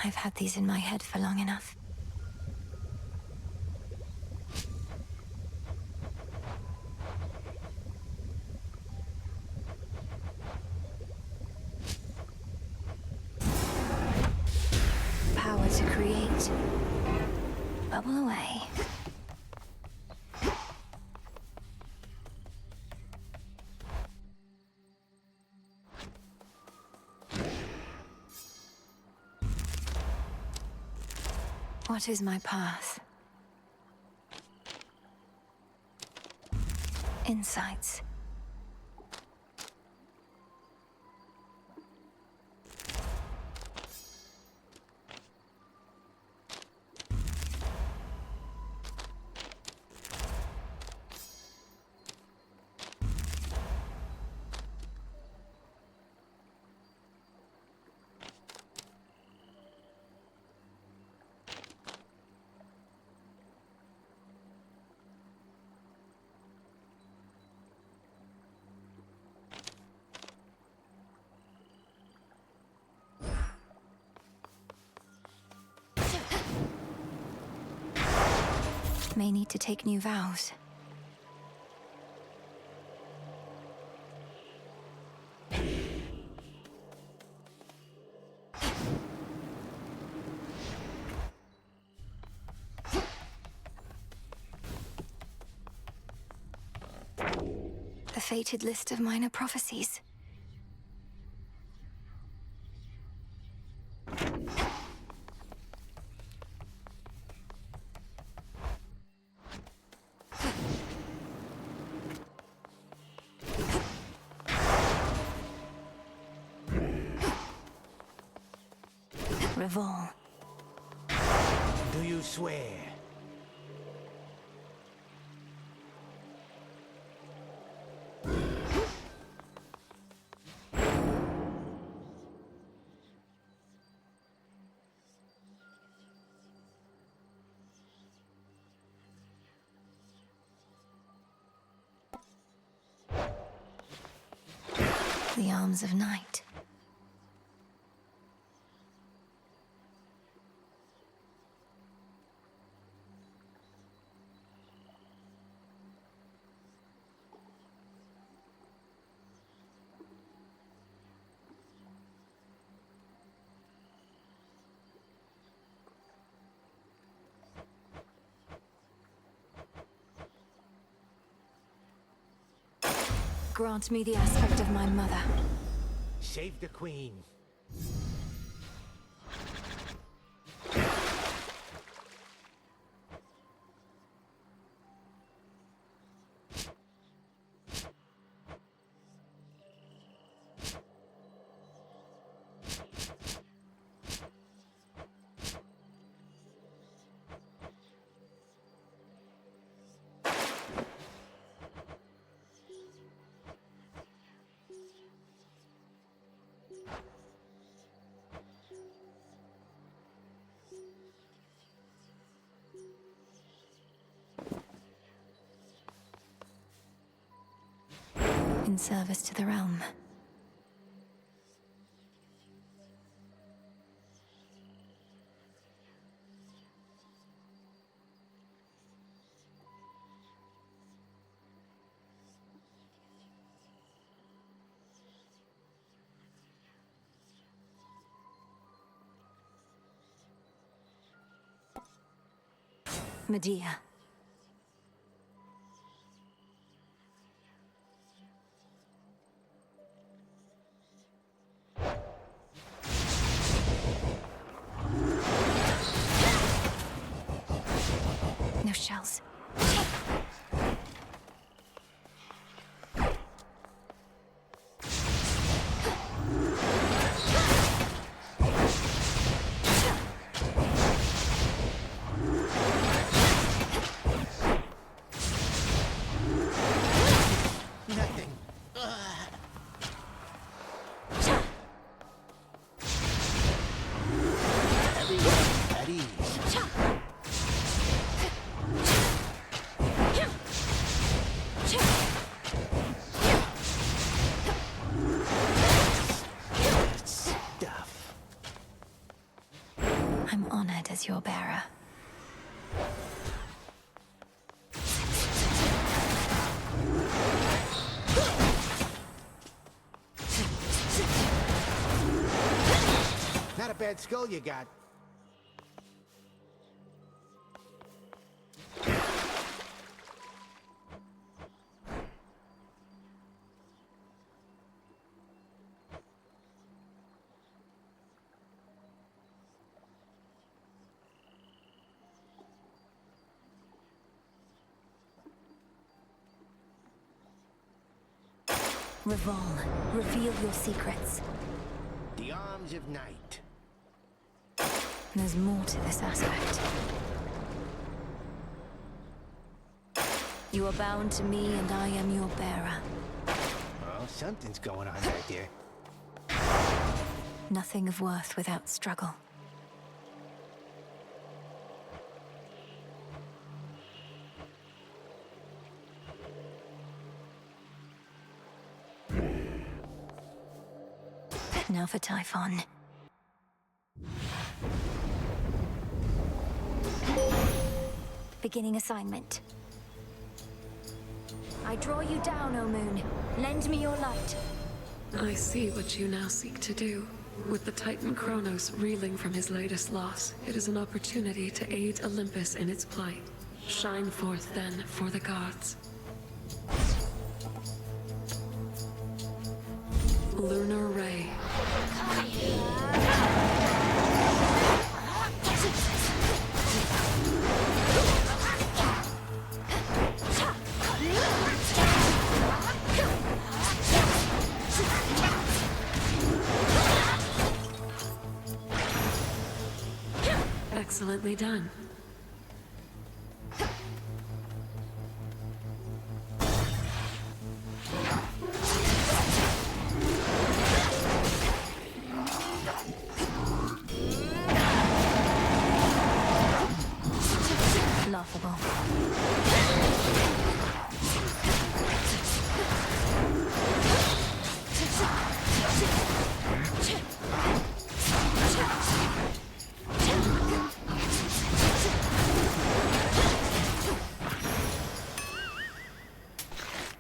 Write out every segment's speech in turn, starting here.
I've had these in my head for long enough. Power to create. Bubble away. What is my path? Insights. May need to take new vows. The fated list of minor prophecies. Revol. Do you swear? The arms of night. Grant me the aspect of my mother. Save the queen. In service to the realm. Medea. No shells. Nothing. Everyone at ease. as your bearer. Not a bad skull you got. Revolve. Reveal your secrets. The arms of night. There's more to this aspect. You are bound to me, and I am your bearer. Well, something's going on right there. Nothing of worth without struggle. Now for Typhon. Beginning assignment. I draw you down, O Moon. Lend me your light. I see what you now seek to do. With the Titan Chronos reeling from his latest loss, it is an opportunity to aid Olympus in its plight. Shine forth then for the gods. Lunar Ray. Excellently done. Laughable.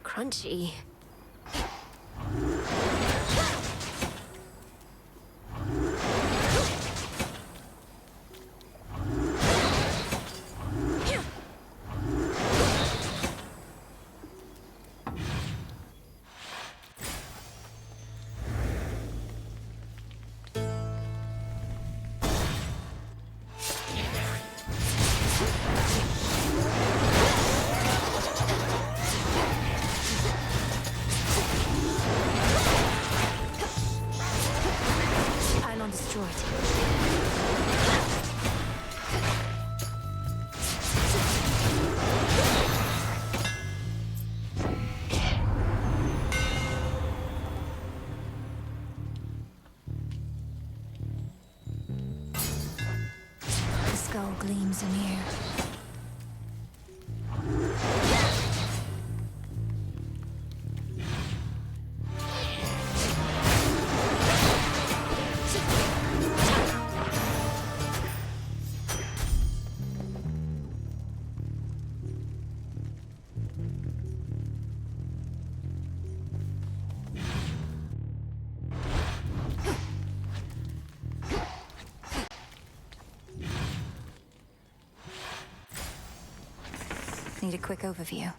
Crunchy. Skull gleams anear. Need a quick overview.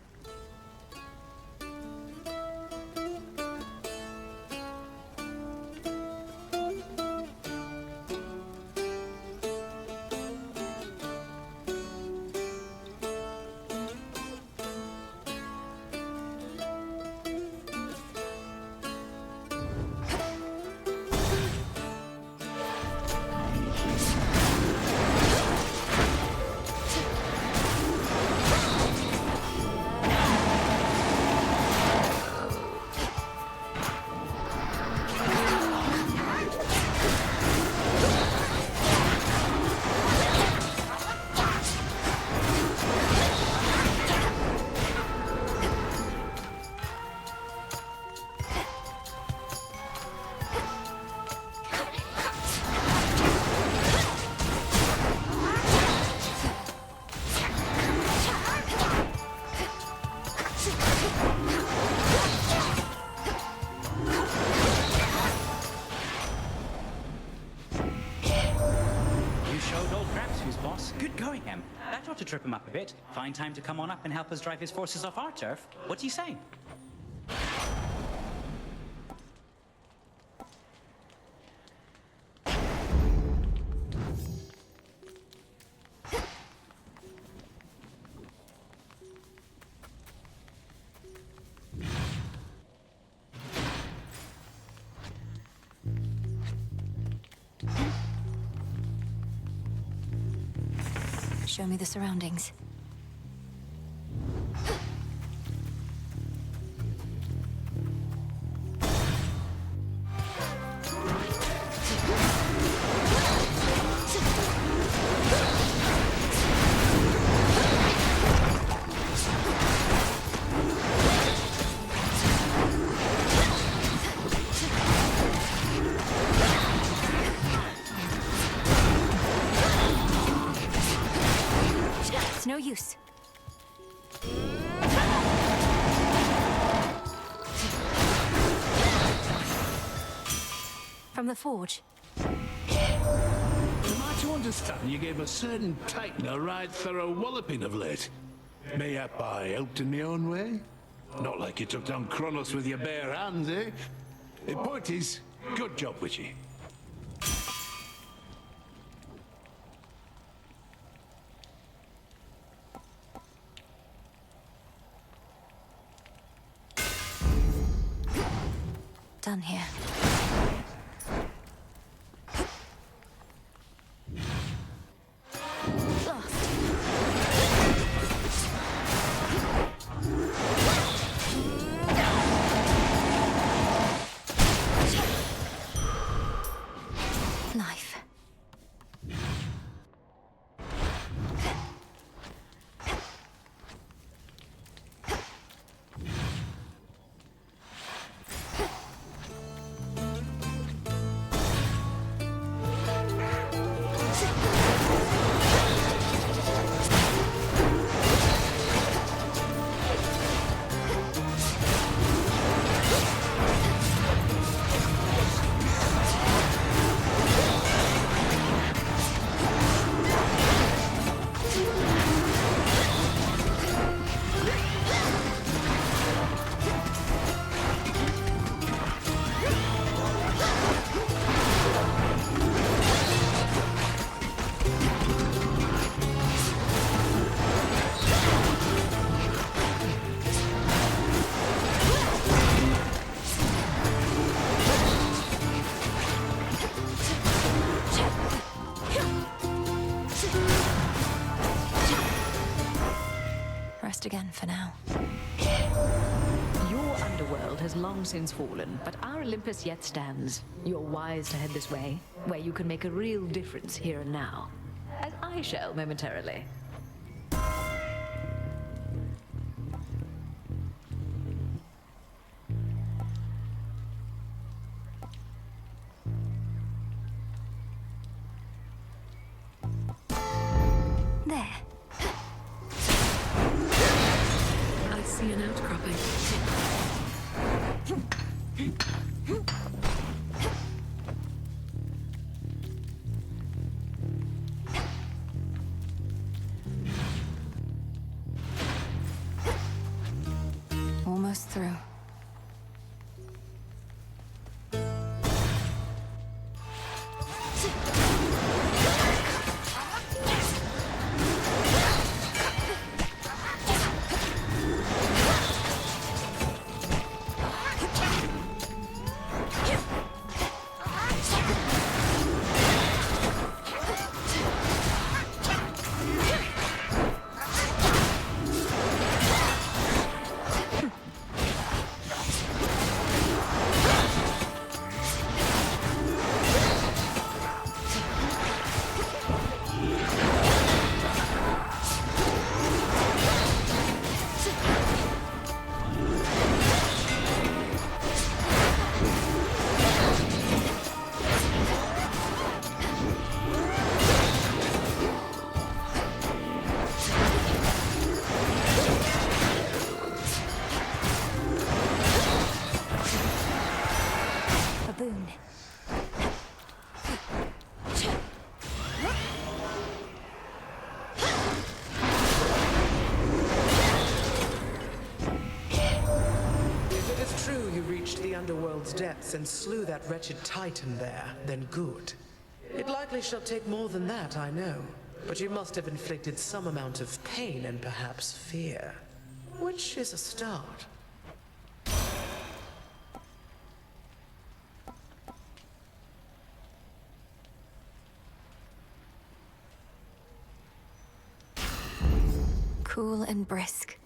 ought to trip him up a bit. Find time to come on up and help us drive his forces off our turf. What do you say? Show me the surroundings. It's no use. From the forge. Am I to understand you gave a certain Titan a right thorough walloping of late? Mayhap I helped in my own way? Not like you took down Chronos with your bare hands, eh? The point is, good job, Witchy. Done here. Life. Rest again for now. Your underworld has long since fallen, but our Olympus yet stands. You're wise to head this way, where you can make a real difference here and now. As I shall momentarily. There. I see an outcropping. Almost through. true you reached the underworld's depths and slew that wretched Titan there, then good. It likely shall take more than that, I know. But you must have inflicted some amount of pain and perhaps fear. Which is a start. Cool and brisk.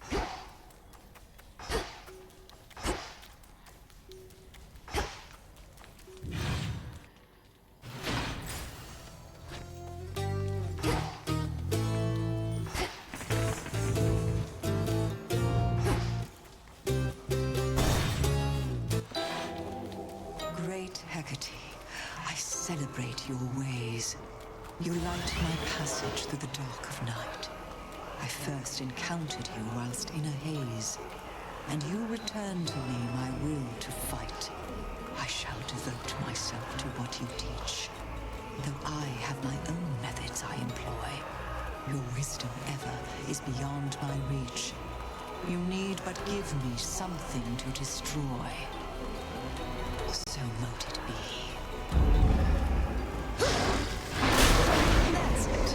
Great Hecate, I celebrate your ways. You light my passage through the dark of night. I first encountered you whilst in a haze, and you returned to me my will to fight. I shall devote myself to what you teach, though I have my own methods I employ. Your wisdom ever is beyond my reach. You need but give me something to destroy. So mote it be. That's it.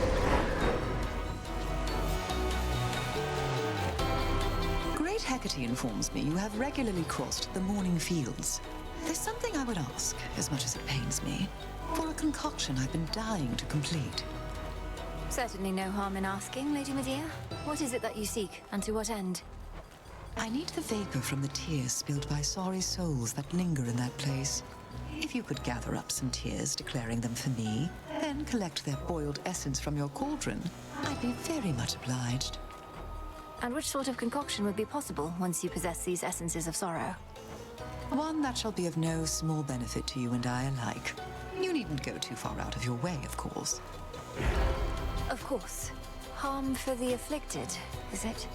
Great Hecate informs me you have regularly crossed the morning fields. There's something I would ask, as much as it pains me, for a concoction I've been dying to complete. Certainly no harm in asking, Lady Medea. What is it that you seek, and to what end? I need the vapor from the tears spilled by sorry souls that linger in that place. If you could gather up some tears declaring them for me, then collect their boiled essence from your cauldron, I'd be very much obliged. And which sort of concoction would be possible once you possess these essences of sorrow? One that shall be of no small benefit to you and I alike. You needn't go too far out of your way, of course. Of course. Harm for the afflicted, is it?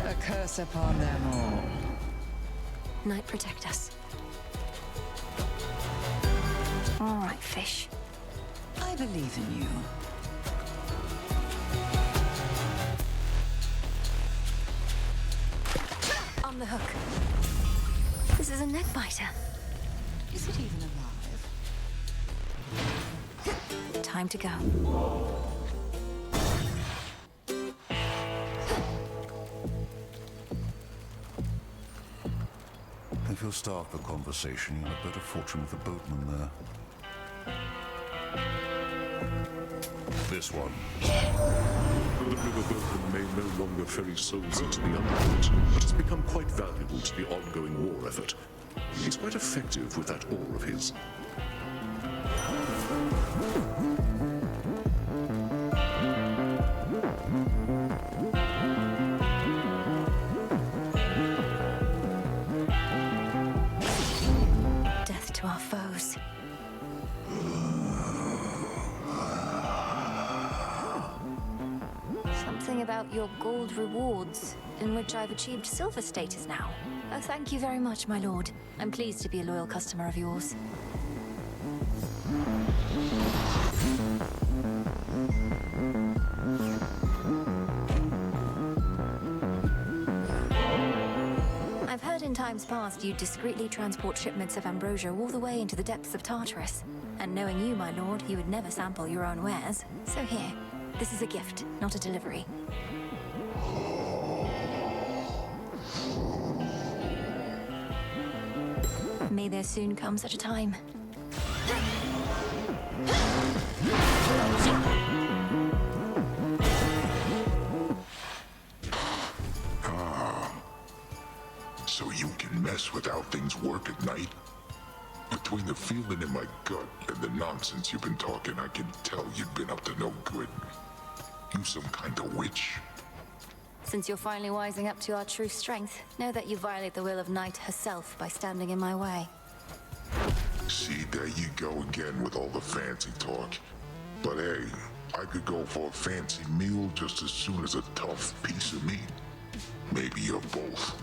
A curse upon them all. Night protect us. All right, fish. I believe in you. On the hook. This is a neck biter. Is it even alive? Time to go. If you'll start the conversation, you'll have better fortune with the boatman there. This one. The river boatman may no longer ferry souls into the underworld, but has become quite valuable to the ongoing war effort. He's quite effective with that oar of his. Death to our foes. Something about your gold rewards, in which I've achieved silver status now. Oh, thank you very much, my lord. I'm pleased to be a loyal customer of yours. I've heard in times past you discreetly transport shipments of ambrosia all the way into the depths of Tartarus. And knowing you, my lord, you would never sample your own wares. So here, this is a gift, not a delivery. May there soon come such a time. So you can mess with how things work at night? Between the feeling in my gut and the nonsense you've been talking, I can tell you've been up to no good. You some kind of witch? Since you're finally wising up to our true strength, know that you violate the will of Night herself by standing in my way. See, there you go again with all the fancy talk. But hey, I could go for a fancy meal just as soon as a tough piece of meat. Maybe you're both.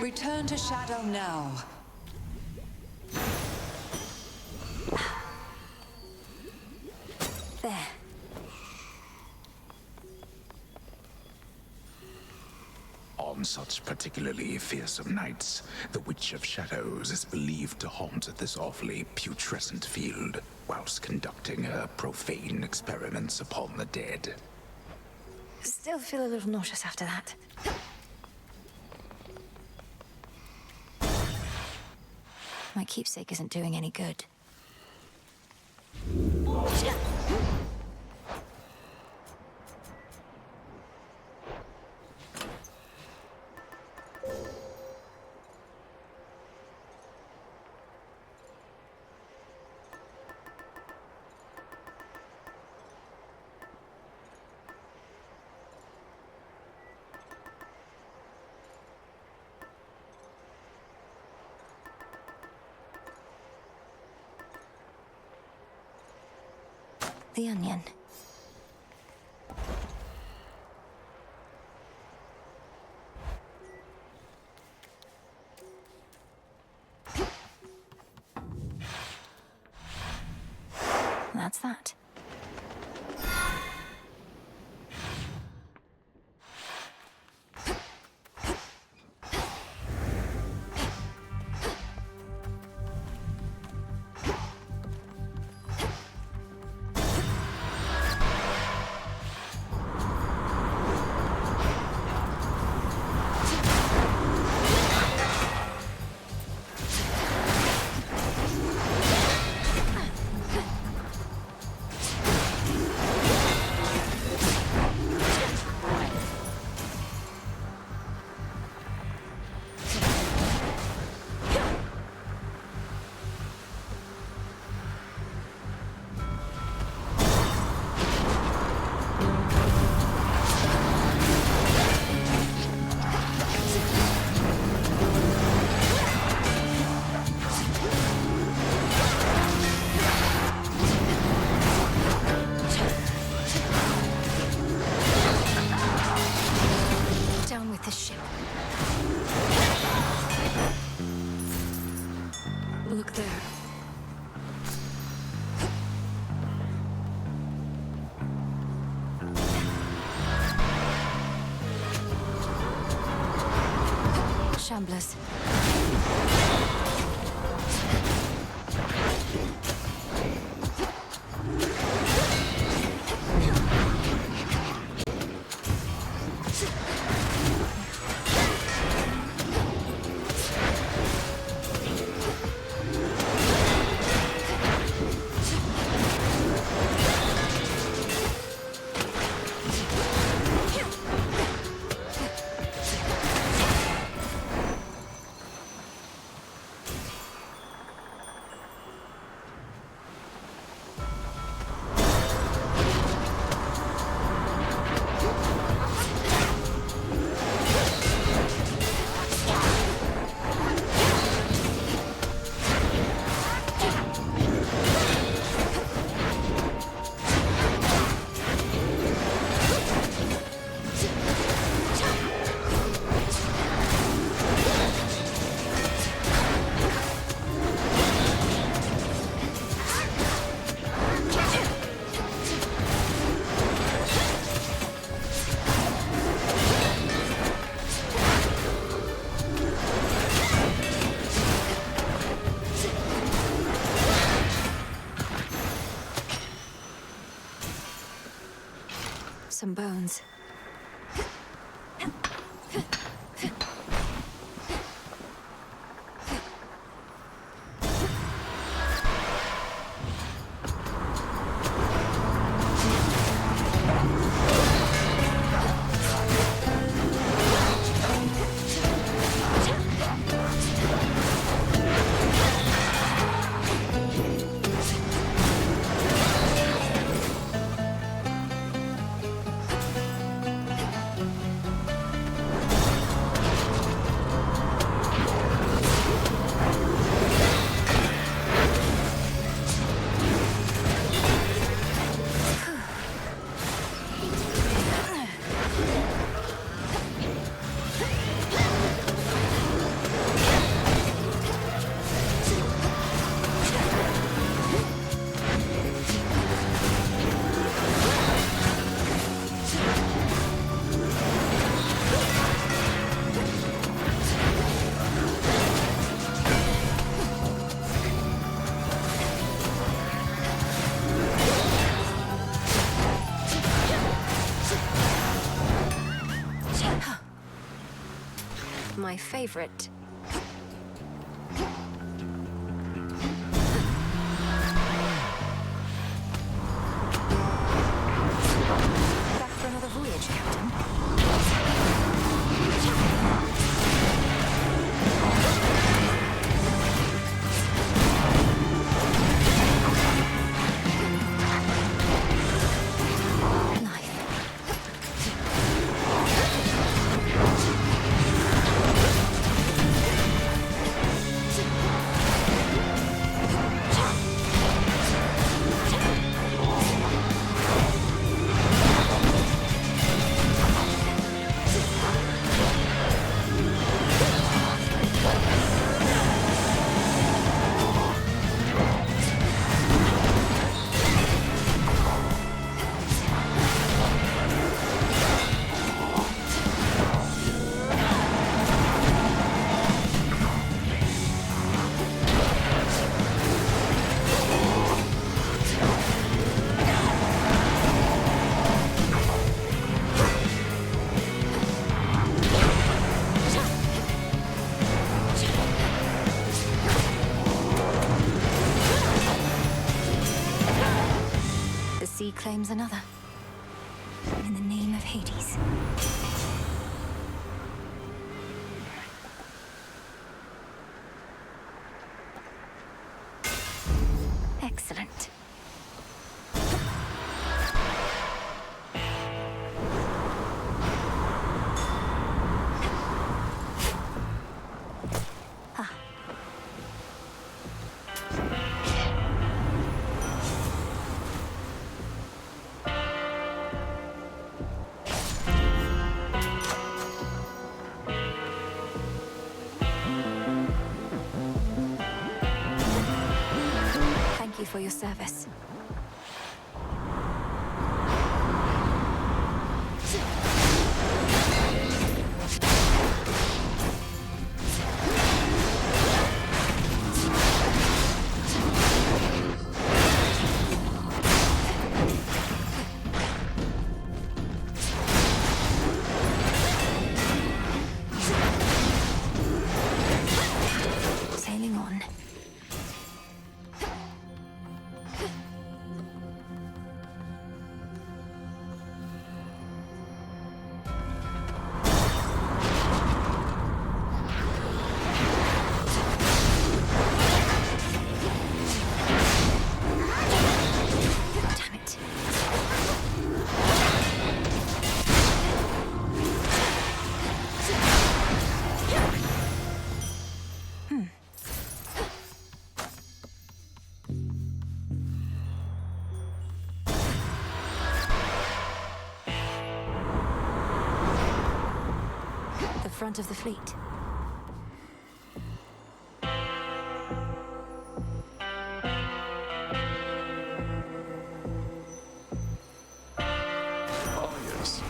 Return to Shadow now. There. On such particularly fearsome nights, the Witch of Shadows is believed to haunt this awfully putrescent field, whilst conducting her profane experiments upon the dead. Still feel a little nauseous after that. My keepsake isn't doing any good. The onion. That's that. Look there. Shamblers. Some bones. my favorite. Back for another voyage, Captain. Sea claims another. In the name of Hades. Excellent. Thank you for your service. Sailing on. The front of the fleet. Oh, yes.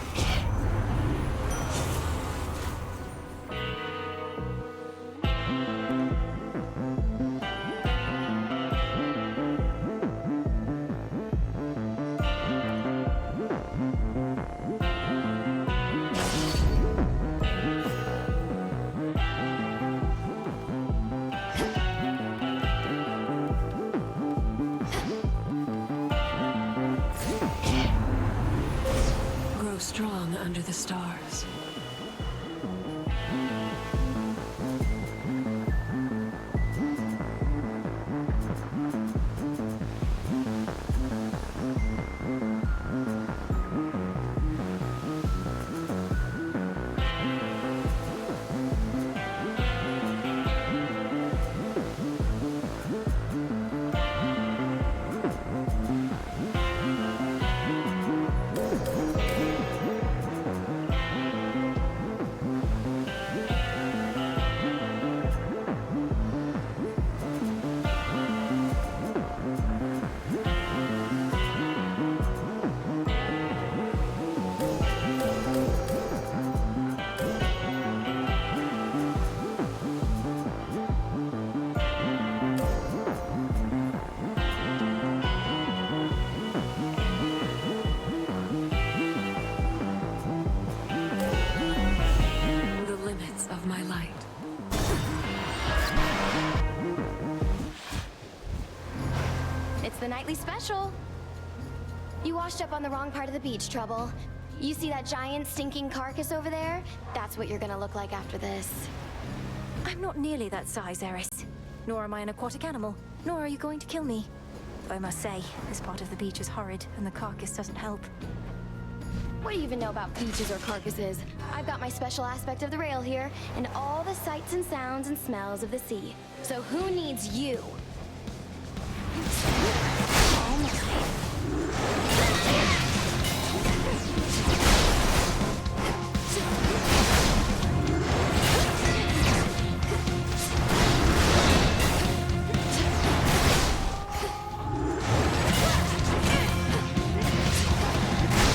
It's the nightly special. You washed up on the wrong part of the beach, Trouble. You see that giant stinking carcass over there? That's what you're gonna look like after this. I'm not nearly that size, Eris. Nor am I an aquatic animal. Nor are you going to kill me. Though I must say, this part of the beach is horrid, and the carcass doesn't help. What do you even know about beaches or carcasses? I've got my special aspect of the rail here, and all the sights and sounds and smells of the sea. So who needs you? All mine.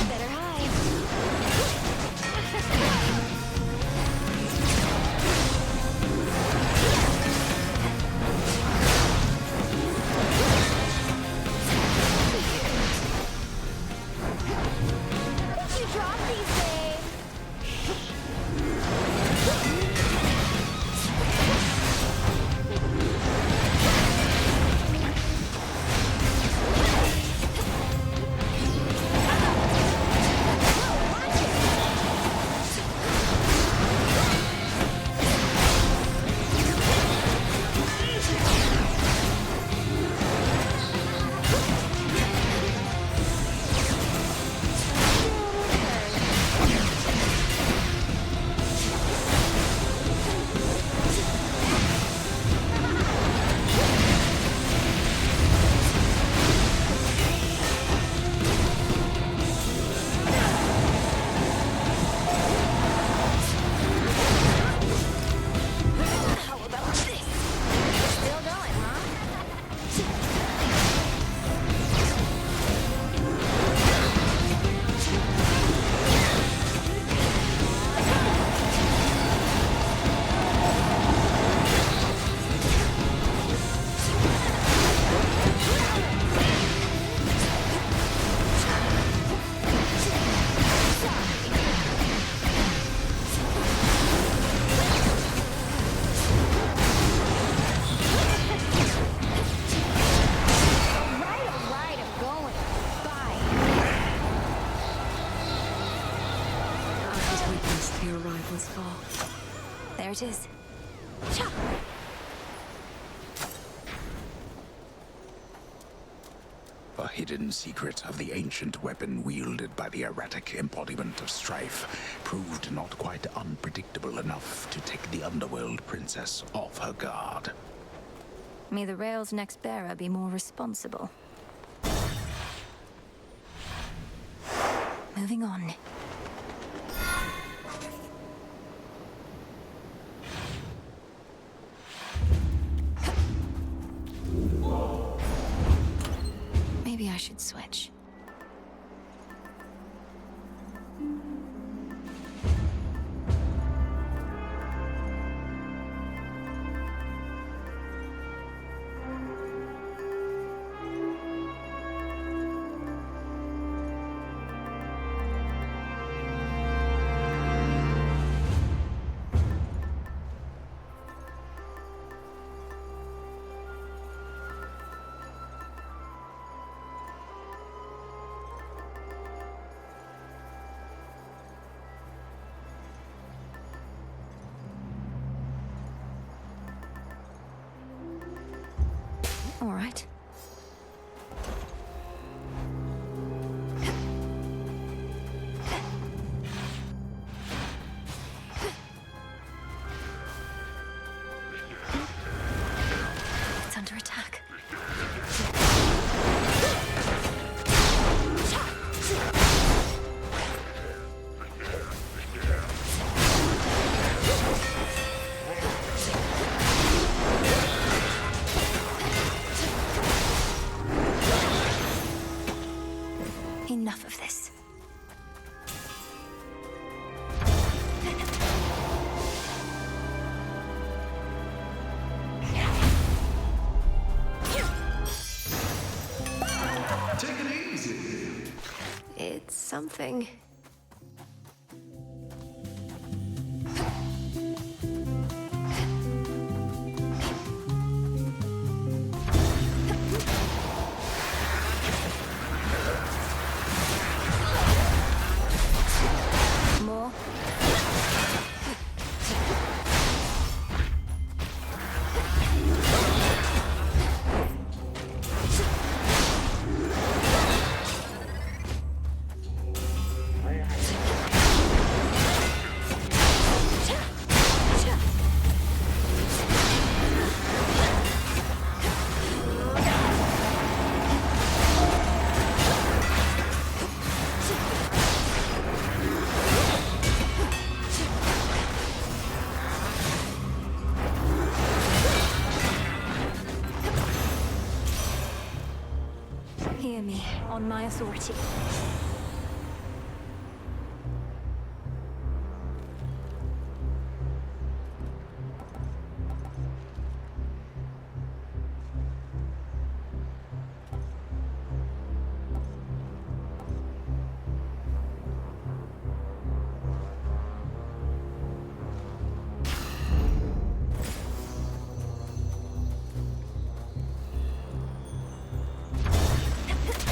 Better hide. You drop these, babe. How about this? Still going, huh? Alright, I'm going. Bye. I has witnessed the arrival's fall. There it is. A hidden secret of the ancient weapon wielded by the erratic embodiment of strife proved not quite unpredictable enough to take the underworld princess off her guard. May the rail's next bearer be more responsible. Moving on. Maybe I should switch. All right. It's under attack. Enough of this. Take it easy. It's something. Hear me, on my authority.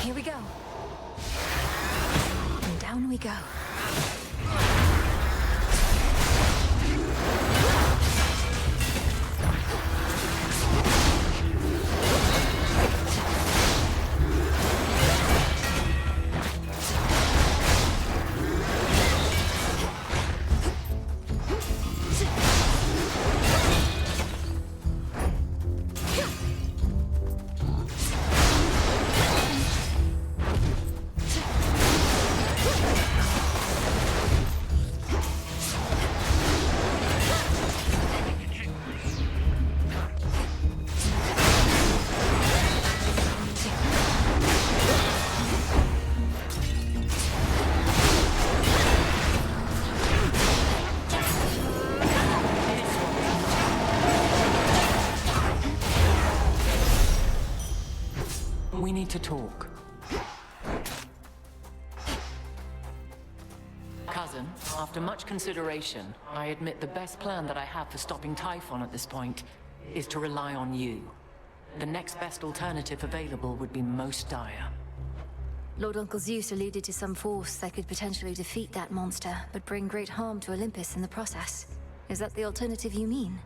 Here we go. And down we go. We need to talk. Cousin, after much consideration, I admit the best plan that I have for stopping Typhon at this point is to rely on you. The next best alternative available would be most dire. Lord Uncle Zeus alluded to some force that could potentially defeat that monster, but bring great harm to Olympus in the process. Is that the alternative you mean?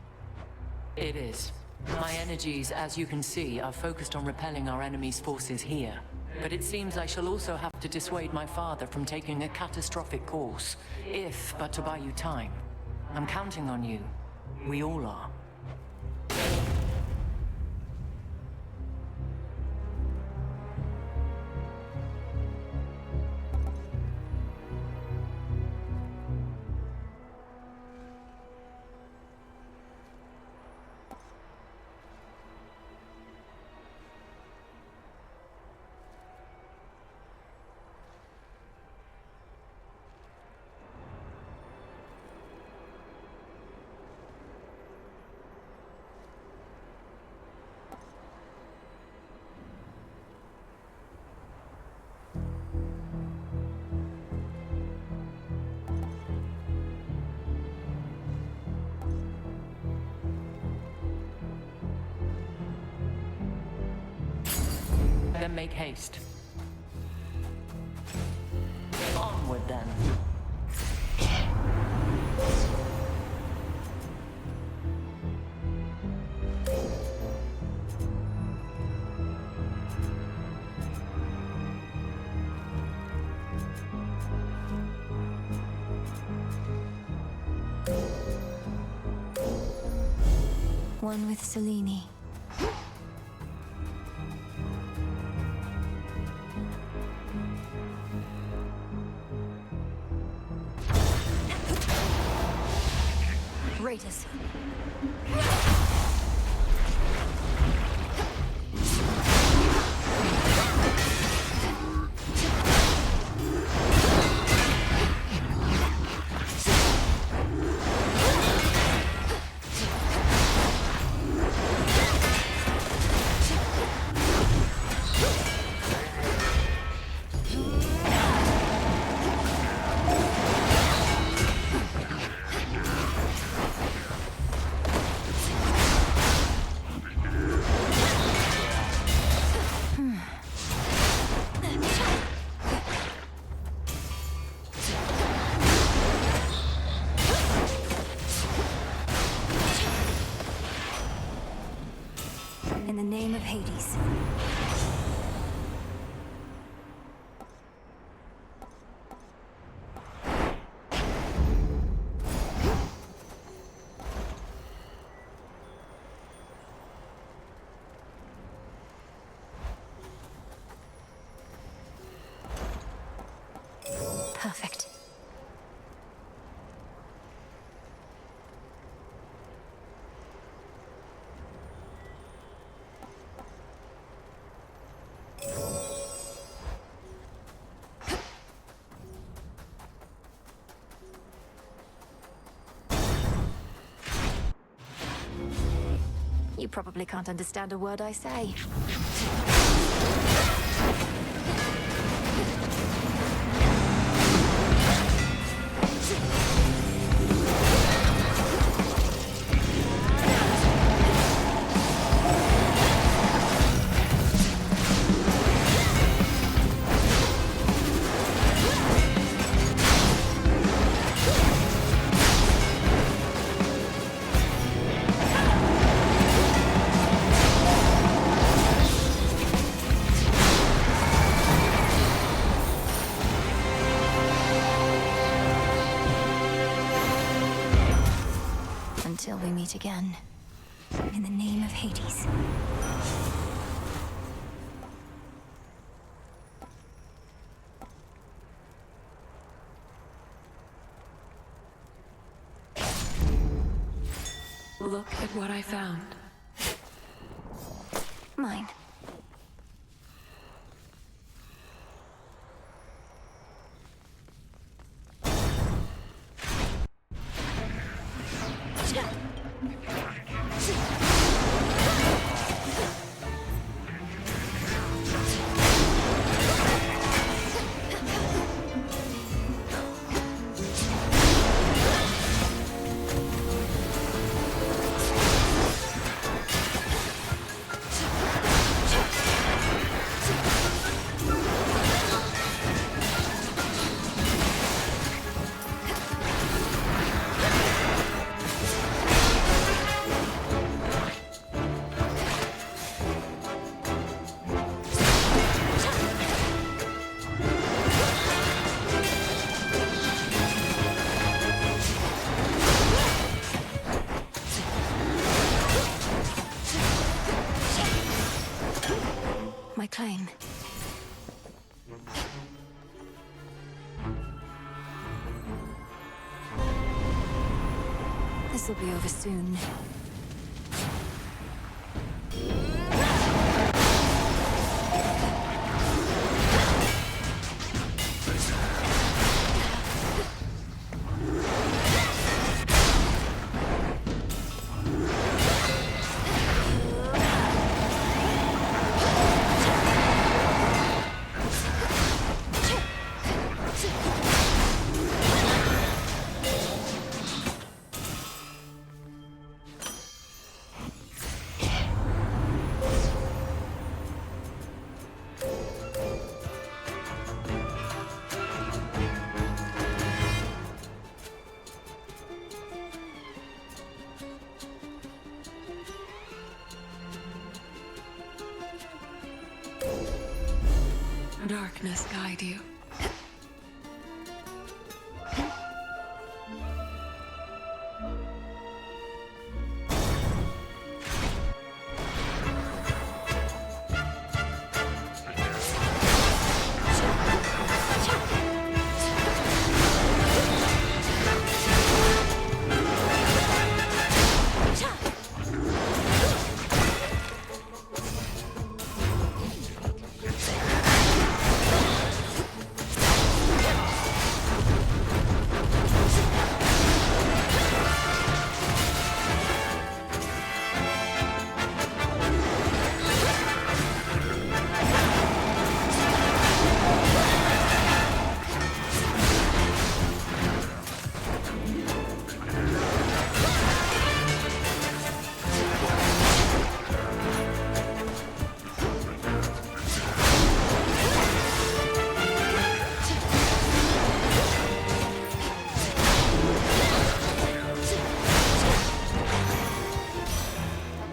It is. My energies, as you can see, are focused on repelling our enemy's forces here. But it seems I shall also have to dissuade my father from taking a catastrophic course, if but to buy you time. I'm counting on you. We all are. Then make haste. Onward, then. One with Selene. Raiders. In the name of Hades. Perfect. You probably can't understand a word I say. Until we meet again. In the name of Hades. Look at what I found. Mine. My claim. This'll be over soon. Darkness guide you.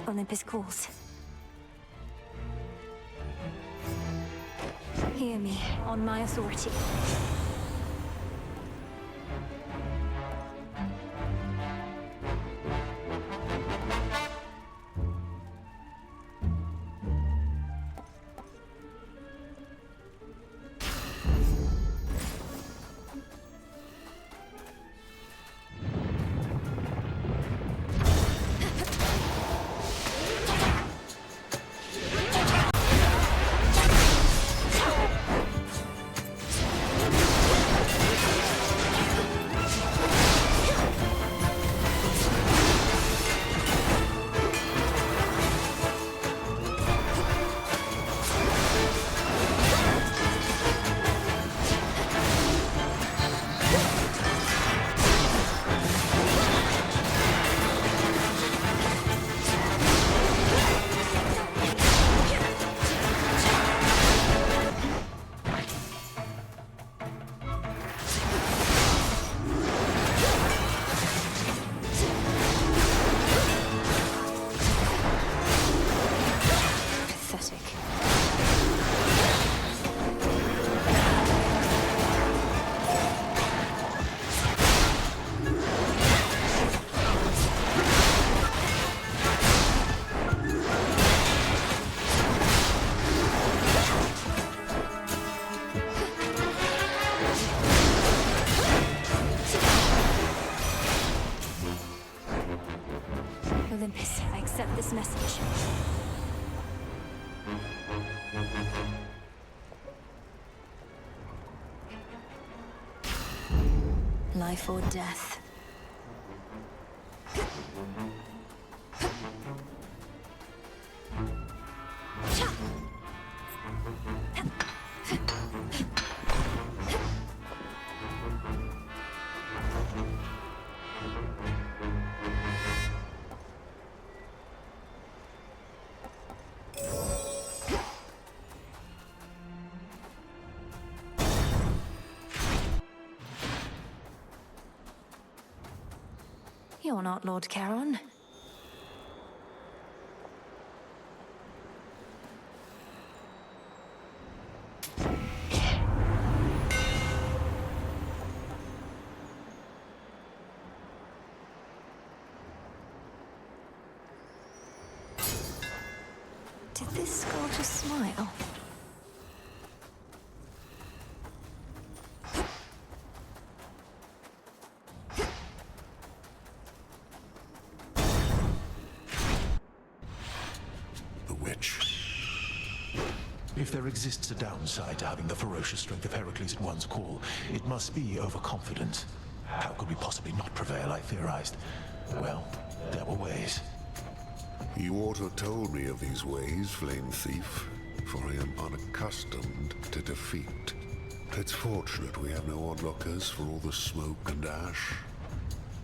Olympus calls. Hear me, on my authority. this message. Life or death. You're not Lord Charon. Did this scorch a smile? If there exists a downside to having the ferocious strength of Heracles at one's call, it must be overconfidence. How could we possibly not prevail, I theorized. Well, there were ways. You ought to have told me of these ways, Flame Thief, for I am unaccustomed to defeat. It's fortunate we have no onlookers for all the smoke and ash.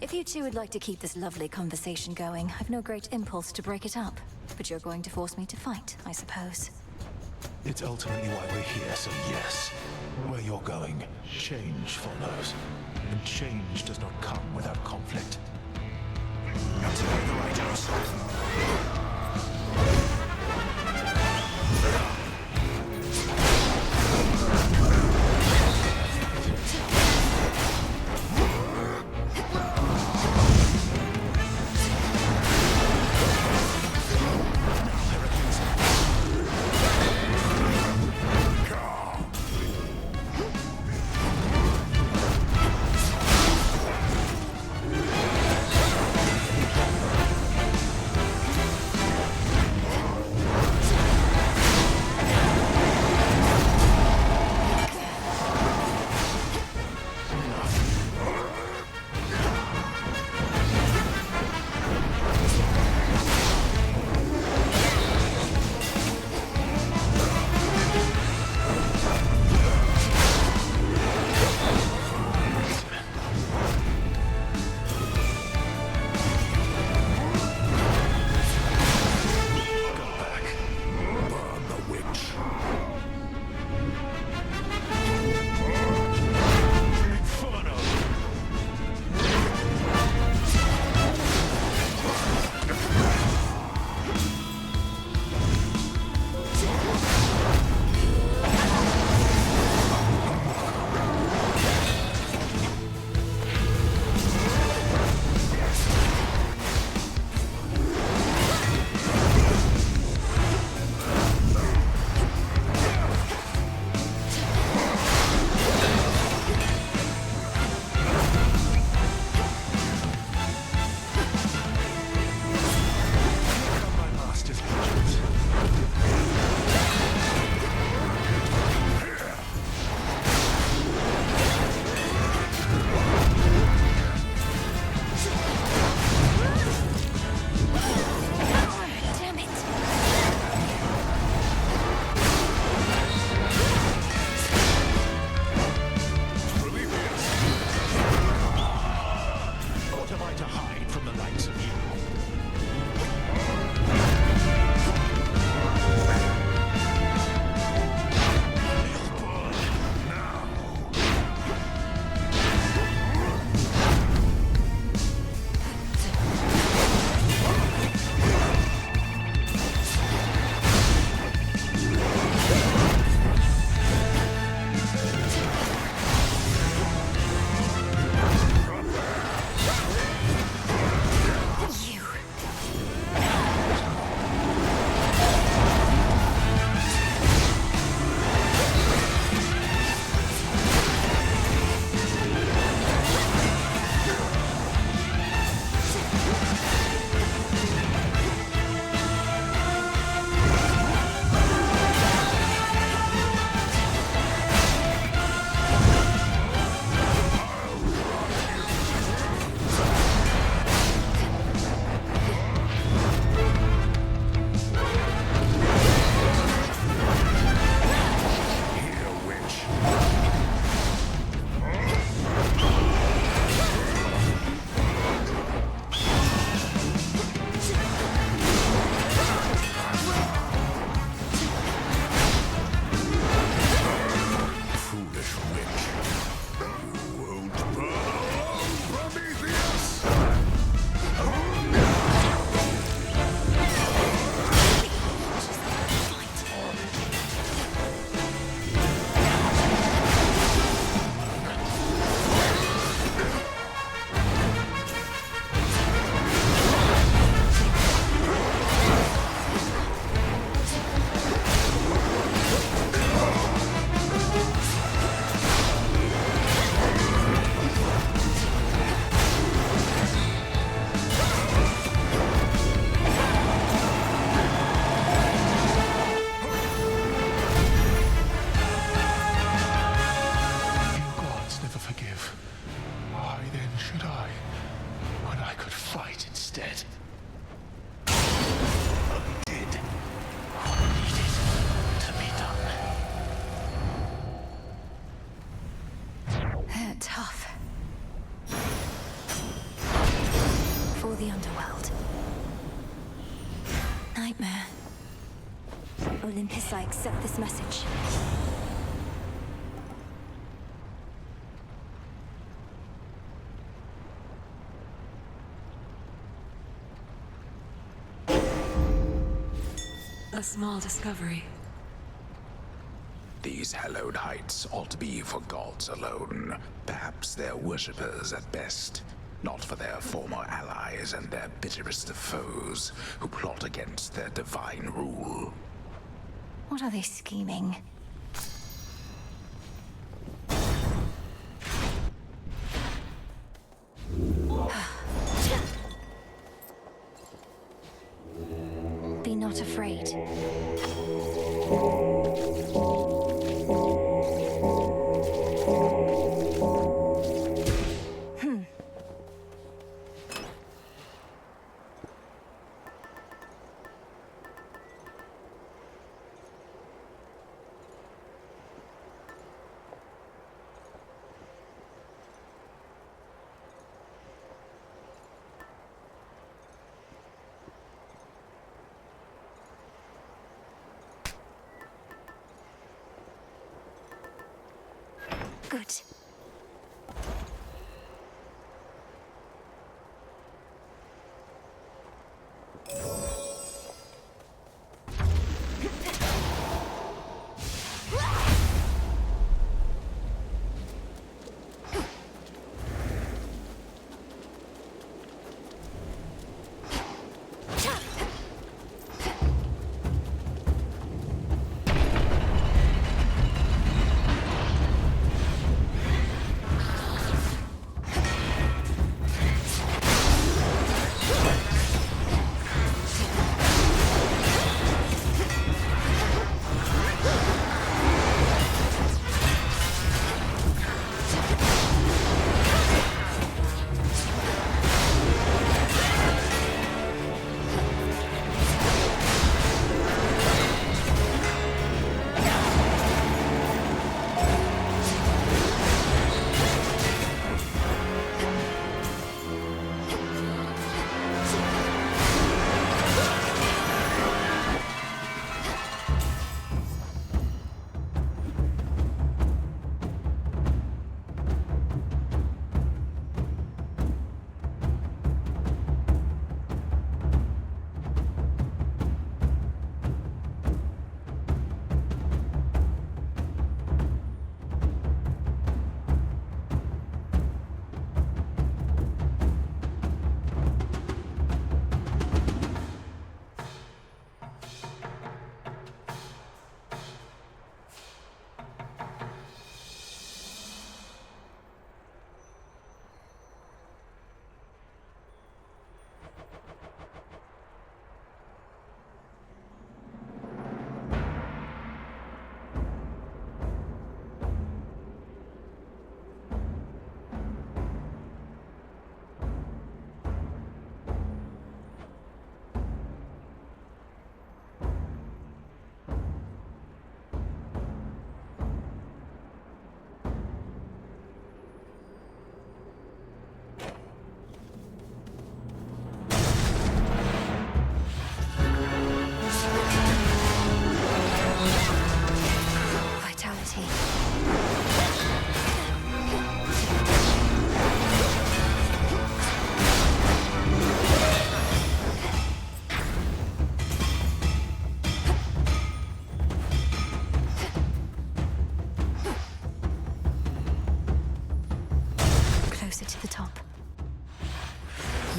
If you two would like to keep this lovely conversation going, I've no great impulse to break it up. But you're going to force me to fight, I suppose. It's ultimately why we're here, so yes. Where you're going, change follows. And change does not come without conflict. Now to the right house. nightmare. Olympus, I accept this message. A small discovery. These hallowed heights ought to be for gods alone. Perhaps their worshippers at best. Not for their former allies and their bitterest of foes, who plot against their divine rule. What are they scheming? Be not afraid. Good. To the top.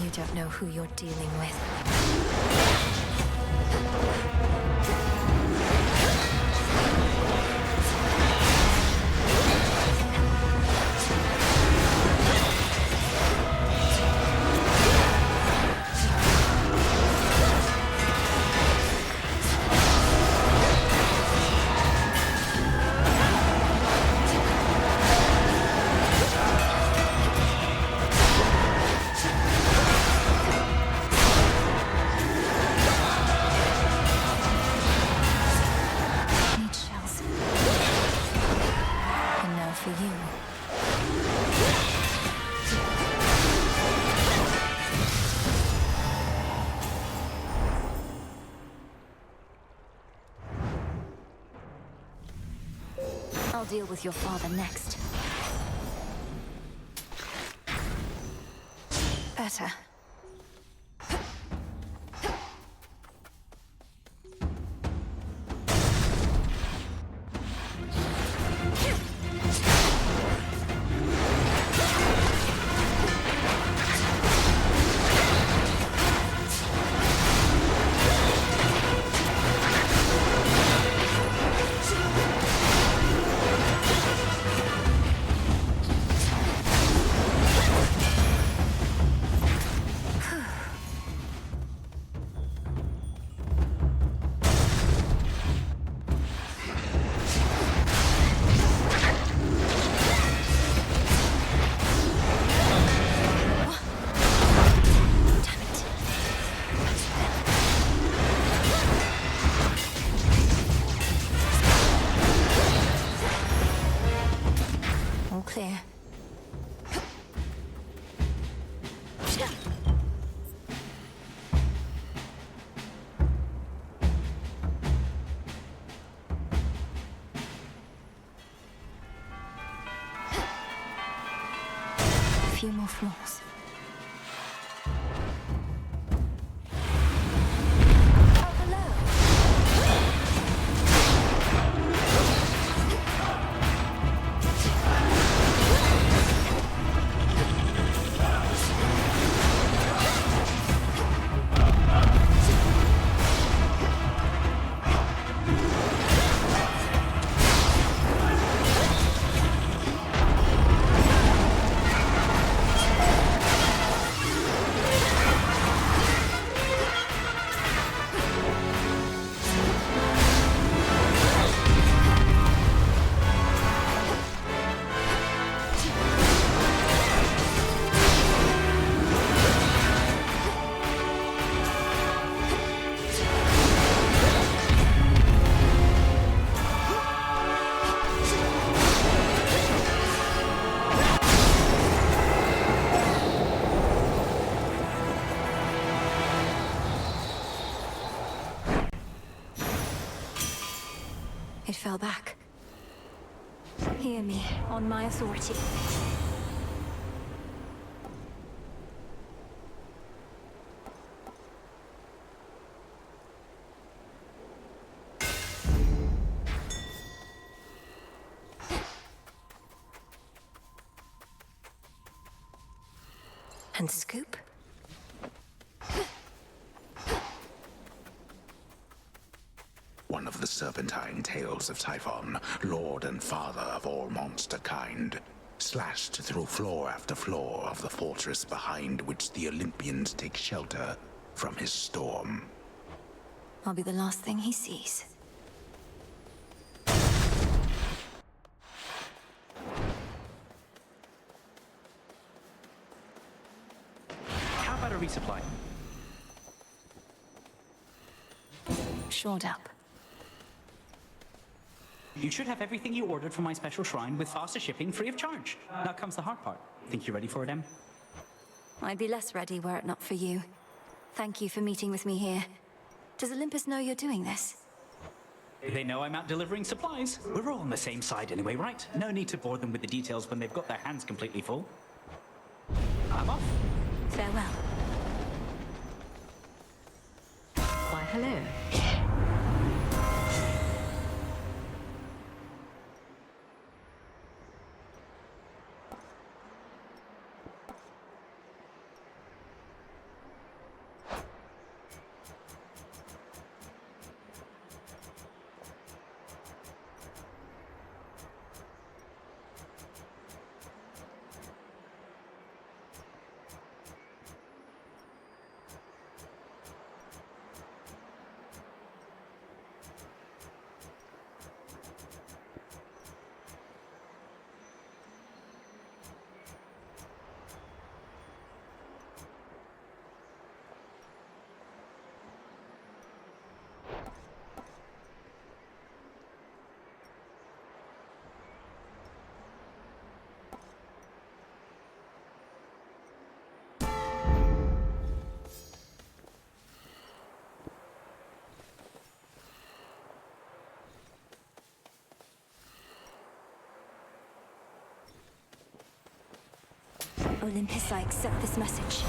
You don't know who you're dealing with. I'll deal with your father next. Better. Clear. A few more floors. It fell back. Hear me, on my authority. And scoop? One of the serpentine tales of Typhon, lord and father of all monster kind, slashed through floor after floor of the fortress behind which the Olympians take shelter from his storm. I'll be the last thing he sees. How about a resupply? Shored up. You should have everything you ordered from my special shrine with faster shipping free of charge. Now comes the hard part. Think you're ready for it, Em? I'd be less ready were it not for you. Thank you for meeting with me here. Does Olympus know you're doing this? They know I'm out delivering supplies. We're all on the same side anyway, right? No need to bore them with the details when they've got their hands completely full. I'm off. Farewell. Why, hello. Olympus, I accept this message.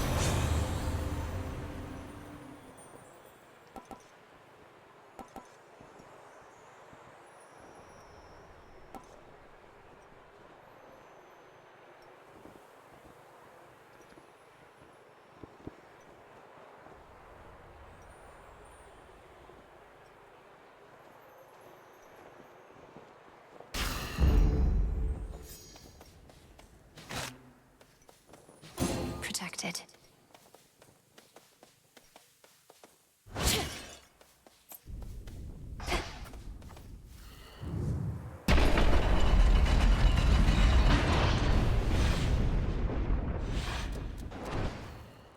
Protected.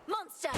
Monster!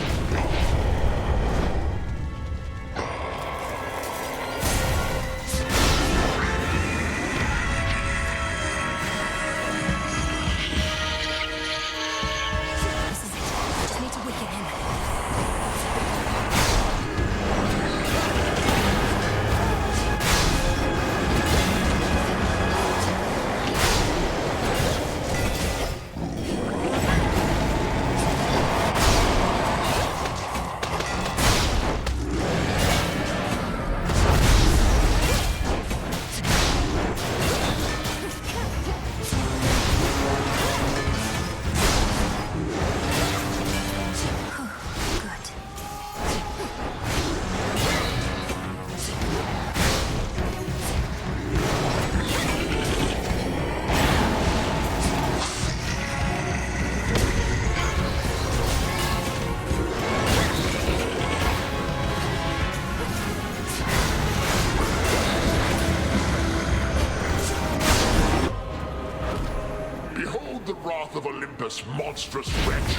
Behold the wrath of Olympus, monstrous wretch!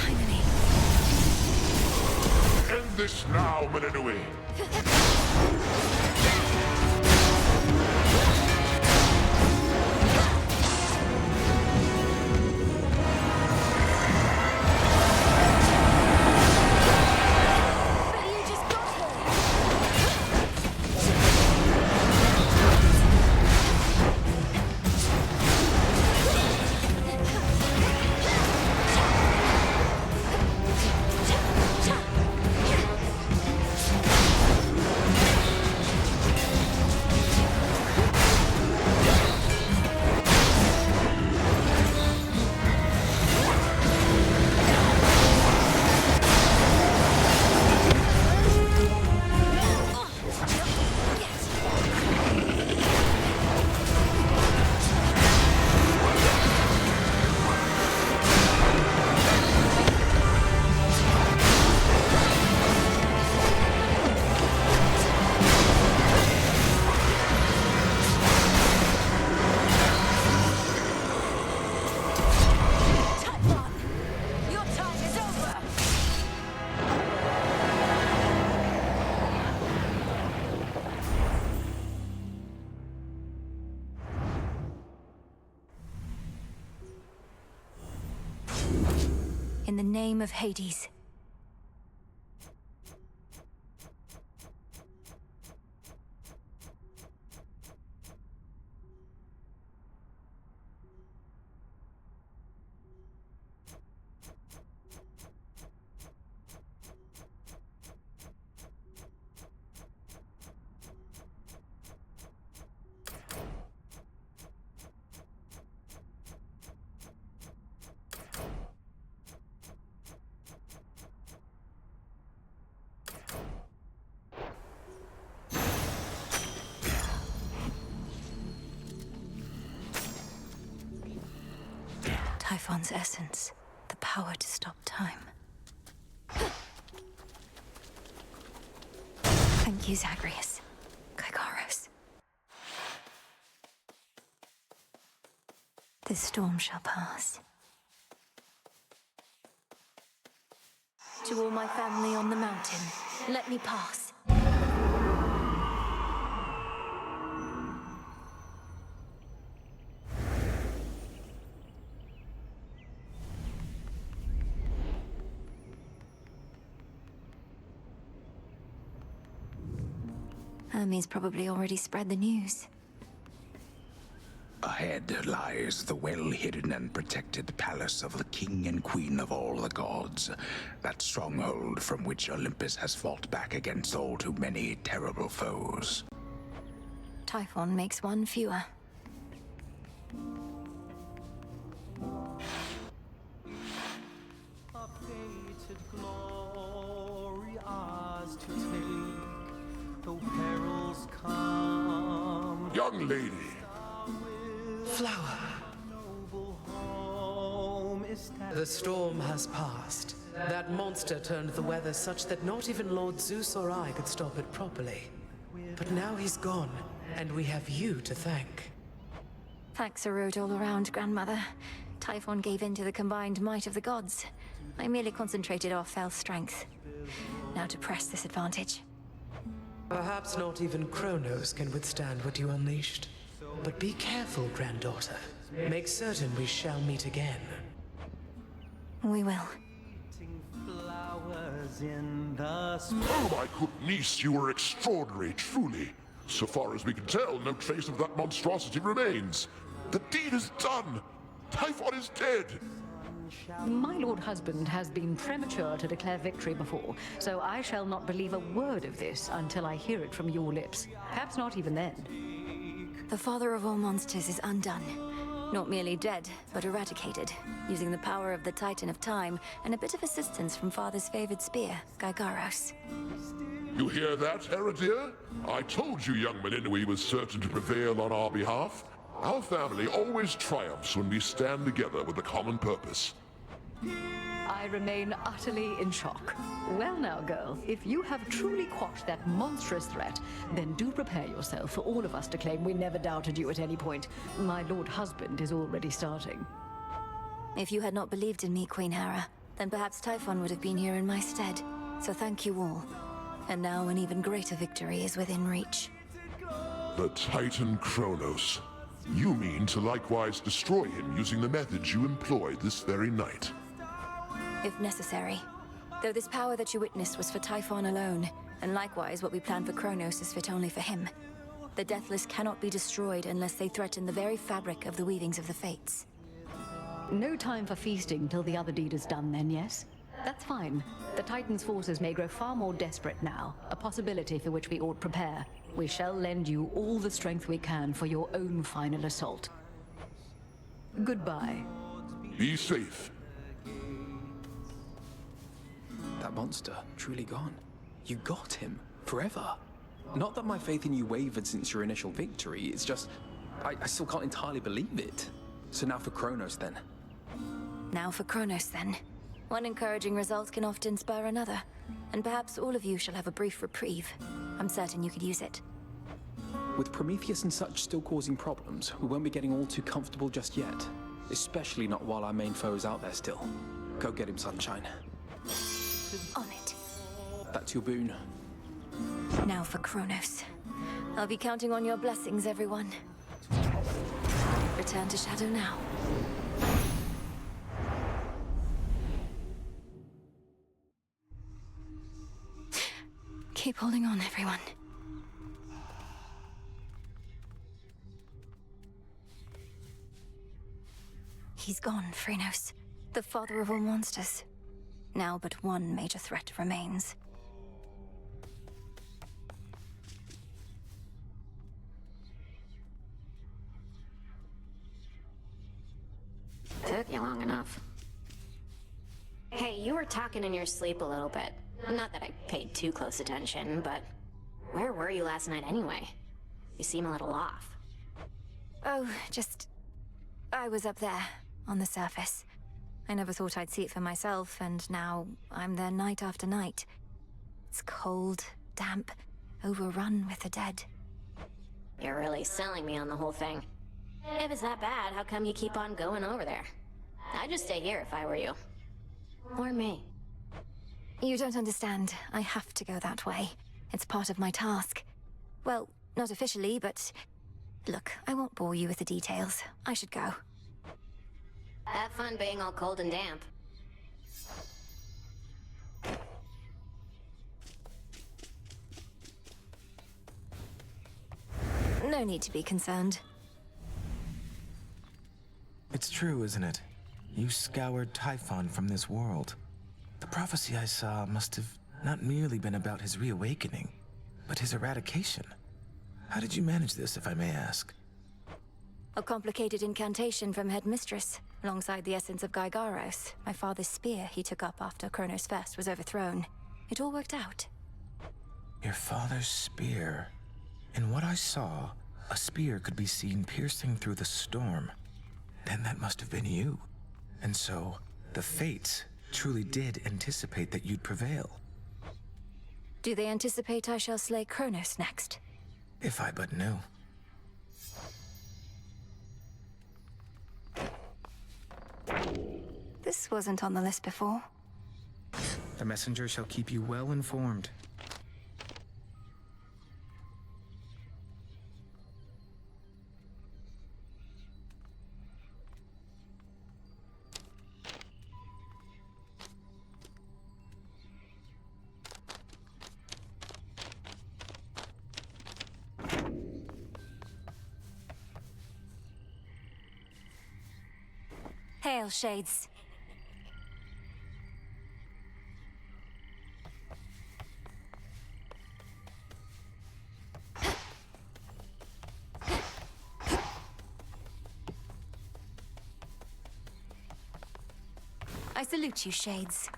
End this now, Meninue! In the name of Hades. Typhon's essence, the power to stop time. Thank you, Zagreus. Chronos. This storm shall pass. To all my family on the mountain, let me pass. Hermes probably already spread the news. Ahead lies the well-hidden and protected palace of the king and queen of all the gods. That stronghold from which Olympus has fought back against all too many terrible foes. Typhon makes one fewer. Young lady. Flower. The storm has passed. That monster turned the weather such that not even Lord Zeus or I could stop it properly. But now he's gone, and we have you to thank. Thanks are owed all around, Grandmother. Typhon gave in to the combined might of the gods. I merely concentrated our fell strength. Now to press this advantage. Perhaps not even Chronos can withstand what you unleashed. But be careful, granddaughter. Make certain we shall meet again. We will. Oh, my good niece, you are extraordinary, truly. So far as we can tell, no trace of that monstrosity remains. The deed is done. Typhon is dead. My lord husband has been premature to declare victory before, so I shall not believe a word of this until I hear it from your lips. Perhaps not even then. The father of all monsters is undone. Not merely dead, but eradicated, using the power of the Titan of Time and a bit of assistance from father's favored spear, Gygaros. You hear that, Heredia? I told you young Meninui was certain to prevail on our behalf. Our family always triumphs when we stand together with a common purpose. I remain utterly in shock. Well now, girl, if you have truly quashed that monstrous threat, then do prepare yourself for all of us to claim we never doubted you at any point. My lord husband is already starting. If you had not believed in me, Queen Hera, then perhaps Typhon would have been here in my stead. So thank you all. And now an even greater victory is within reach. The Titan Chronos. You mean to likewise destroy him using the methods you employed this very night? If necessary. Though this power that you witnessed was for Typhon alone, and likewise what we plan for Chronos is fit only for him. The Deathless cannot be destroyed unless they threaten the very fabric of the weavings of the Fates. No time for feasting till the other deed is done then, yes? That's fine. The Titan's forces may grow far more desperate now, a possibility for which we ought prepare. We shall lend you all the strength we can for your own final assault. Goodbye. Be safe. That monster, truly gone. You got him, forever. Not that my faith in you wavered since your initial victory, it's just... I still can't entirely believe it. So now for Chronos, then. Now for Chronos, then. One encouraging result can often spur another, and perhaps all of you shall have a brief reprieve. I'm certain you could use it. With Prometheus and such still causing problems, we won't be getting all too comfortable just yet. Especially not while our main foe is out there still. Go get him, Sunshine. On it. That's your boon. Now for Chronos. I'll be counting on your blessings, everyone. Return to Shadow now. Keep holding on, everyone. He's gone, Chronos. The father of all monsters. Now but one major threat remains. Took you long enough. Hey, you were talking in your sleep a little bit. Not that I paid too close attention, but where were you last night anyway? You seem a little off. Oh, I was up there, on the surface. I never thought I'd see it for myself, and now I'm there night after night. It's cold, damp, overrun with the dead. You're really selling me on the whole thing. If it's that bad, how come you keep on going over there? I'd just stay here if I were you. Or me. You don't understand. I have to go that way. It's part of my task. Well, not officially, but... Look, I won't bore you with the details. I should go. Have fun being all cold and damp. No need to be concerned. It's true, isn't it? You scoured Typhon from this world. The prophecy I saw must have not merely been about his reawakening, but his eradication. How did you manage this, if I may ask? A complicated incantation from Headmistress, alongside the essence of Gygaros, my father's spear he took up after Chronos First was overthrown. It all worked out. Your father's spear. In what I saw, a spear could be seen piercing through the storm. Then that must have been you. And so, the Fates truly did anticipate that you'd prevail. Do they anticipate I shall slay Chronos next? If I but knew. This wasn't on the list before. The messenger shall keep you well informed. Hail, Shades. I salute you, Shades.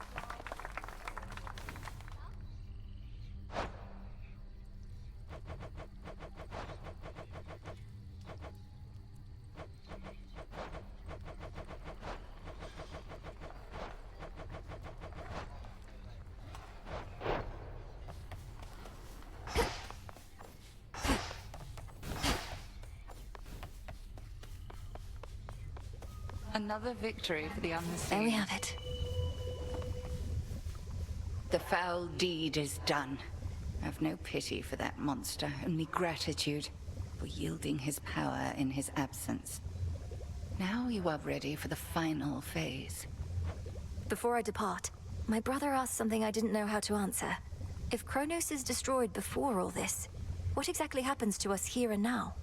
Another victory for the unseen. There we have it. The foul deed is done. I've no pity for that monster, only gratitude for yielding his power in his absence. Now you are ready for the final phase. Before I depart, my brother asked something I didn't know how to answer. If Chronos is destroyed before all this, what exactly happens to us here and now?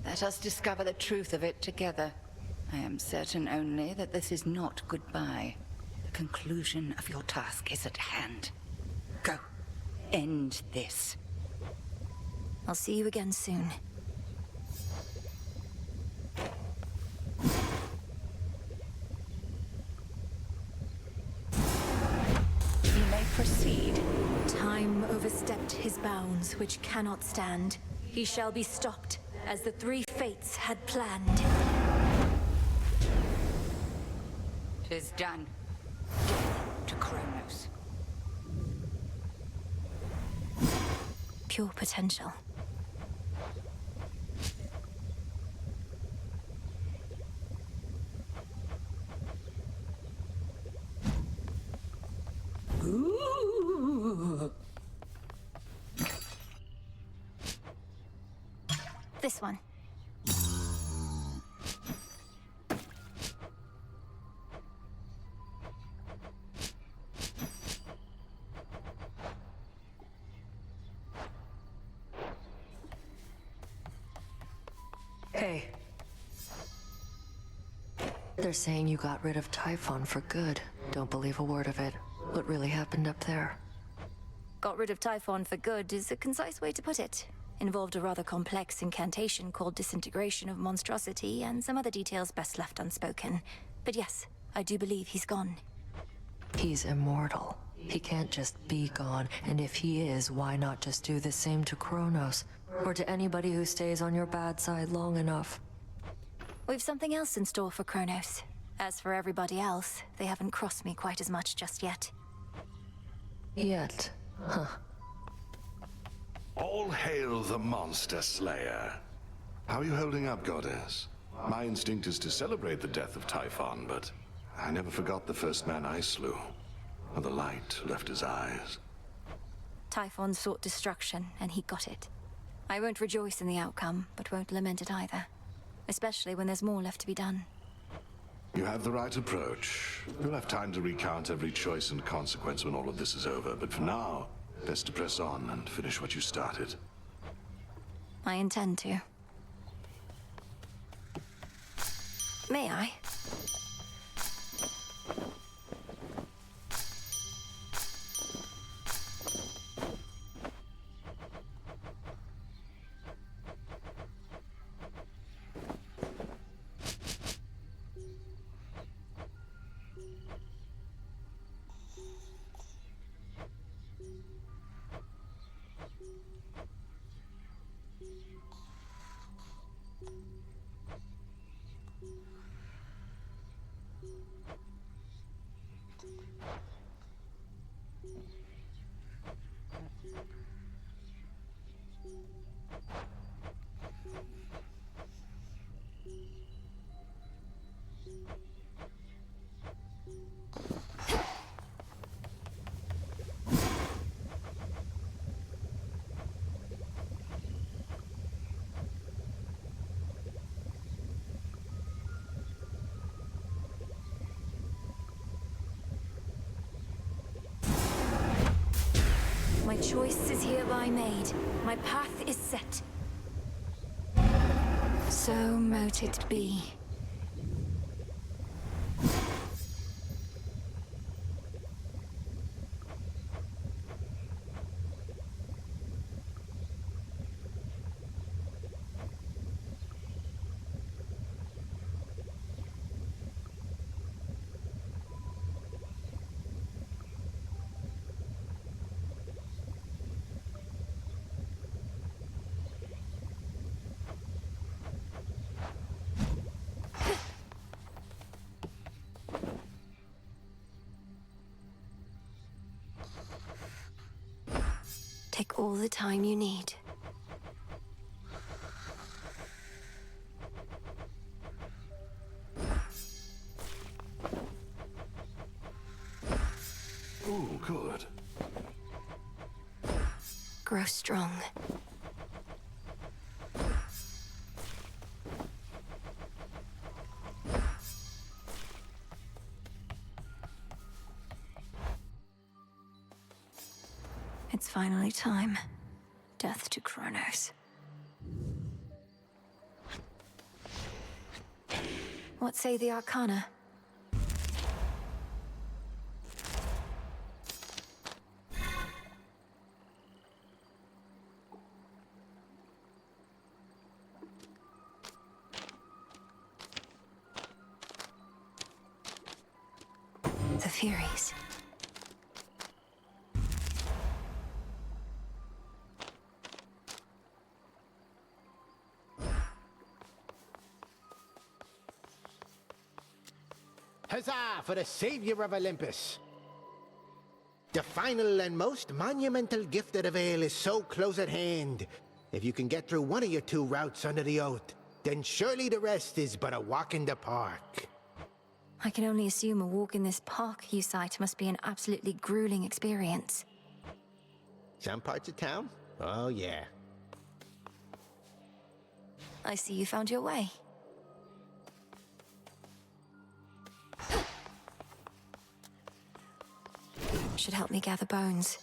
Let us discover the truth of it together. I am certain only that this is not goodbye. The conclusion of your task is at hand. Go. End this. I'll see you again soon. You may proceed. Time overstepped his bounds, which cannot stand. He shall be stopped, as the three fates had planned. 'Tis done. Death to Chronos. Pure potential. Ooh. This one. Hey. They're saying you got rid of Typhon for good. Don't believe a word of it. What really happened up there? Got rid of Typhon for good is a concise way to put it. Involved a rather complex incantation called Disintegration of Monstrosity and some other details best left unspoken. But yes, I do believe he's gone. He's immortal. He can't just be gone, and if he is, why not just do the same to Chronos? Or to anybody who stays on your bad side long enough? We've something else in store for Chronos. As for everybody else, they haven't crossed me quite as much just yet. Yet, huh? All hail the Monster Slayer. How are you holding up, Goddess? My instinct is to celebrate the death of Typhon, but I never forgot the first man I slew. When the light left his eyes. Typhon sought destruction, and he got it. I won't rejoice in the outcome, but won't lament it either. Especially when there's more left to be done. You have the right approach. You'll have time to recount every choice and consequence when all of this is over, but for now, best to press on and finish what you started. I intend to. May I? My choice is hereby made. My path is set. So mote it be. Take all the time you need. Ooh, good. Grow strong. It's finally time. Death to Chronos. What say the Arcana? The Furies. Huzzah for the savior of Olympus! The final and most monumental gift of the Veil is so close at hand. If you can get through one of your two routes under the oath, then surely the rest is but a walk in the park. I can only assume a walk in this park you cite must be an absolutely grueling experience. Some parts of town? Oh yeah. I see you found your way. Should help me gather bones.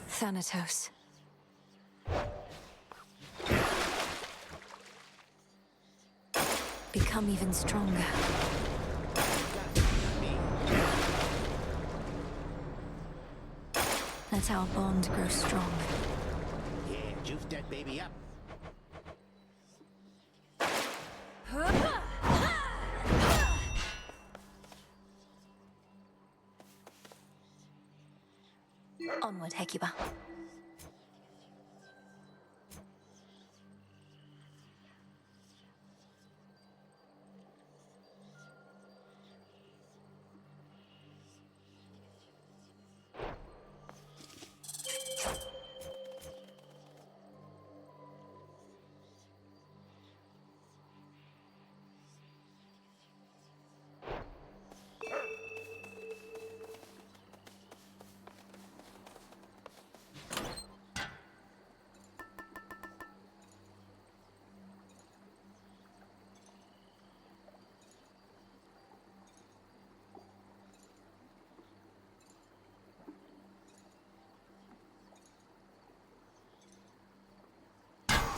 Thanatos. Become even stronger. Let our bond grow strong. Yeah, juice that baby up. Onward, Hecuba.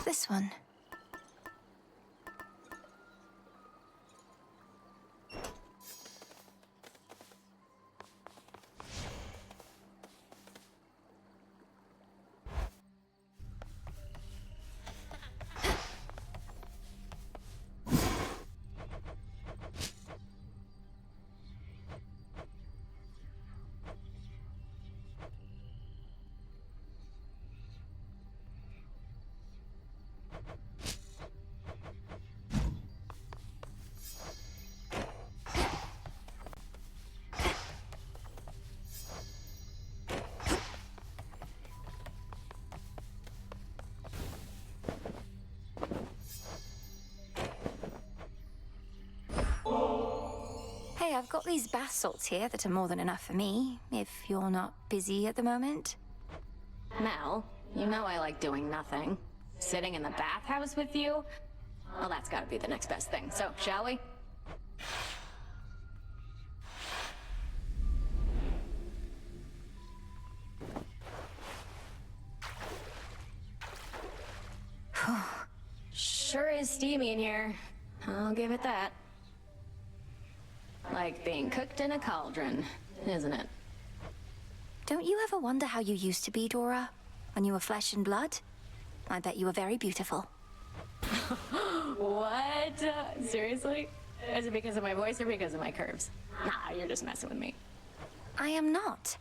This one. Hey, I've got these bath salts here that are more than enough for me, if you're not busy at the moment. Mel, you know I like doing nothing. Sitting in the bathhouse with you? Well, that's gotta be the next best thing. So, shall we? Sure is steamy in here. I'll give it that. Like being cooked in a cauldron, isn't it? Don't you ever wonder how you used to be, Dora? When you were flesh and blood? I bet you were very beautiful. What? Seriously? Is it because of my voice or because of my curves? Nah, you're just messing with me. I am not.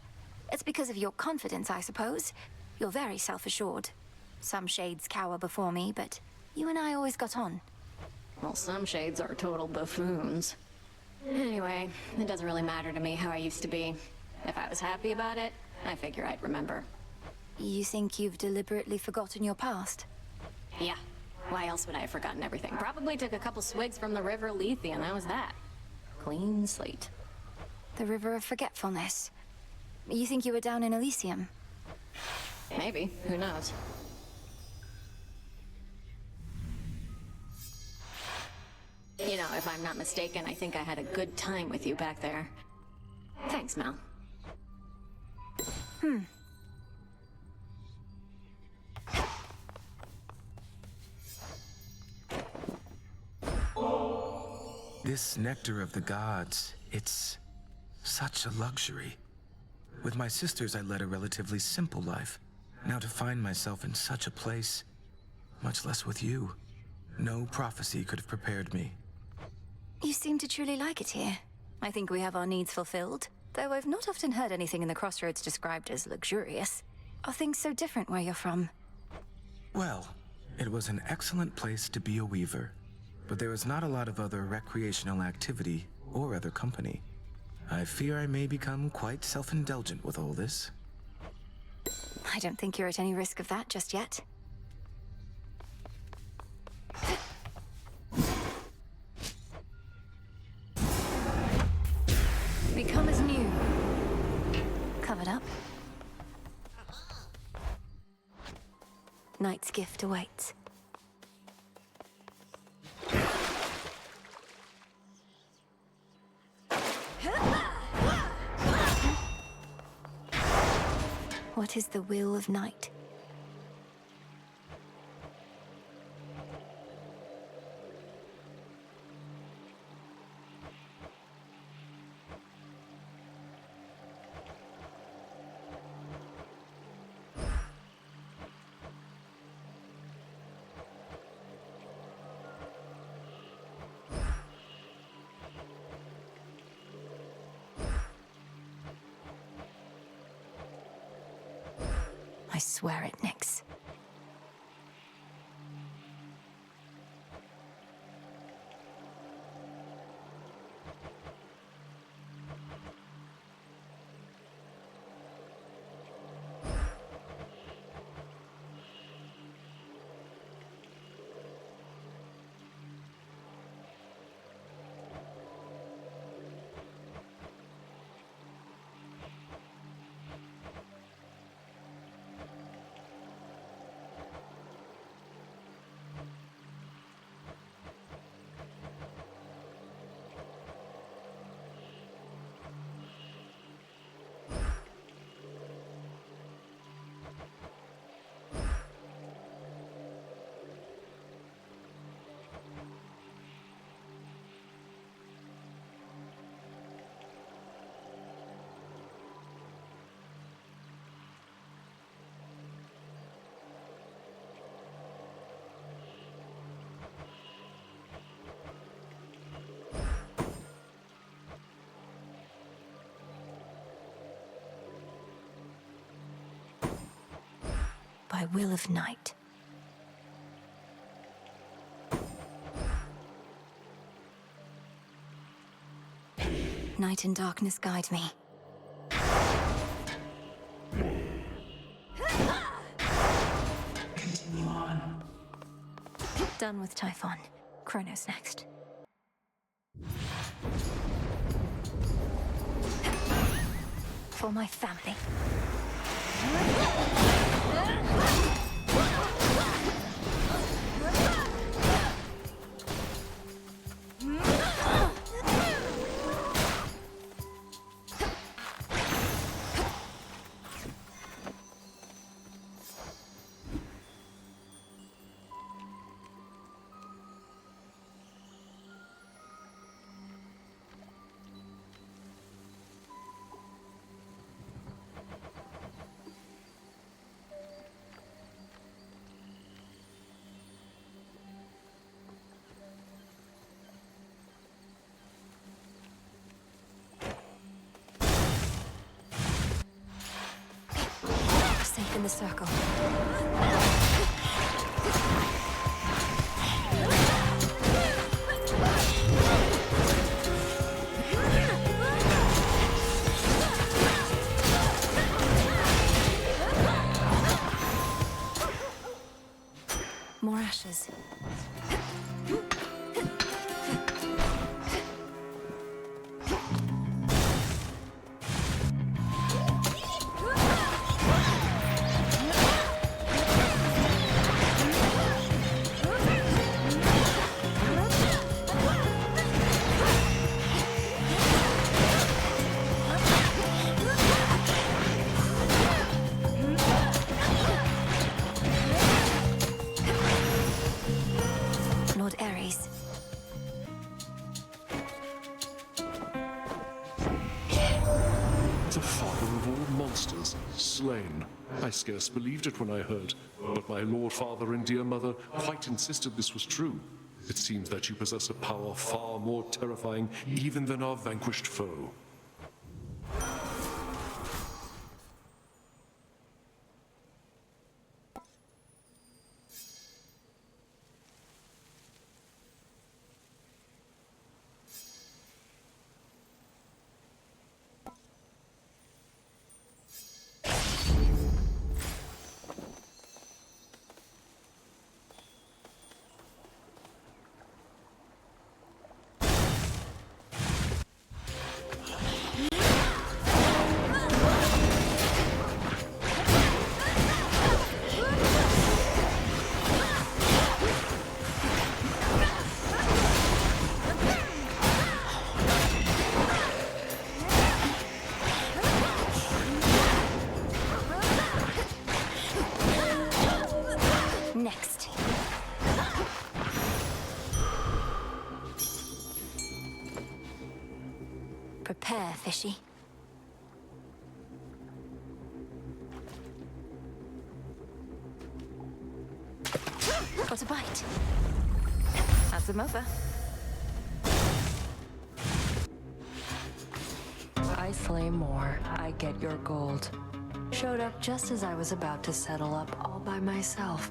It's because of your confidence, I suppose. You're very self-assured. Some shades cower before me, but you and I always got on. Well, some shades are total buffoons. Anyway, it doesn't really matter to me how I used to be. If I was happy about it, I figure I'd remember. You think you've deliberately forgotten your past? Yeah. Why else would I have forgotten everything? Probably took a couple swigs from the River Lethe and that was that. Clean slate. The River of Forgetfulness. You think you were down in Elysium? Maybe. Who knows? You know, if I'm not mistaken, I think I had a good time with you back there. Thanks, Mel. This nectar of the gods, it's such a luxury. With my sisters, I led a relatively simple life. Now to find myself in such a place, much less with you, no prophecy could have prepared me. You seem to truly like it here. I think we have our needs fulfilled, though I've not often heard anything in the Crossroads described as luxurious. Are things so different where you're from? Well, it was an excellent place to be a weaver, but there is not a lot of other recreational activity or other company. I fear I may become quite self-indulgent with all this. I don't think you're at any risk of that just yet. Become as new. Covered up. Night's gift awaits. What is the will of night? I swear it, Nyx. by will of night. Night and darkness guide me. Continue on. Done with Typhon. Chronos next. For my family. Safe in the circle. More ashes. Lord Ares. The father of all monsters, slain. I scarce believed it when I heard, but my lord father and dear mother quite insisted this was true. It seems that you possess a power far more terrifying even than our vanquished foe. Next. Prepare, fishy. Got a bite. That's him over. I slay more, I get your gold. Showed up just as I was about to settle up all by myself.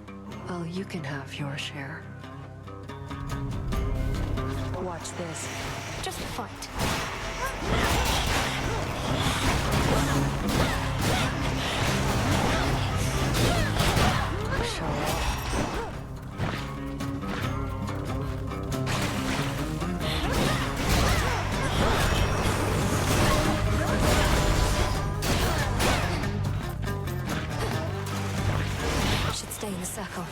Well, you can have your share. Watch this. Just fight. Show off. Should stay in the circle.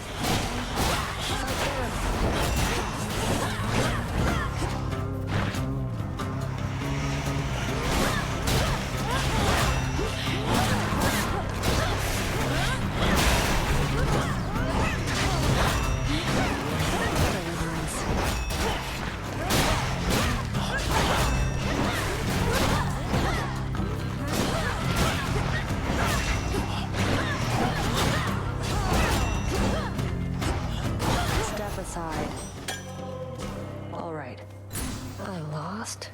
Step aside. All right. I lost.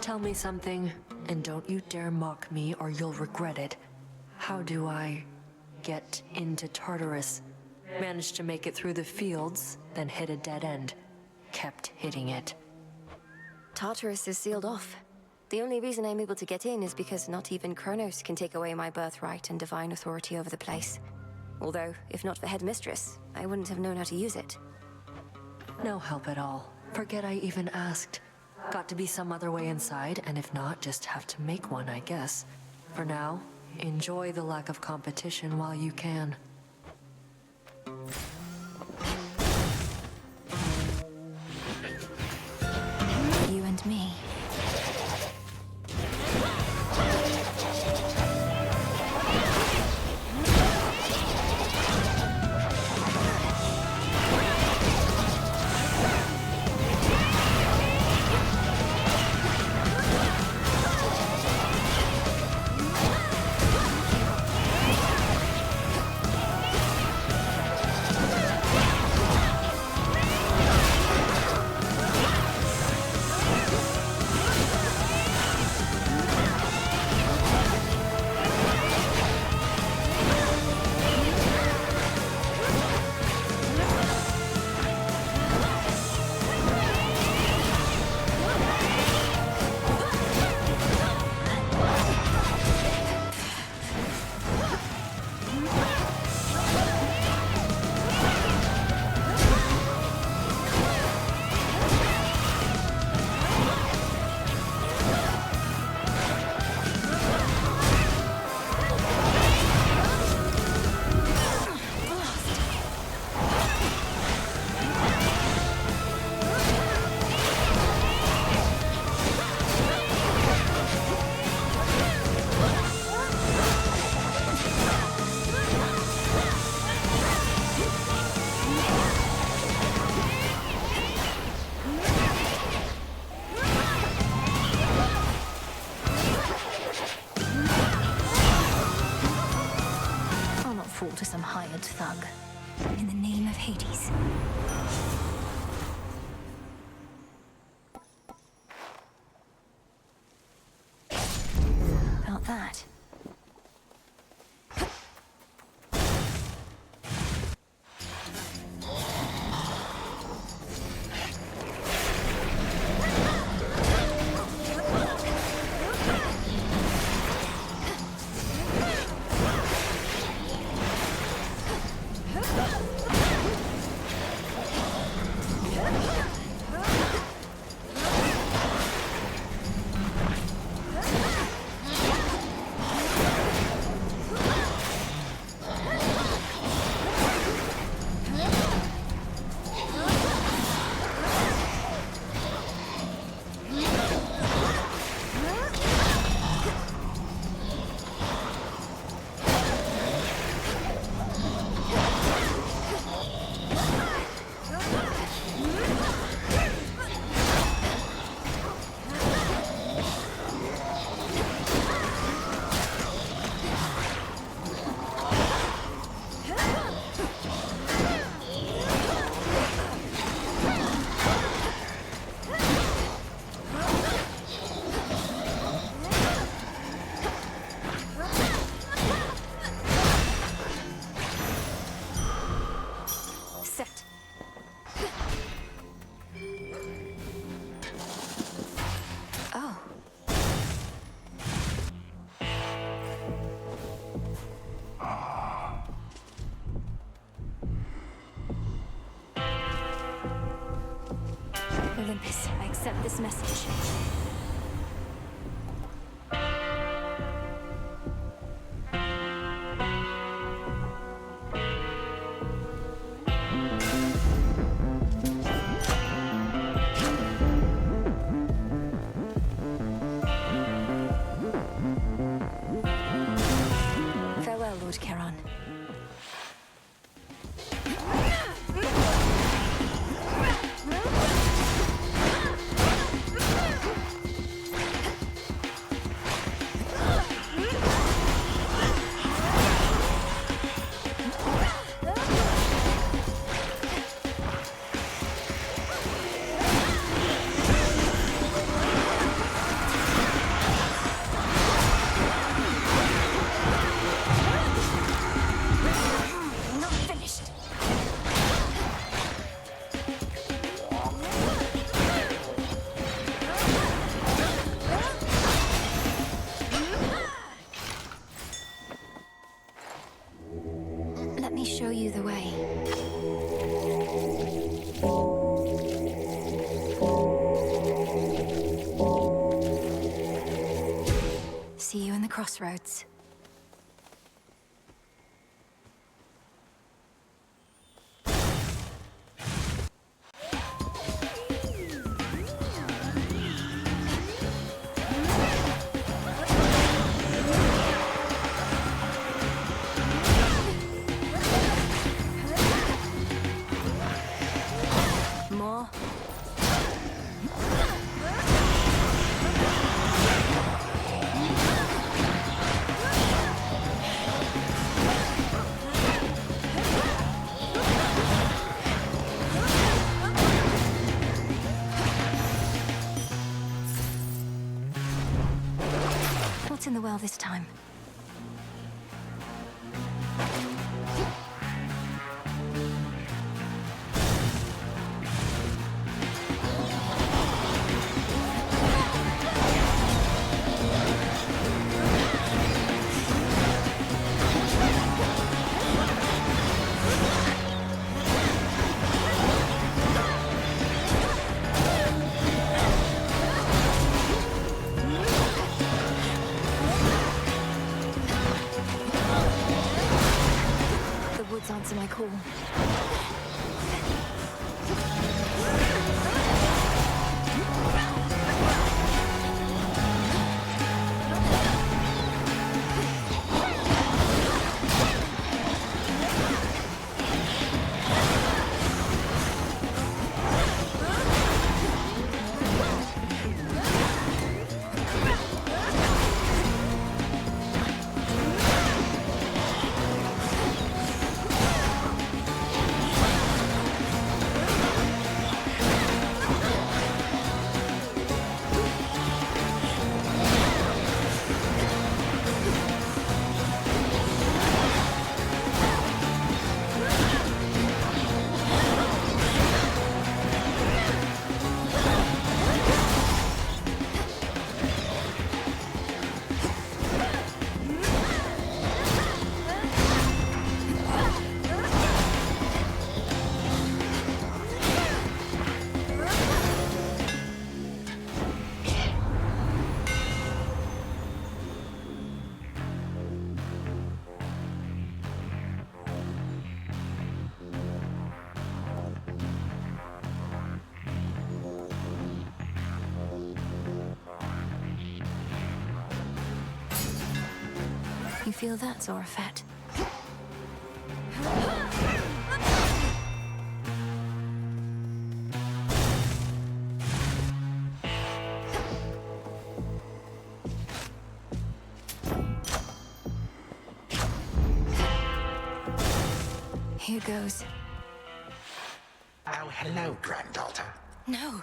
Tell me something, and don't you dare mock me or you'll regret it. How do I get into Tartarus? Managed to make it through the fields, then hit a dead end. Kept hitting it. Tartarus is sealed off. The only reason I'm able to get in is because not even Chronos can take away my birthright and divine authority over the place. Although, if not for Headmistress, I wouldn't have known how to use it. No help at all. Forget I even asked. Got to be some other way inside, and if not, just have to make one, I guess. For now, enjoy the lack of competition while you can. You and me. To some hired thug. In the name of Hades. About that. Olympus, I accept this message. Farewell, Lord Charon. show you the way. See you in the crossroads. More. What's in the well this time? The woods answer my call. You feel that, Zorafat? Here goes. Oh, hello, granddaughter. No.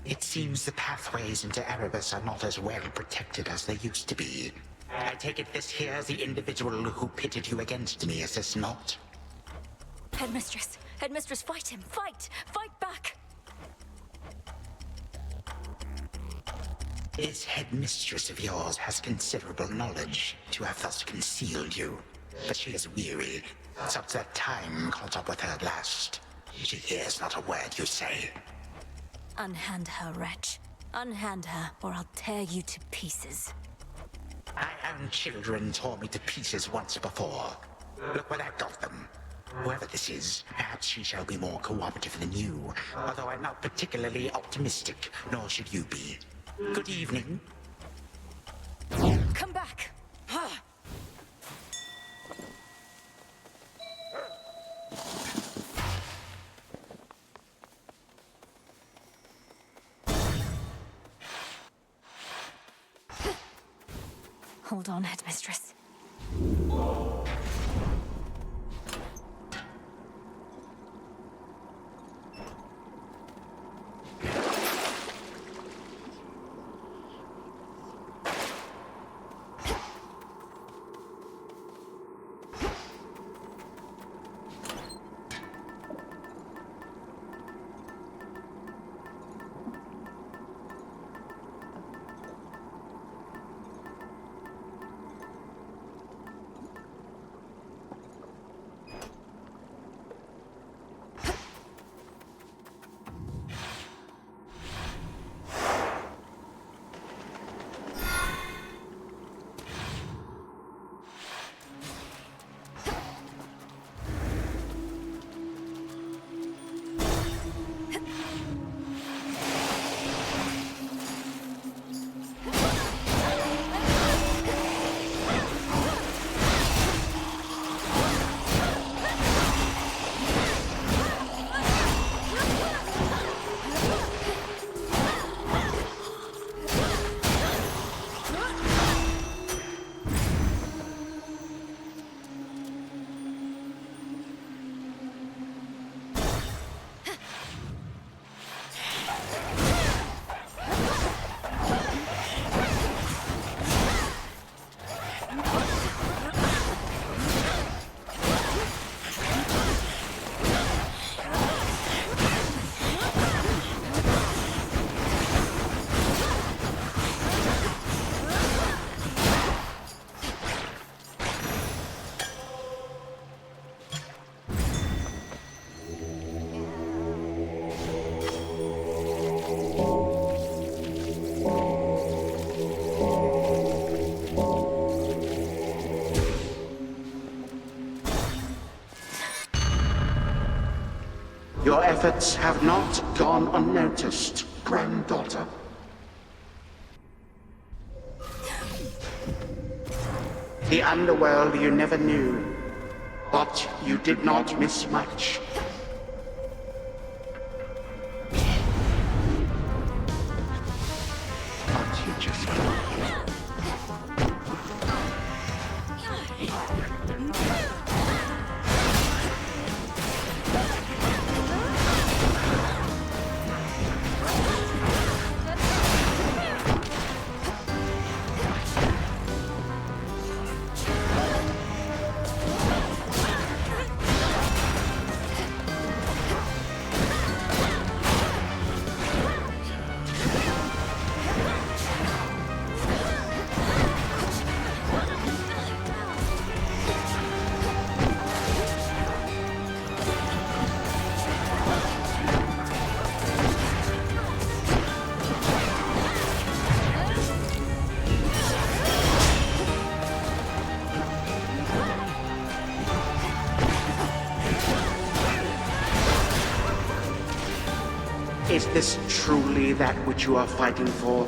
It seems the pathways into Erebus are not as well protected as they used to be. I take it this here's the individual who pitted you against me, is this not? Headmistress! Headmistress, fight him! Fight! Fight back! This headmistress of yours has considerable knowledge to have thus concealed you. But she is weary, such that time caught up with her at last. She hears not a word you say. Unhand her, wretch. Unhand her, or I'll tear you to pieces. My own children tore me to pieces once before. Look where that got them. Whoever this is, perhaps she shall be more cooperative than you, although I'm not particularly optimistic, nor should you be. Good evening. Come back! Hold on, Headmistress. efforts have not gone unnoticed, granddaughter. The underworld you never knew, but you did not miss much. But you just Is this truly that which you are fighting for?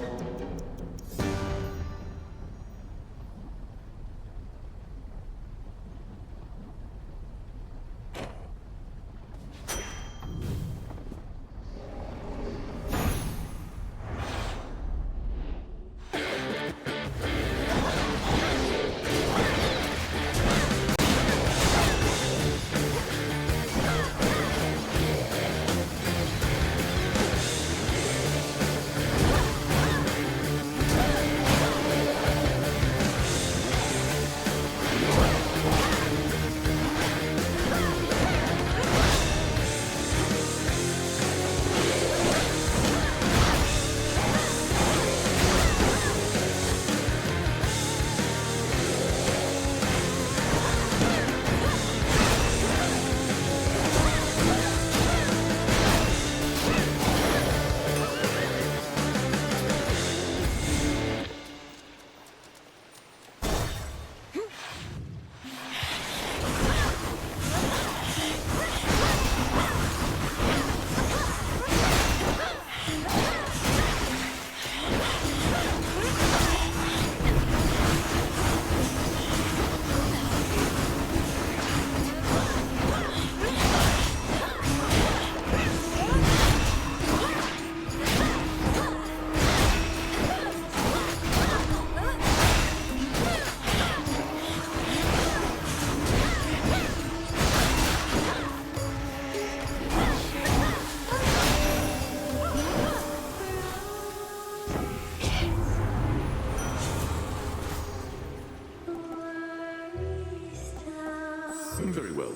Very well.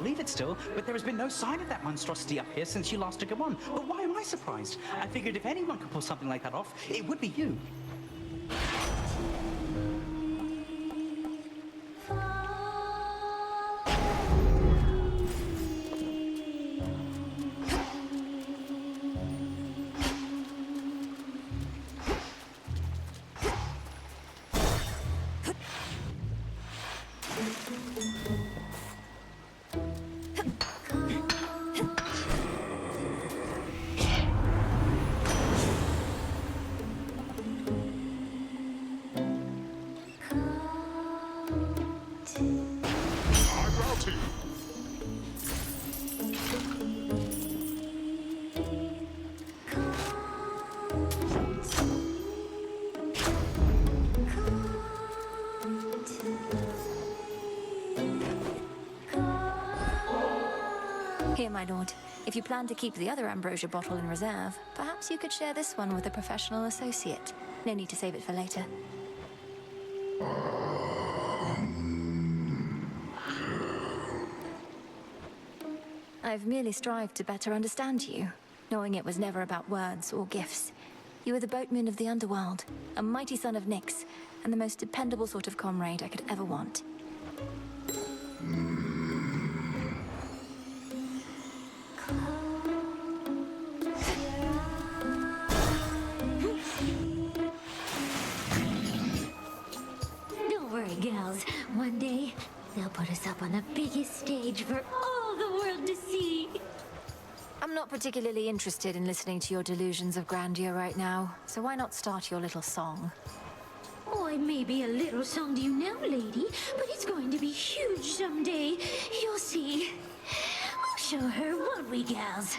believe it still, but there has been no sign of that monstrosity up here since you last took it on. But why am I surprised? I figured if anyone could pull something like that off, it would be you. Here, my lord. If you plan to keep the other ambrosia bottle in reserve, perhaps you could share this one with a professional associate. No need to save it for later. I've merely strived to better understand you, knowing it was never about words or gifts. You were the boatman of the underworld, a mighty son of Nyx, and the most dependable sort of comrade I could ever want. Don't worry, gals. One day, they'll put us up on the biggest stage for all the world to see. I'm not particularly interested in listening to your delusions of grandeur right now, so why not start your little song? Oh, it may be a little song to you now, lady, but it's going to be huge someday. You'll see. We'll show her, won't we, gals?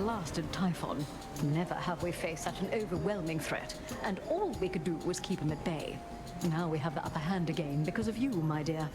blasted Typhon. Never have we faced such an overwhelming threat, and all we could do was keep him at bay. Now we have the upper hand again because of you, my dear.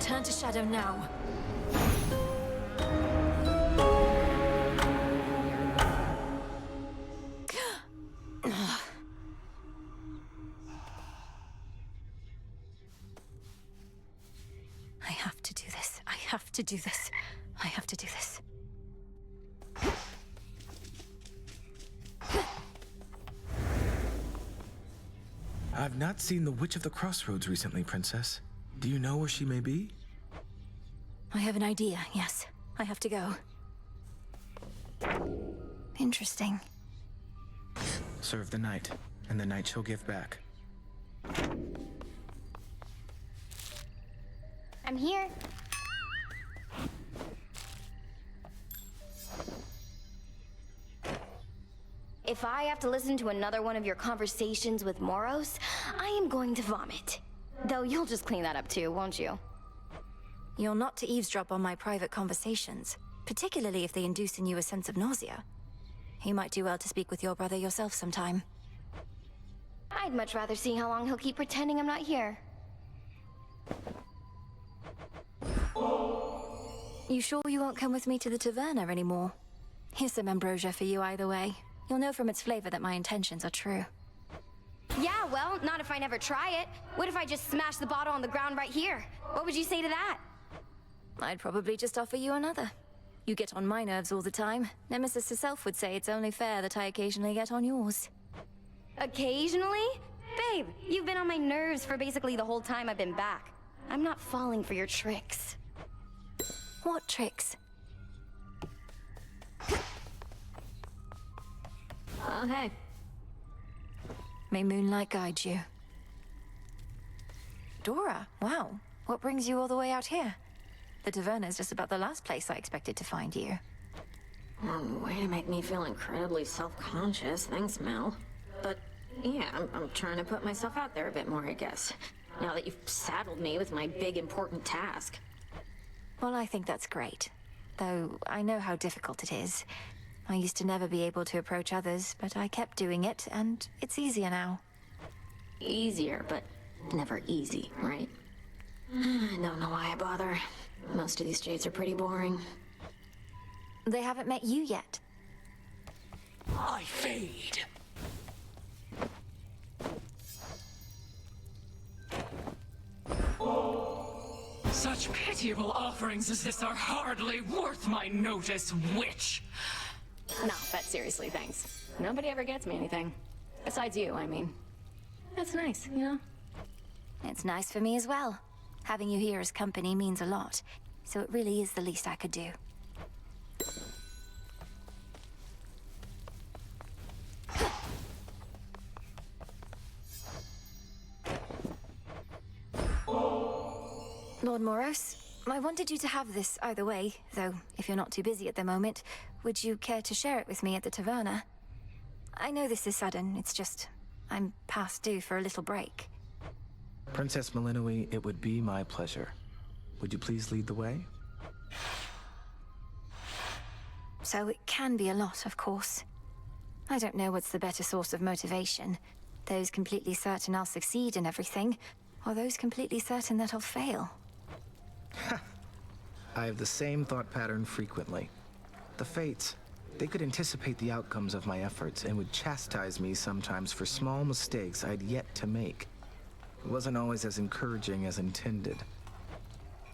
Return to Shadow now. I have to do this. I have to do this. I have to do this. I've not seen the Witch of the Crossroads recently, Princess. Do you know where she may be? I have an idea, yes. I have to go. Interesting. Serve the night, and the night shall give back. I'm here. If I have to listen to another one of your conversations with Moros, I am going to vomit. Though you'll just clean that up too, won't you? You're not to eavesdrop on my private conversations, particularly if they induce in you a sense of nausea. You might do well to speak with your brother yourself sometime. I'd much rather see how long he'll keep pretending I'm not here. You sure you won't come with me to the taverna anymore? Here's some ambrosia for you either way. You'll know from its flavor that my intentions are true. Yeah, well, not if I never try it. What if I just smash the bottle on the ground right here? What would you say to that? I'd probably just offer you another. You get on my nerves all the time. Nemesis herself would say it's only fair that I occasionally get on yours. Occasionally? Babe, you've been on my nerves for basically the whole time I've been back. I'm not falling for your tricks. What tricks? Oh, hey. May moonlight guide you. Dora, wow. What brings you all the way out here? The taverna's just about the last place I expected to find you. Way to make me feel incredibly self-conscious. Thanks, Mel. But yeah, I'm trying to put myself out there a bit more, I guess. Now that you've saddled me with my big, important task. Well, I think that's great. Though I know how difficult it is. I used to never be able to approach others, but I kept doing it, and it's easier now. Easier, but never easy, right? I don't know why I bother. Most of these jades are pretty boring. They haven't met you yet. I fade. Such pitiable offerings as this are hardly worth my notice, witch! No, but seriously, thanks. Nobody ever gets me anything. Besides you, I mean. That's nice, you know? It's nice for me as well. Having you here as company means a lot, so it really is the least I could do. Lord Moros, I wanted you to have this either way, though if you're not too busy at the moment, would you care to share it with me at the taverna? I know this is sudden, it's just I'm past due for a little break. Princess Malinoi, it would be my pleasure. Would you please lead the way? So it can be a lot, of course. I don't know what's the better source of motivation. Those completely certain I'll succeed in everything, or those completely certain that I'll fail. I have the same thought pattern frequently. The Fates, they could anticipate the outcomes of my efforts and would chastise me sometimes for small mistakes I'd yet to make. It wasn't always as encouraging as intended.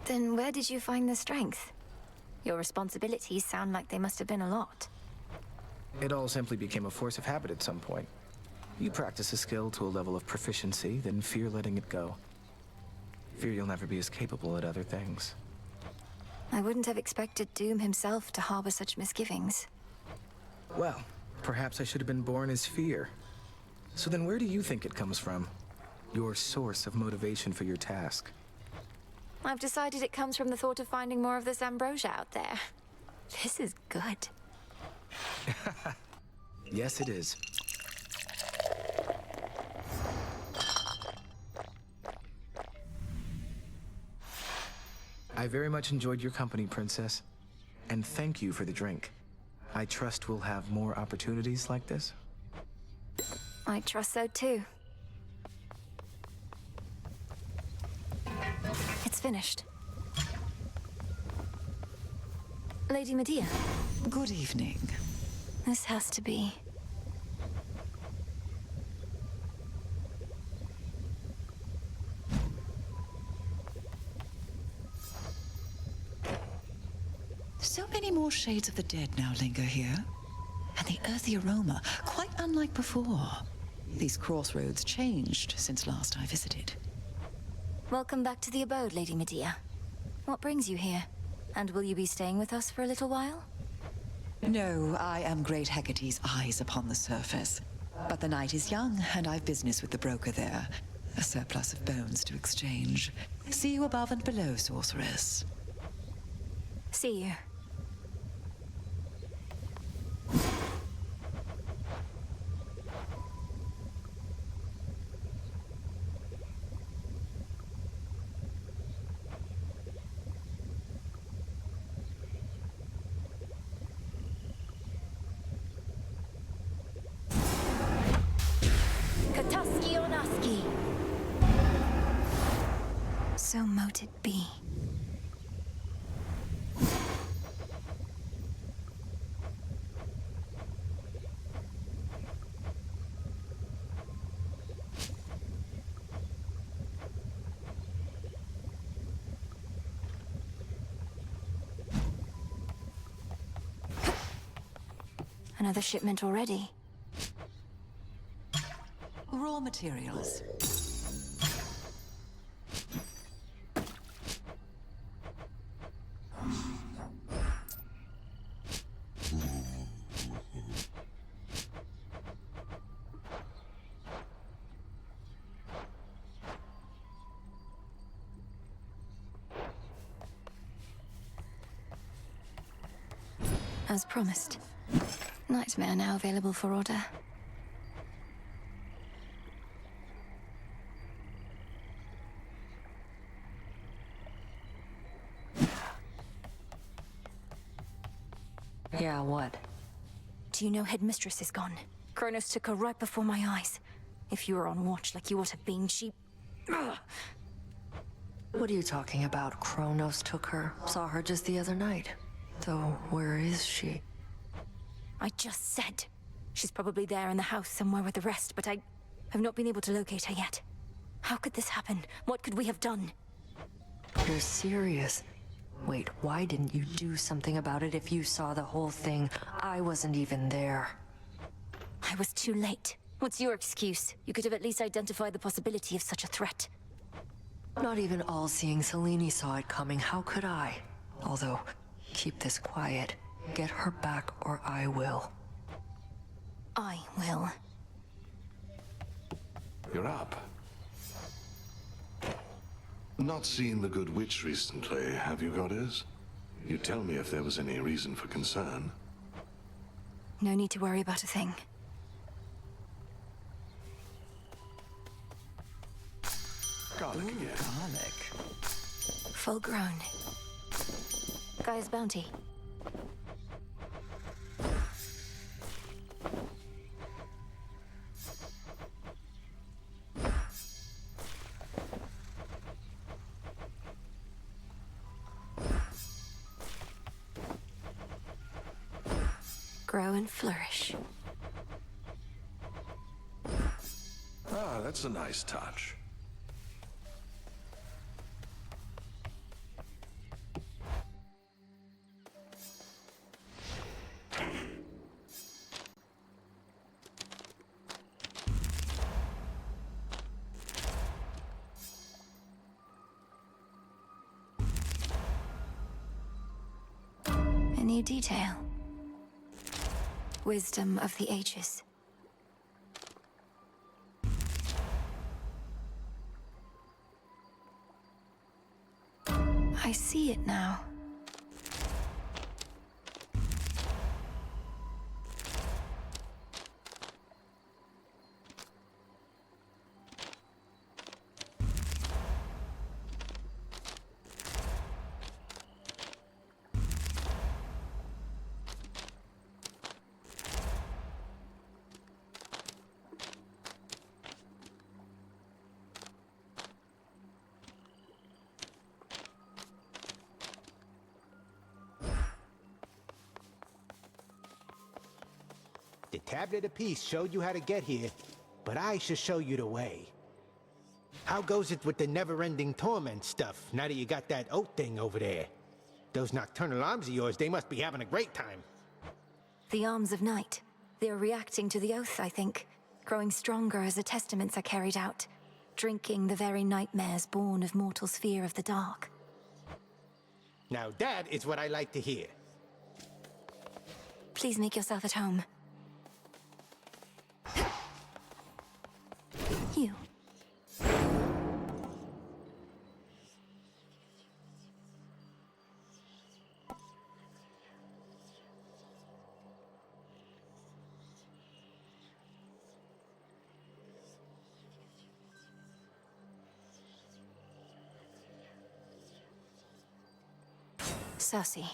Then where did you find the strength? Your responsibilities sound like they must have been a lot. It all simply became a force of habit at some point. You practice a skill to a level of proficiency, then fear letting it go. Fear you'll never be as capable at other things. I wouldn't have expected Doom himself to harbor such misgivings. Well, perhaps I should have been born as fear. So then where do you think it comes from? Your source of motivation for your task? I've decided it comes from the thought of finding more of this ambrosia out there. This is good. Yes, it is. I very much enjoyed your company, Princess. And thank you for the drink. I trust we'll have more opportunities like this. I trust so too. It's finished. Lady Medea. Good evening. This has to be... So many more shades of the dead now linger here. And the earthy aroma, quite unlike before. These crossroads changed since last I visited. Welcome back to the abode, Lady Medea. What brings you here? And will you be staying with us for a little while? No, I am Great Hecate's eyes upon the surface. But the night is young, and I've business with the broker there. A surplus of bones to exchange. See you above and below, sorceress. See you. Kataski Onaski. So mote it be. Another shipment already. Raw materials. As promised. Nightmare now available for order. Yeah, what? Do you know Headmistress is gone? Chronos took her right before my eyes. If you were on watch like you ought to have been, she... Ugh. What are you talking about? Chronos took her. Saw her just the other night. Though, where is she? I just said. She's probably there in the house somewhere with the rest, but I have not been able to locate her yet. How could this happen? What could we have done? You're serious? Wait, why didn't you do something about it if you saw the whole thing? I wasn't even there. I was too late. What's your excuse? You could have at least identified the possibility of such a threat. Not even all-seeing Selene saw it coming. How could I? Although, keep this quiet. Get her back or I will. I will. You're up. Not seen the Good Witch recently, have you, Goddess? You'd tell me if there was any reason for concern. No need to worry about a thing. Garlic again. Garlic. Full grown. Guy's bounty. Grow and flourish. Ah, that's a nice touch. A new detail. Wisdom of the ages. I see it now. The tablet of peace showed you how to get here, but I shall show you the way. How goes it with the never-ending torment stuff, now that you got that oat thing over there? Those nocturnal arms of yours, they must be having a great time. The arms of night. They're reacting to the oath, I think. Growing stronger as the testaments are carried out. Drinking the very nightmares born of mortal's fear of the dark. Now that is what I like to hear. Please make yourself at home. You. Cersei.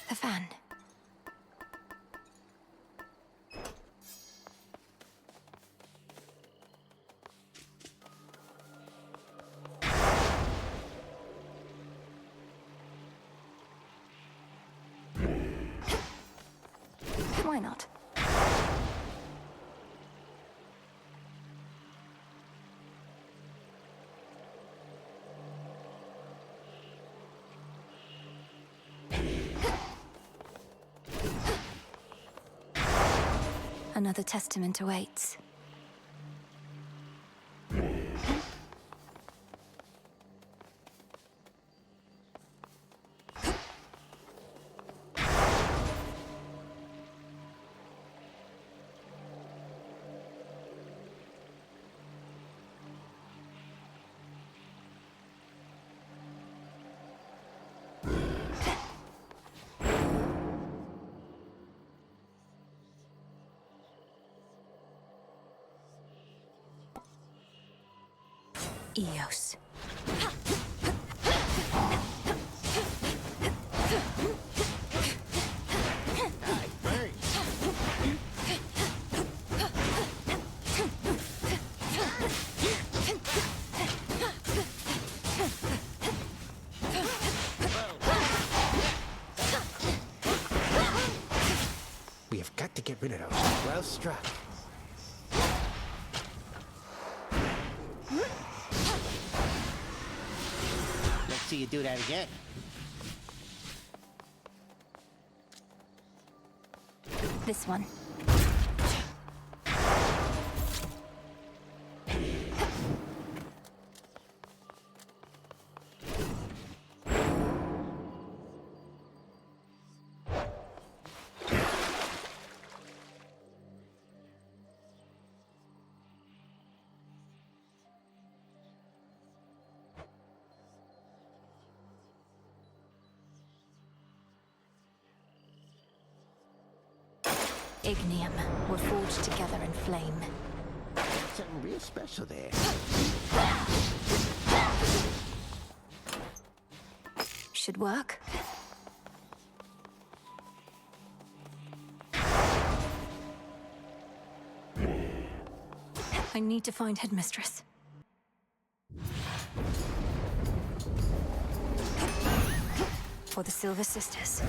The fan. Why not? Another testament awaits. Eos. We have got to get rid of those. Well struck. Let's see you do that again. This one. Ignium were forged together in flame. Something real special there. Should work. I need to find Headmistress. For the Silver Sisters.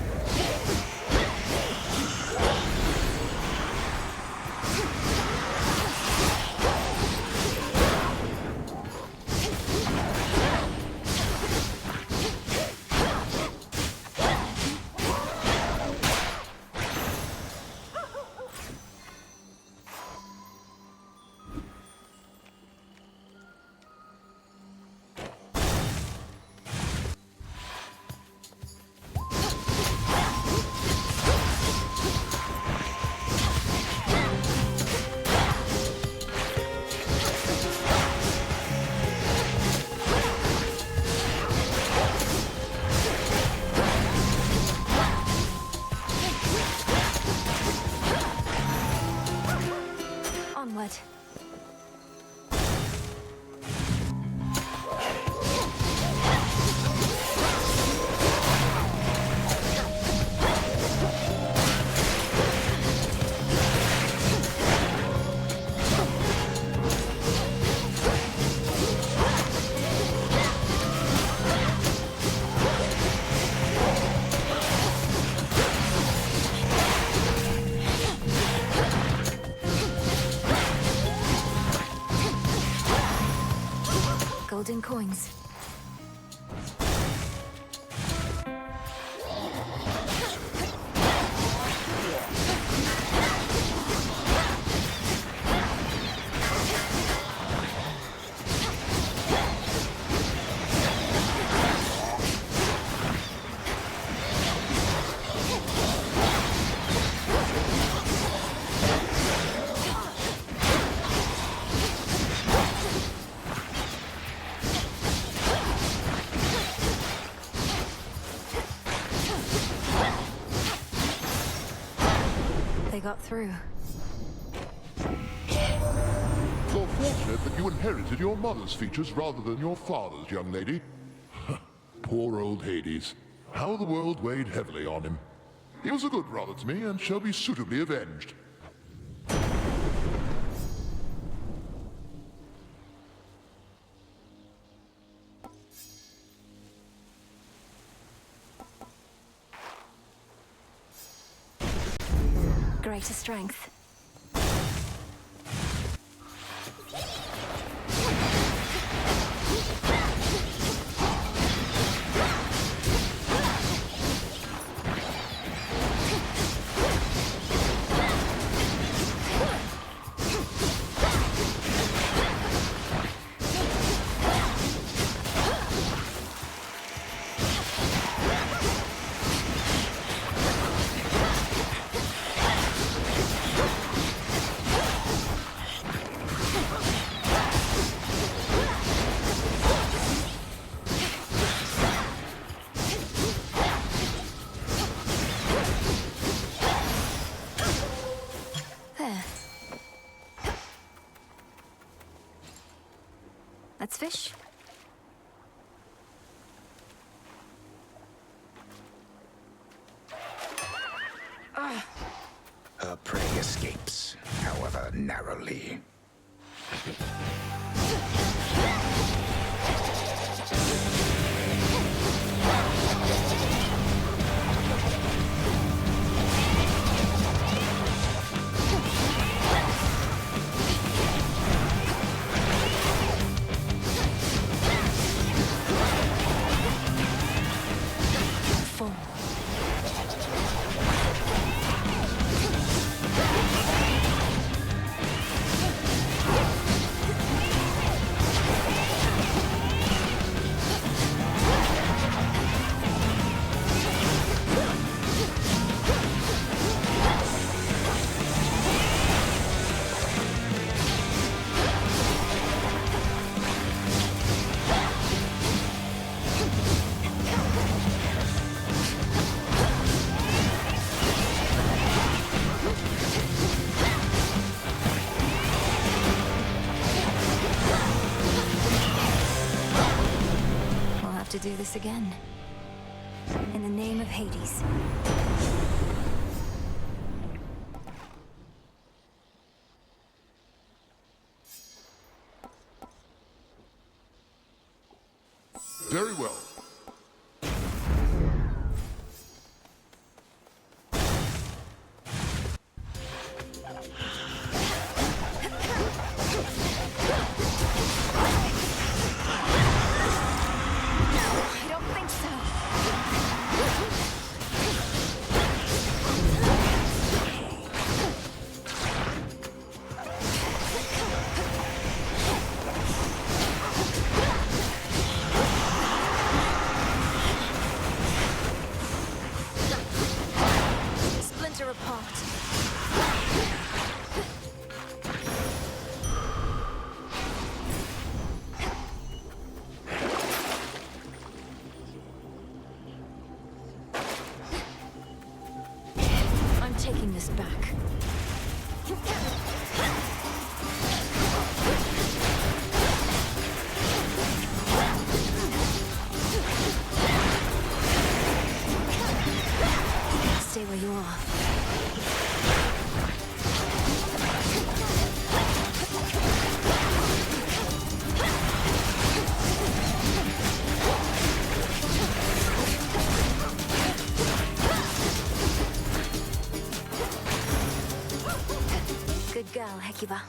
golden coins. They got through. You're fortunate that you inherited your mother's features rather than your father's, young lady. Poor old Hades. How the world weighed heavily on him. He was a good brother to me and shall be suitably avenged. Greater strength. Let's fish. Her prey escapes, however narrowly. To do this again. In the name of Hades. Very well. Taking this back. Stay where you are. Good girl, Hecuba.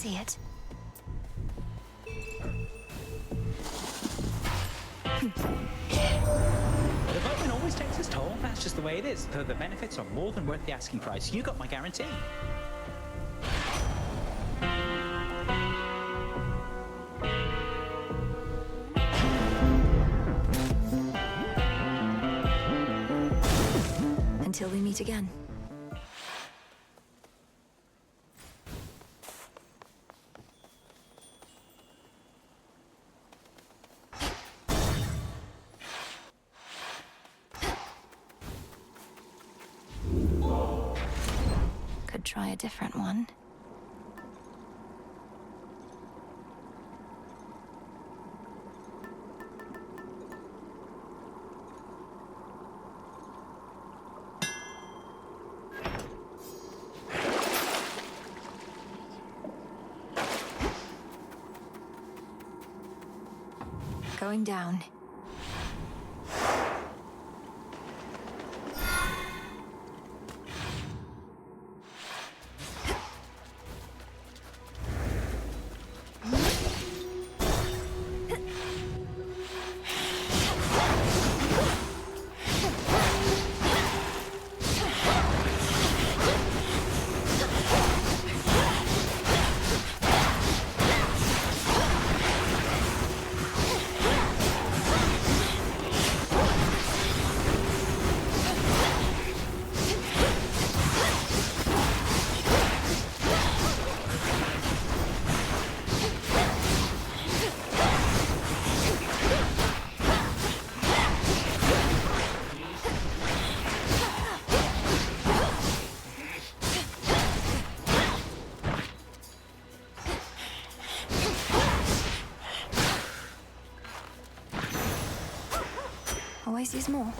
see it. Development always takes its toll. That's just the way it is. Though the benefits are more than worth the asking price. You got my guarantee. Until we meet again. Could try a different one. Going down. Always use more.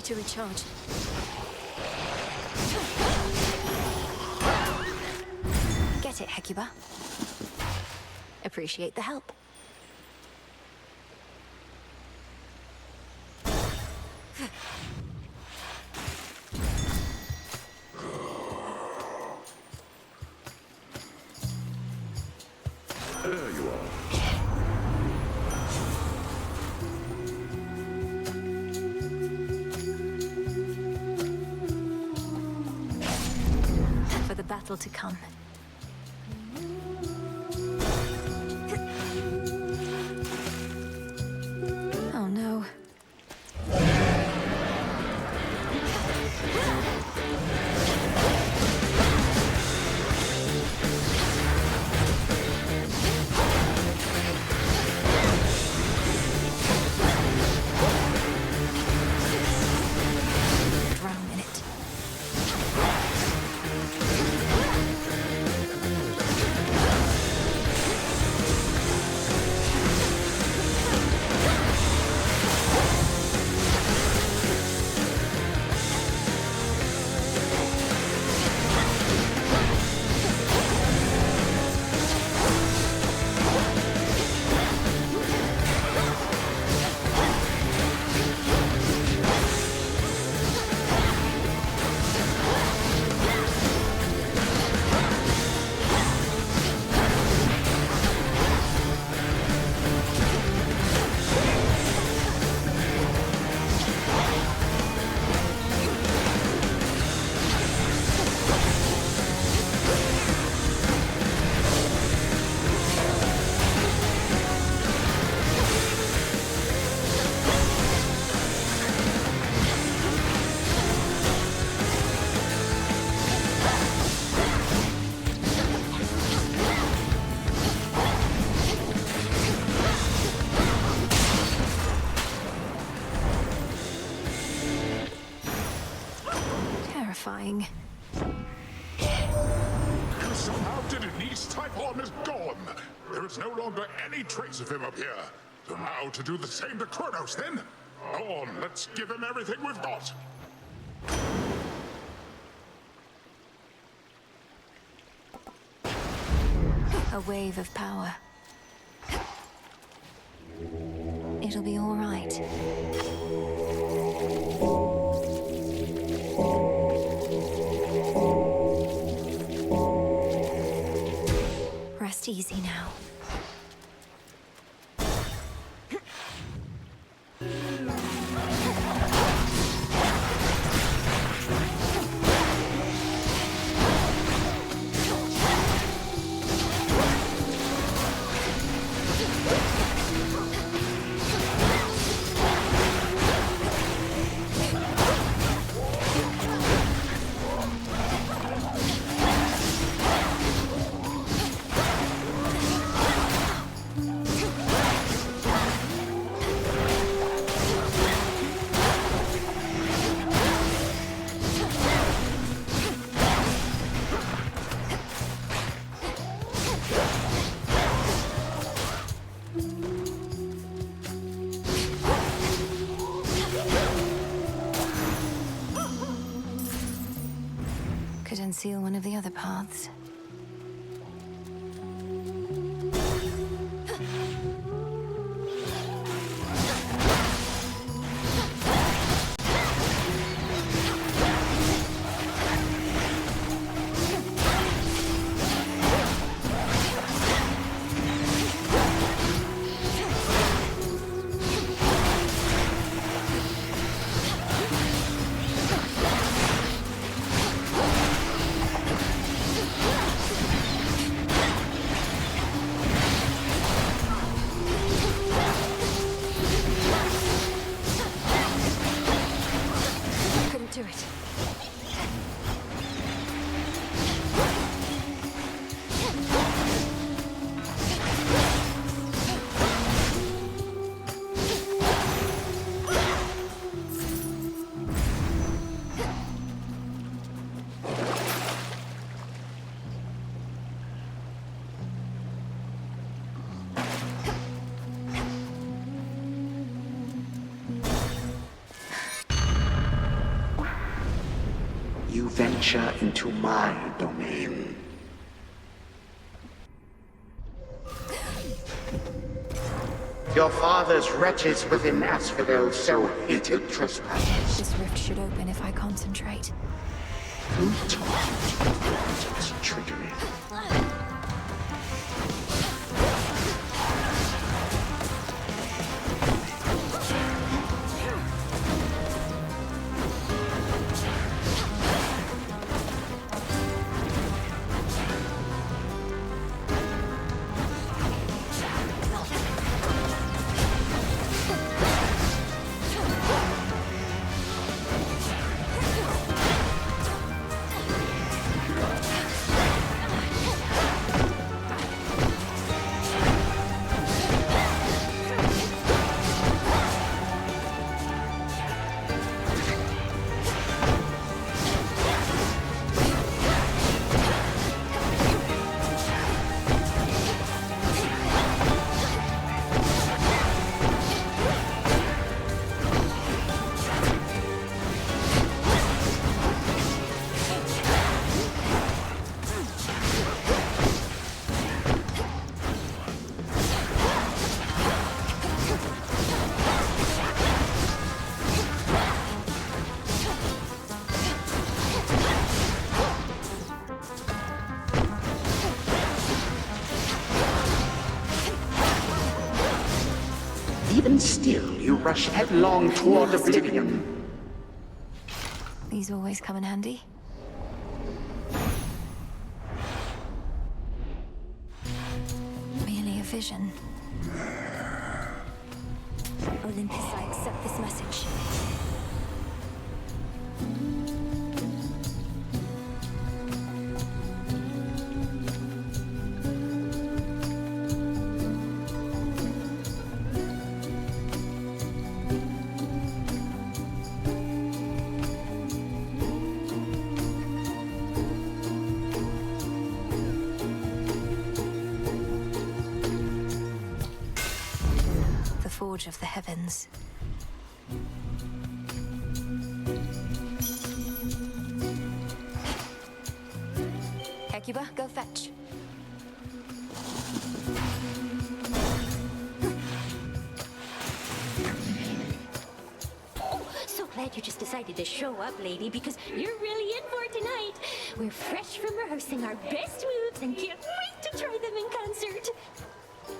To recharge. Get it, Hecuba. Appreciate the help. There you are. For the battle to come. Oh no. Drown in it. Somehow Diddy's typeform is gone. There is no longer any trace of him up here. So now to do the same to Chronos, then? Go on, let's give him everything we've got. A wave of power. It'll be all right. Rest easy now. Could unseal one of the other paths. Do it. You venture into my domain. Your father's wretches within Asphodel so hated trespassers. This rift should open if I concentrate. Who taught you to prevent its trickery? Even still, you rush headlong toward oblivion. These always come in handy. Merely a vision. Olympus, I accept this message. out of the heavens. Hecuba, go fetch. So glad you just decided to show up, lady, because you're really in for it tonight. We're fresh from rehearsing our best moves and can't wait to try them in concert.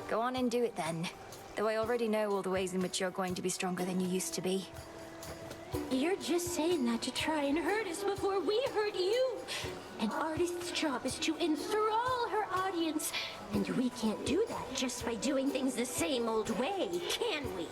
Go on and do it then. Though I already know all the ways in which you're going to be stronger than you used to be. You're just saying that to try and hurt us before we hurt you. An artist's job is to enthrall her audience, and we can't do that just by doing things the same old way, can we?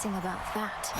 anything about that.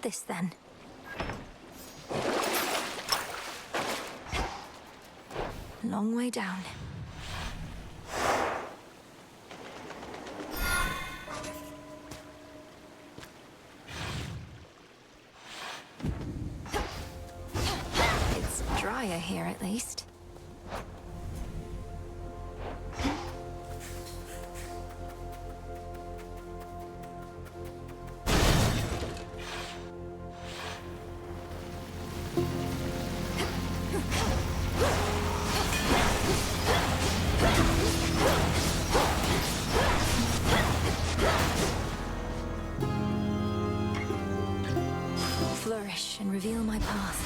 This then. Long way down. It's drier here at least. Flourish and reveal my path.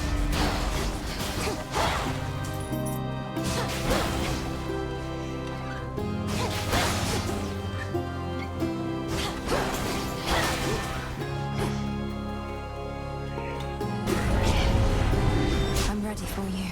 I'm ready for you.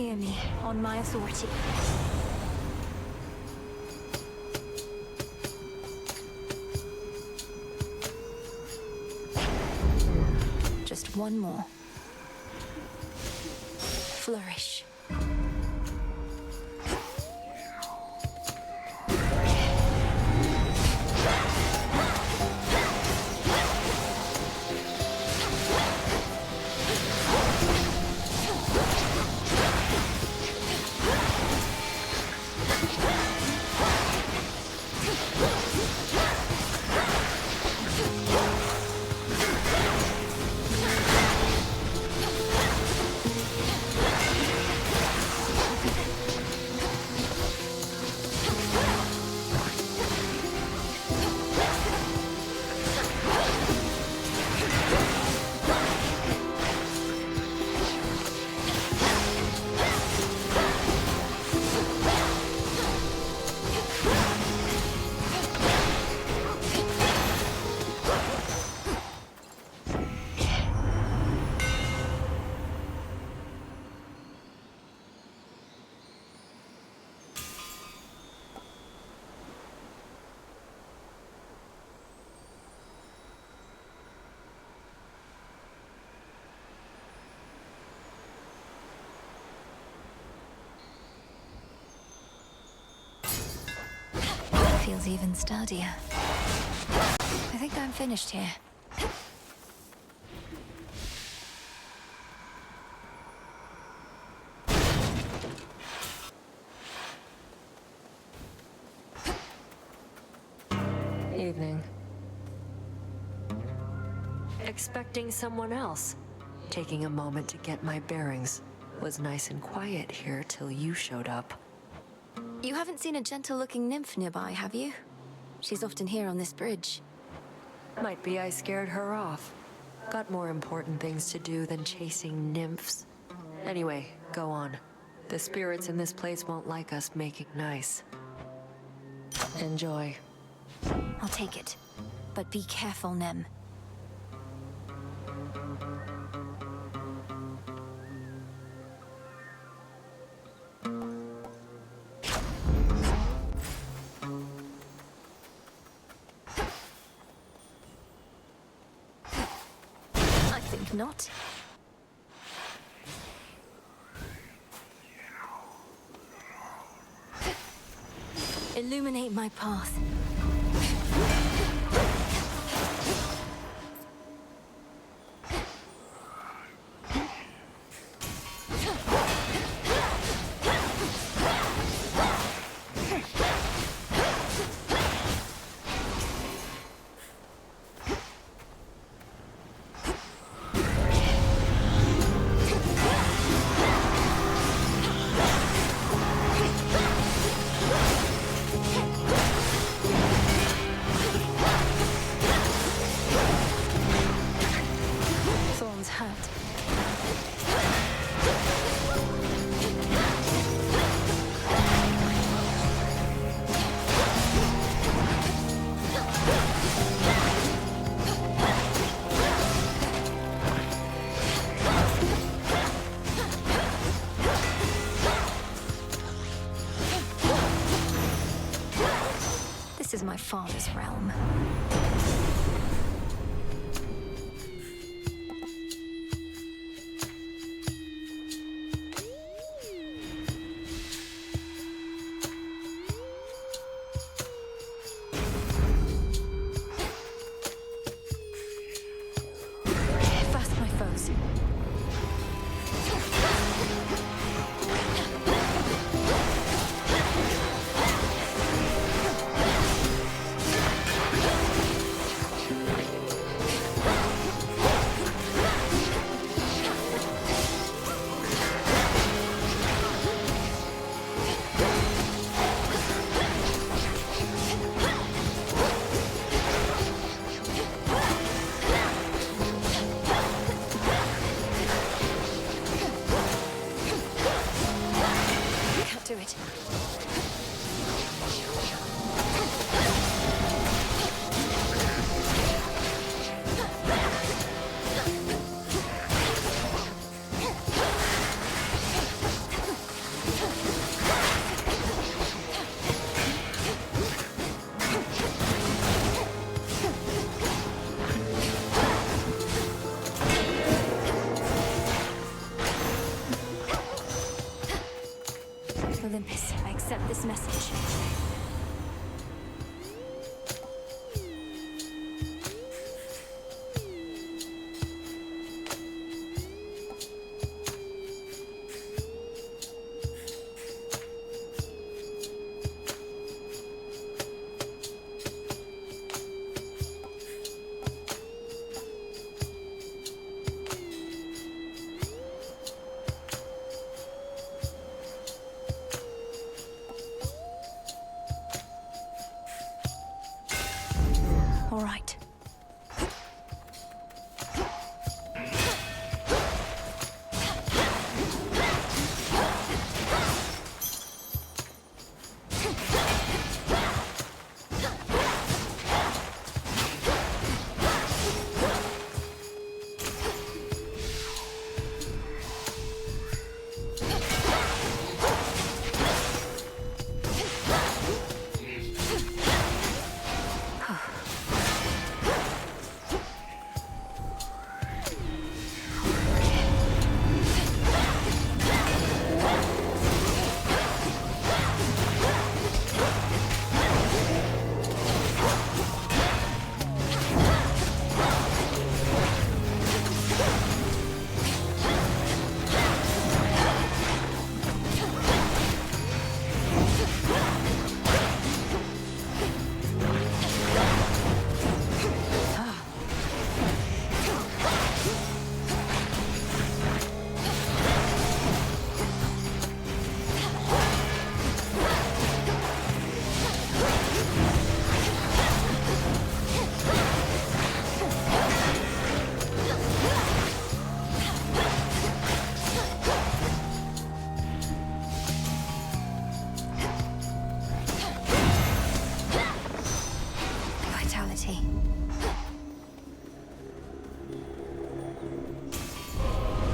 Hear me, on my authority. Just one more. Flourish. Feels even sturdier. I think I'm finished here. Evening. Expecting someone else. Taking a moment to get my bearings. Was nice and quiet here till you showed up. You haven't seen a gentle-looking nymph nearby, have you? She's often here on this bridge. Might be I scared her off. Got more important things to do than chasing nymphs. Anyway, go on. The spirits in this place won't like us making nice. Enjoy. I'll take it. But be careful, Nem. I think not. Illuminate my path. This is my father's realm. First my foes. Olympus, I accept this message. All right.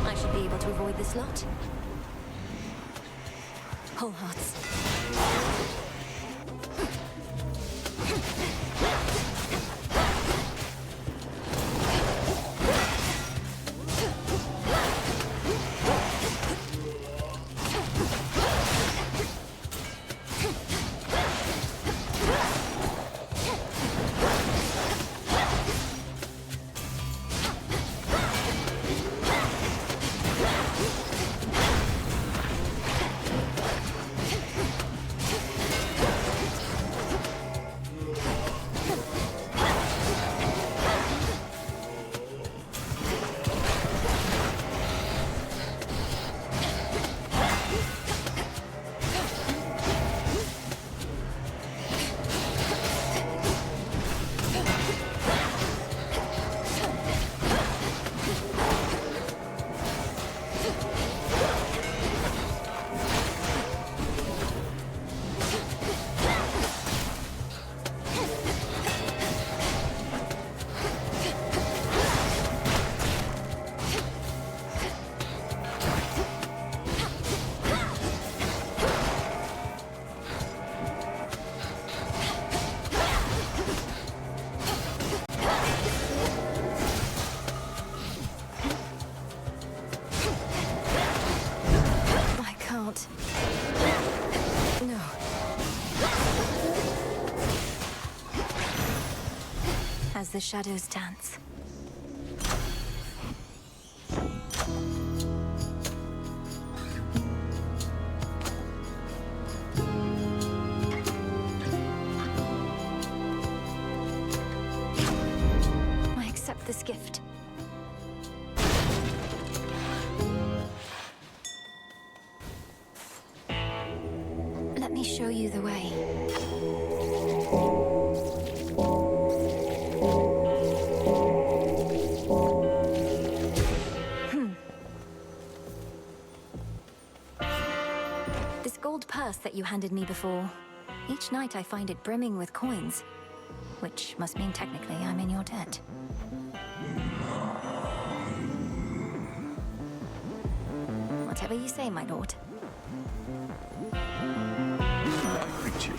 I should be able to avoid this lot. Whole hearts. No. As the shadows dance. I accept this gift. Let me show you the way. This gold purse that you handed me before, each night I find it brimming with coins, which must mean technically I'm in your debt. Whatever you say, my lord. I greet you.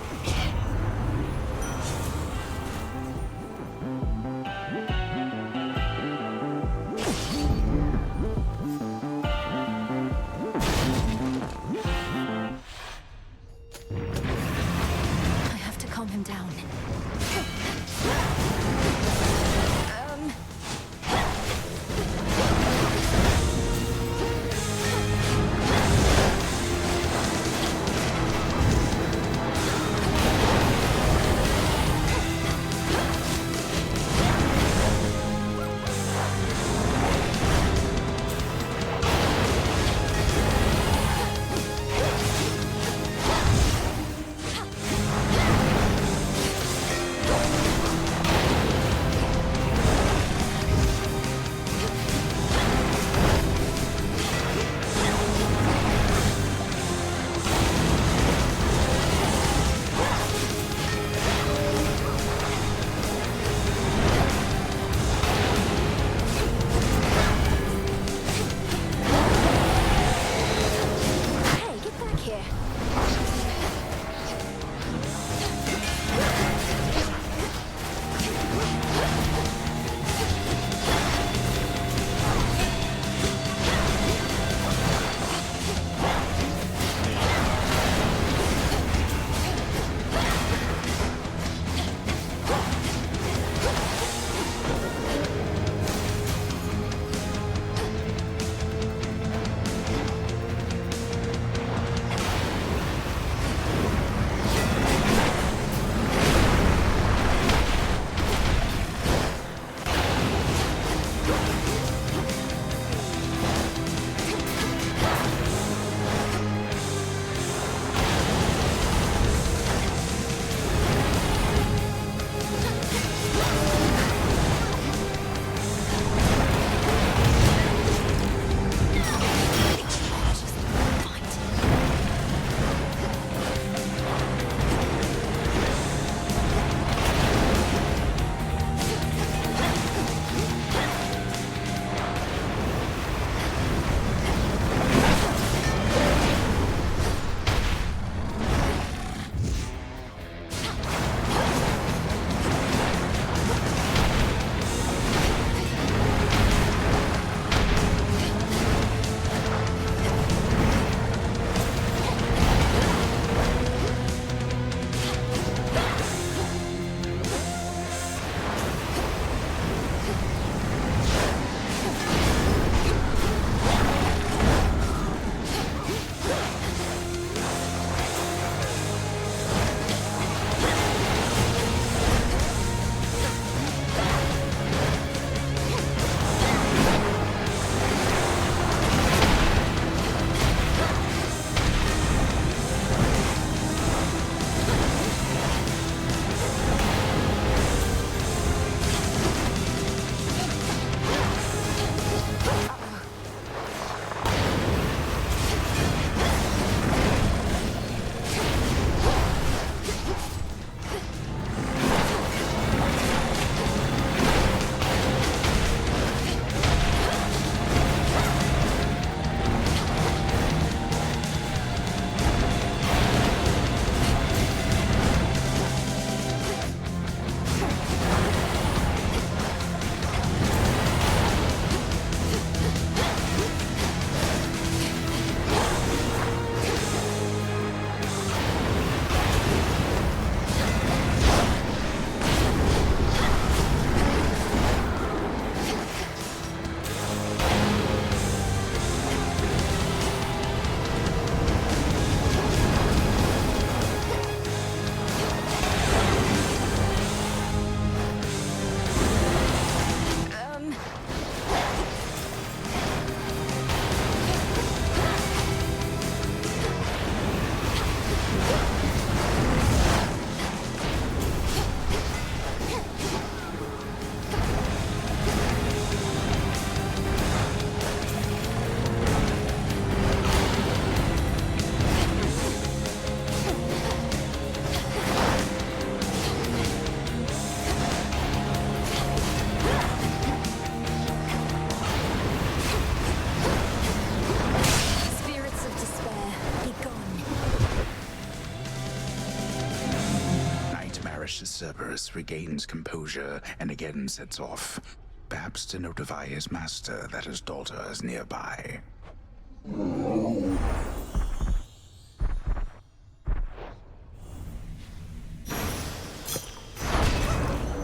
Cerberus regains composure and again sets off, perhaps to notify his master that his daughter is nearby.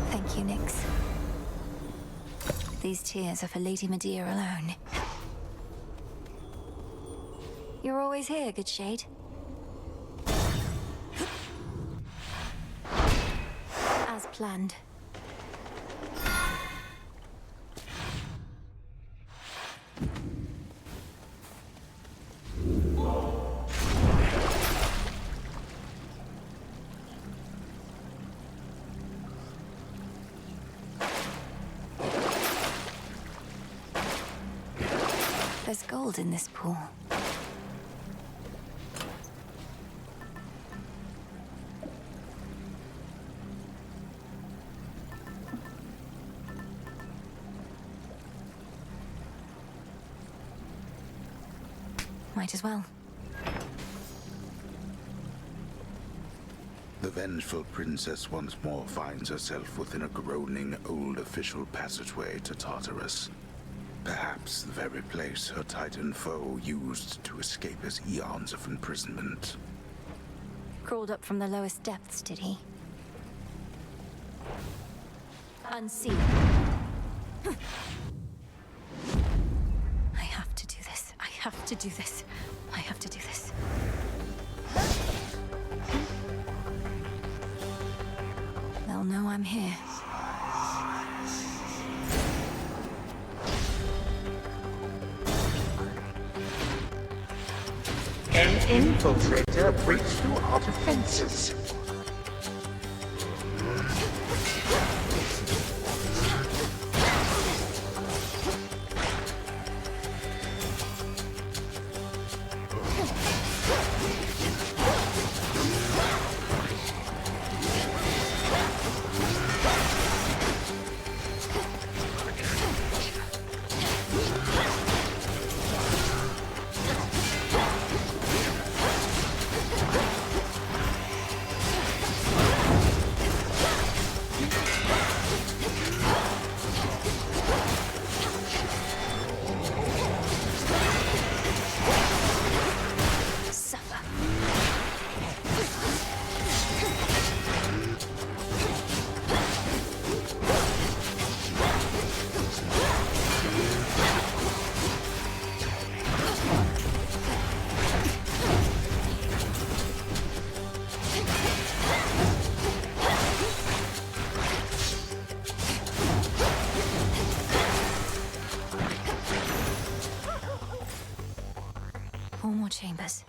Thank you, Nyx. These tears are for Lady Medea alone. You're always here, good shade. As planned. There's gold in this pool. Might as well. The vengeful princess once more finds herself within a groaning old official passageway to Tartarus. Perhaps the very place her Titan foe used to escape his eons of imprisonment. Crawled up from the lowest depths, did he? Unseen. I have to do this. I have to do this. I have to do this. They'll know I'm here. An infiltrator breaks through our defenses. Four more chambers.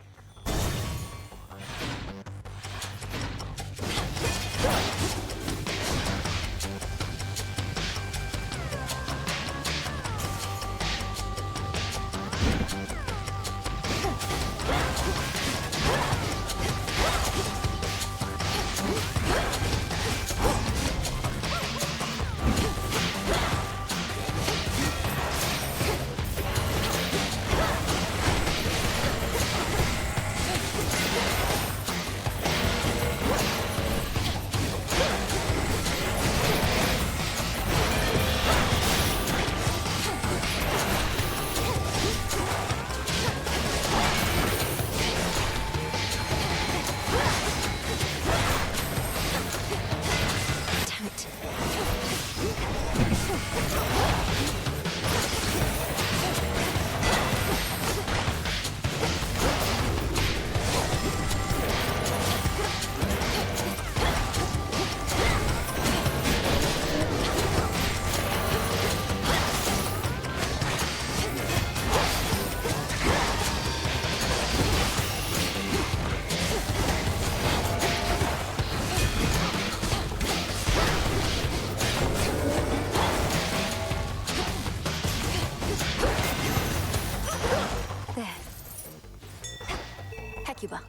Hecuba.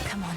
Come on.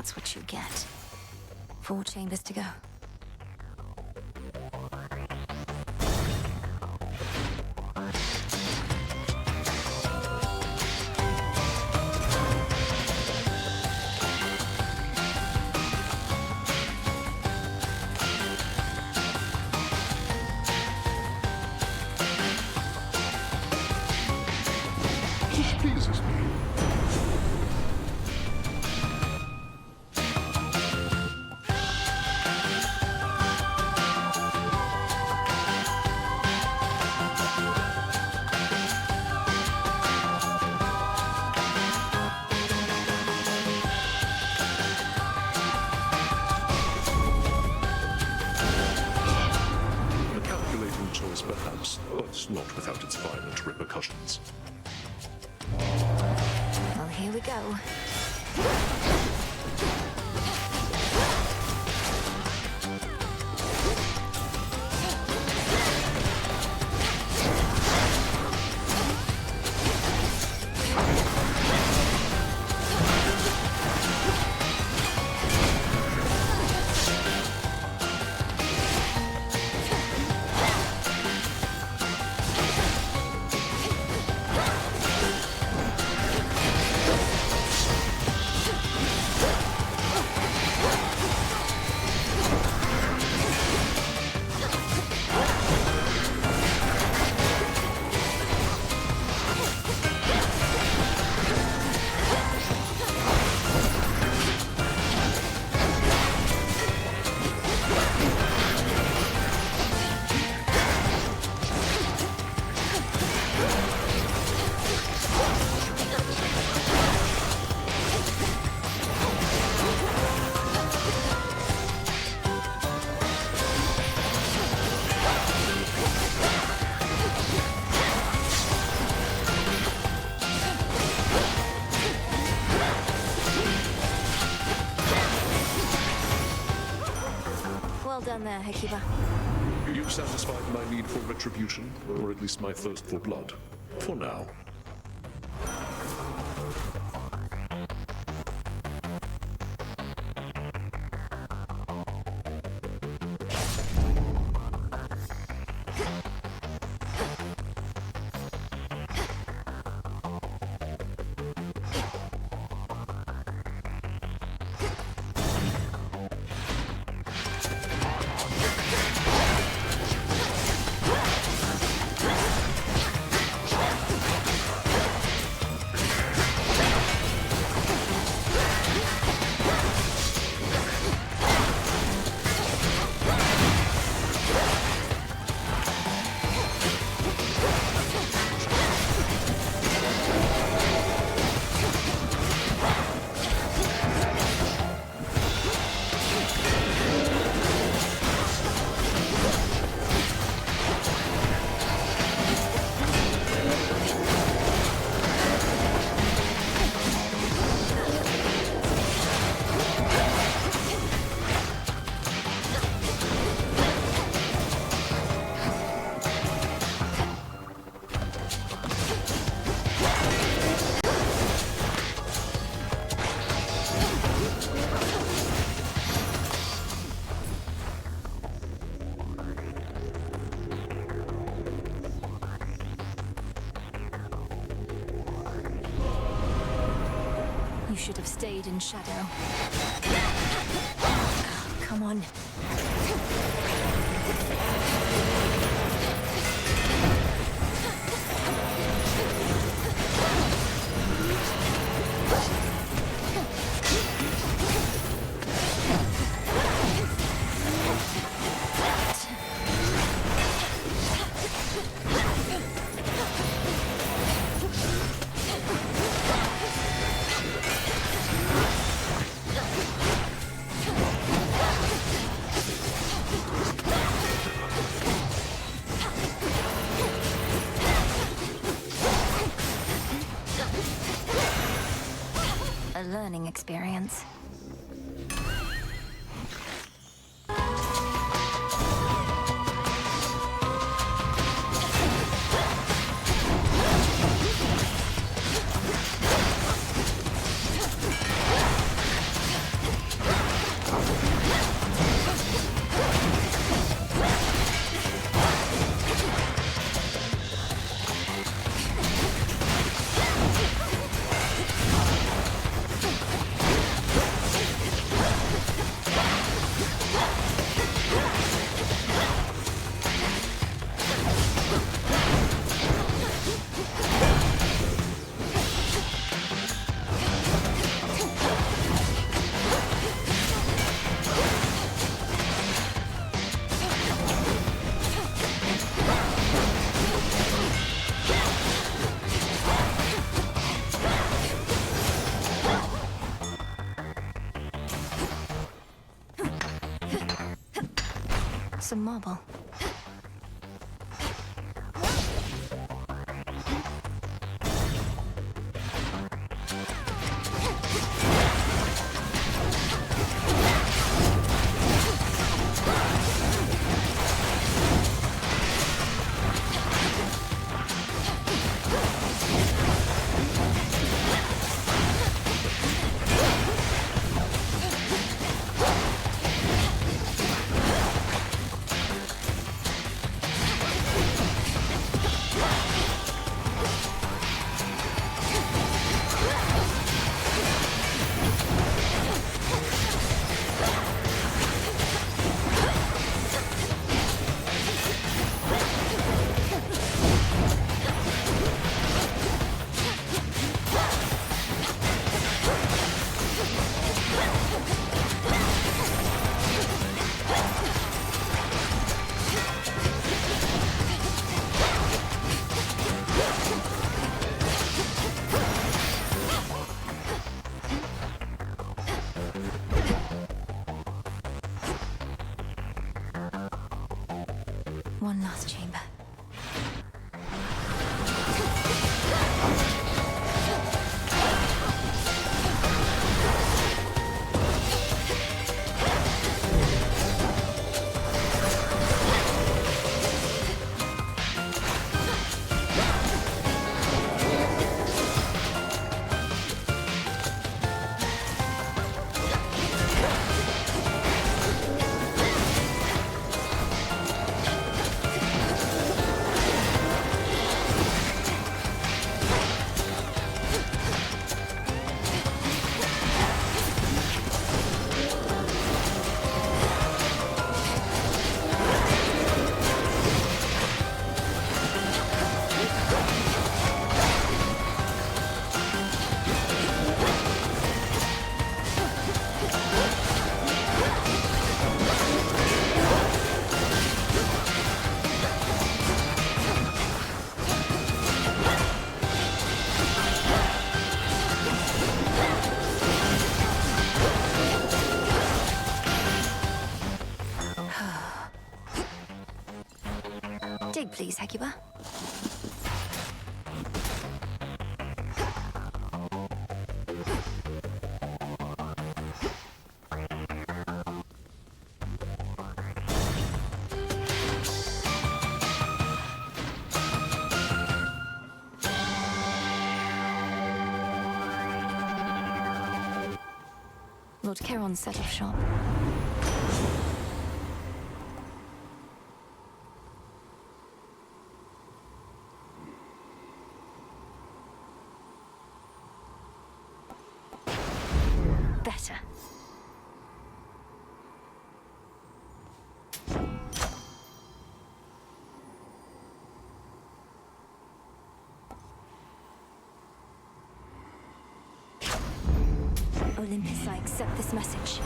that's what you get. 4 chambers to go. This pleases me. A calculating choice, perhaps, but not without its violent repercussions. Well, here we go. Well done there, Hekiba. You've satisfied my need for retribution, or at least my thirst for blood. For now. You should have stayed in shadow. Oh, come on. A learning experience. some marble. One last chamber. Dig, please, Hecuba. Lord Charon set off shop. Better. Olympus, I accept this message.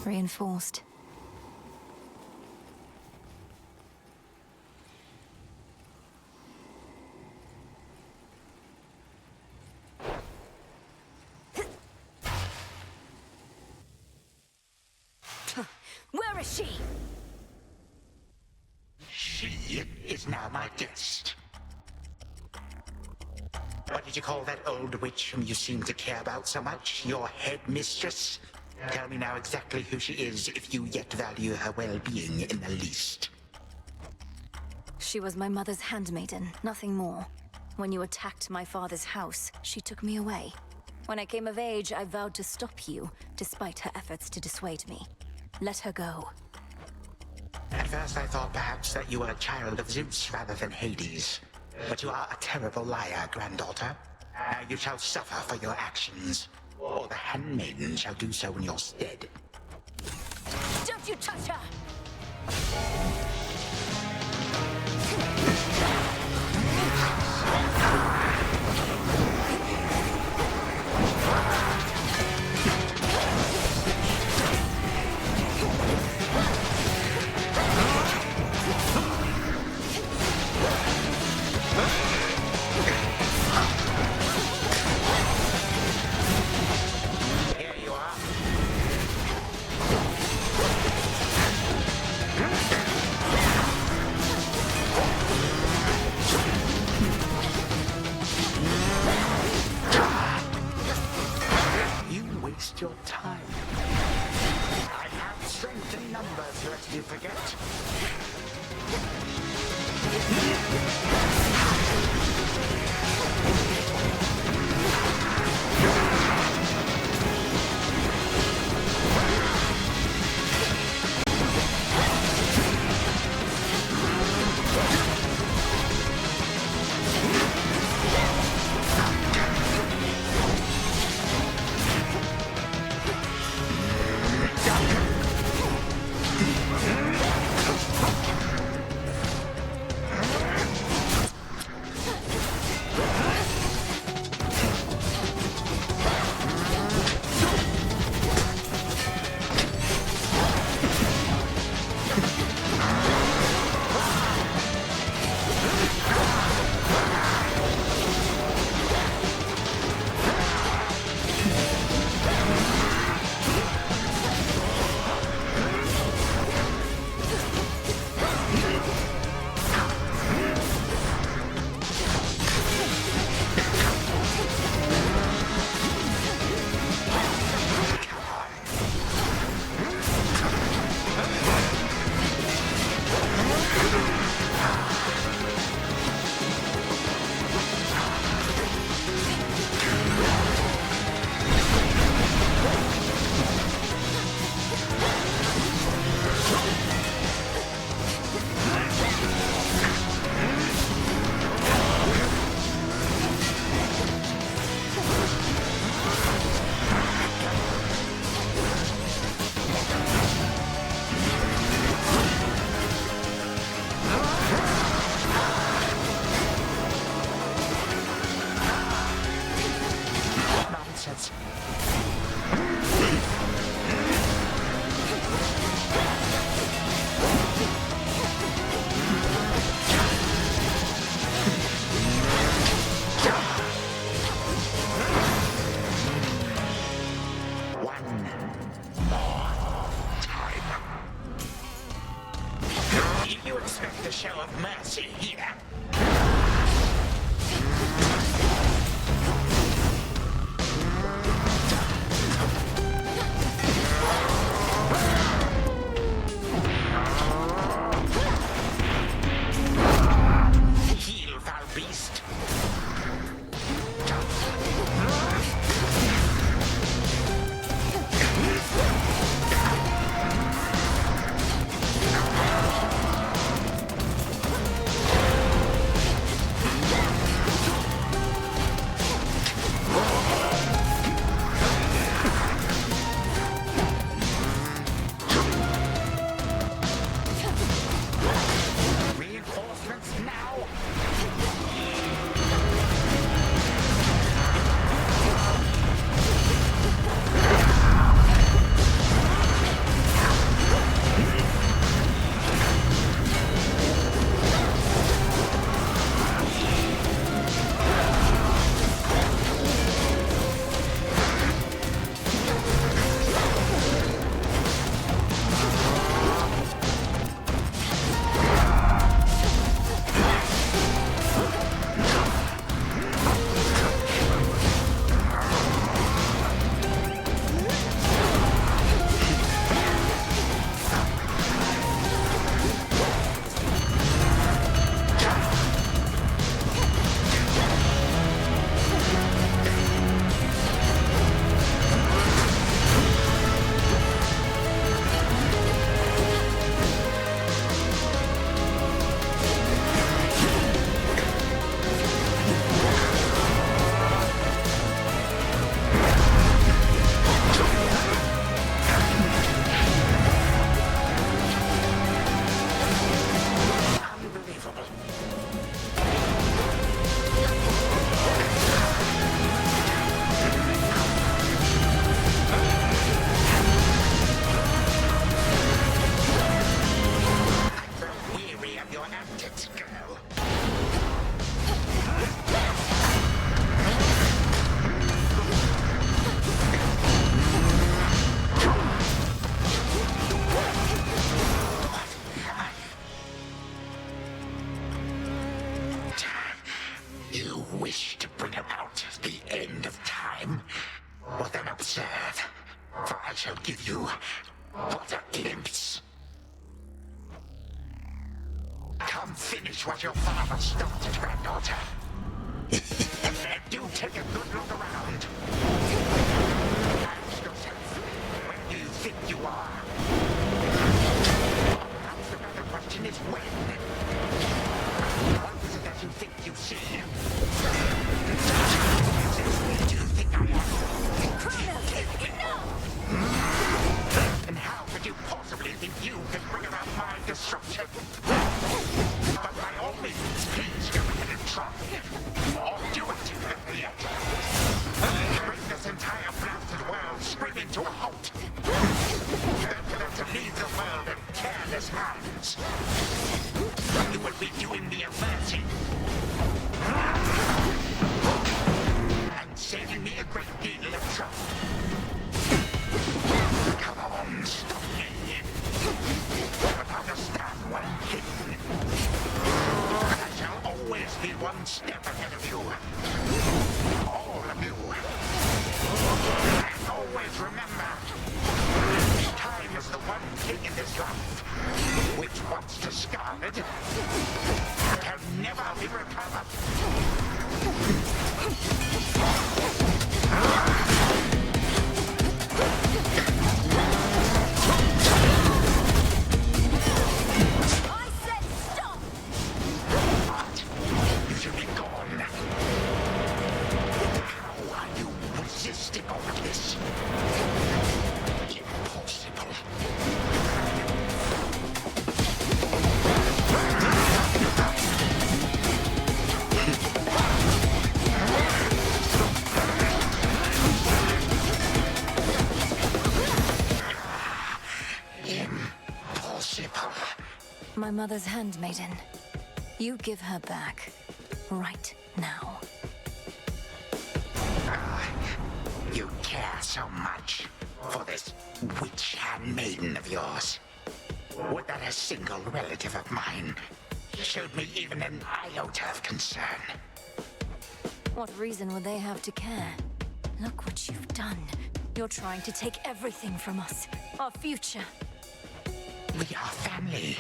Reinforced. Where is she? She is now my guest. What did you call that old witch whom you seem to care about so much? Your headmistress? Tell me now exactly who she is, if you yet value her well-being in the least. She was my mother's handmaiden, nothing more. When you attacked my father's house, she took me away. When I came of age, I vowed to stop you, despite her efforts to dissuade me. Let her go. At first I thought perhaps that you were a child of Zeus rather than Hades. But you are a terrible liar, granddaughter. Now you shall suffer for your actions, or the handmaiden shall do so in your stead. Don't you touch her! Reinforcements now! You wish to bring about the end of time? Well then observe, for I shall give you but a glimpse. Come finish what your father started, granddaughter. And do take a good look around. Ask yourself, where do you think you are? Perhaps the better question is when. What is it that you think you see? Where do you think I am? Chronos! No! And how could you possibly think you can bring about my destruction? But by all means, please go ahead and try. Or do it at the end. Bring this entire blasted world screaming to a halt. Then for them to leave the world in careless hands. You will be doing me a mercy. And saving me a great deal of trouble. Come on, stop me. But understand one thing. I shall always be one step ahead of you. All of you. And always remember, time is the one thing in this life which, once discarded, can never be recovered. I said stop! What? You should be gone. How are you resisting all of this? Impossible. Impossible. My mother's handmaiden. You give her back. Right now. You care so much for this witch handmaiden of yours. Would that a single relative of mine showed me even an iota of concern? What reason would they have to care? Look what you've done. You're trying to take everything from us. Our future. We are family.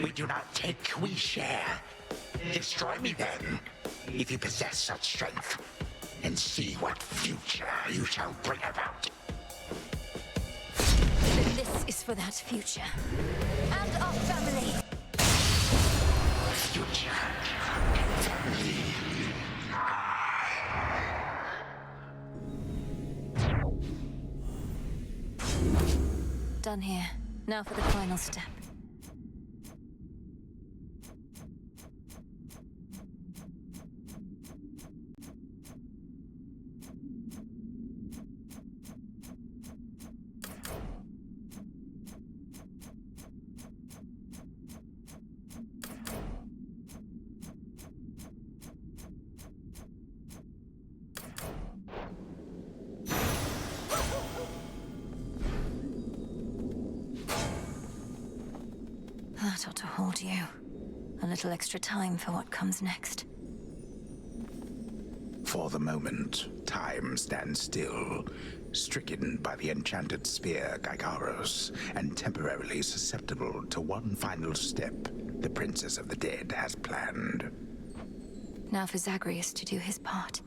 We do not take, we share. Destroy me then, if you possess such strength. and see what future you shall bring about. Then this is for that future. And our family. Future and family. Done here. Now for the final step. That ought to hold you. A little extra time for what comes next. For the moment, time stands still, stricken by the enchanted spear Gygaros, and temporarily susceptible to one final step the Princess of the Dead has planned. Now for Zagreus to do his part.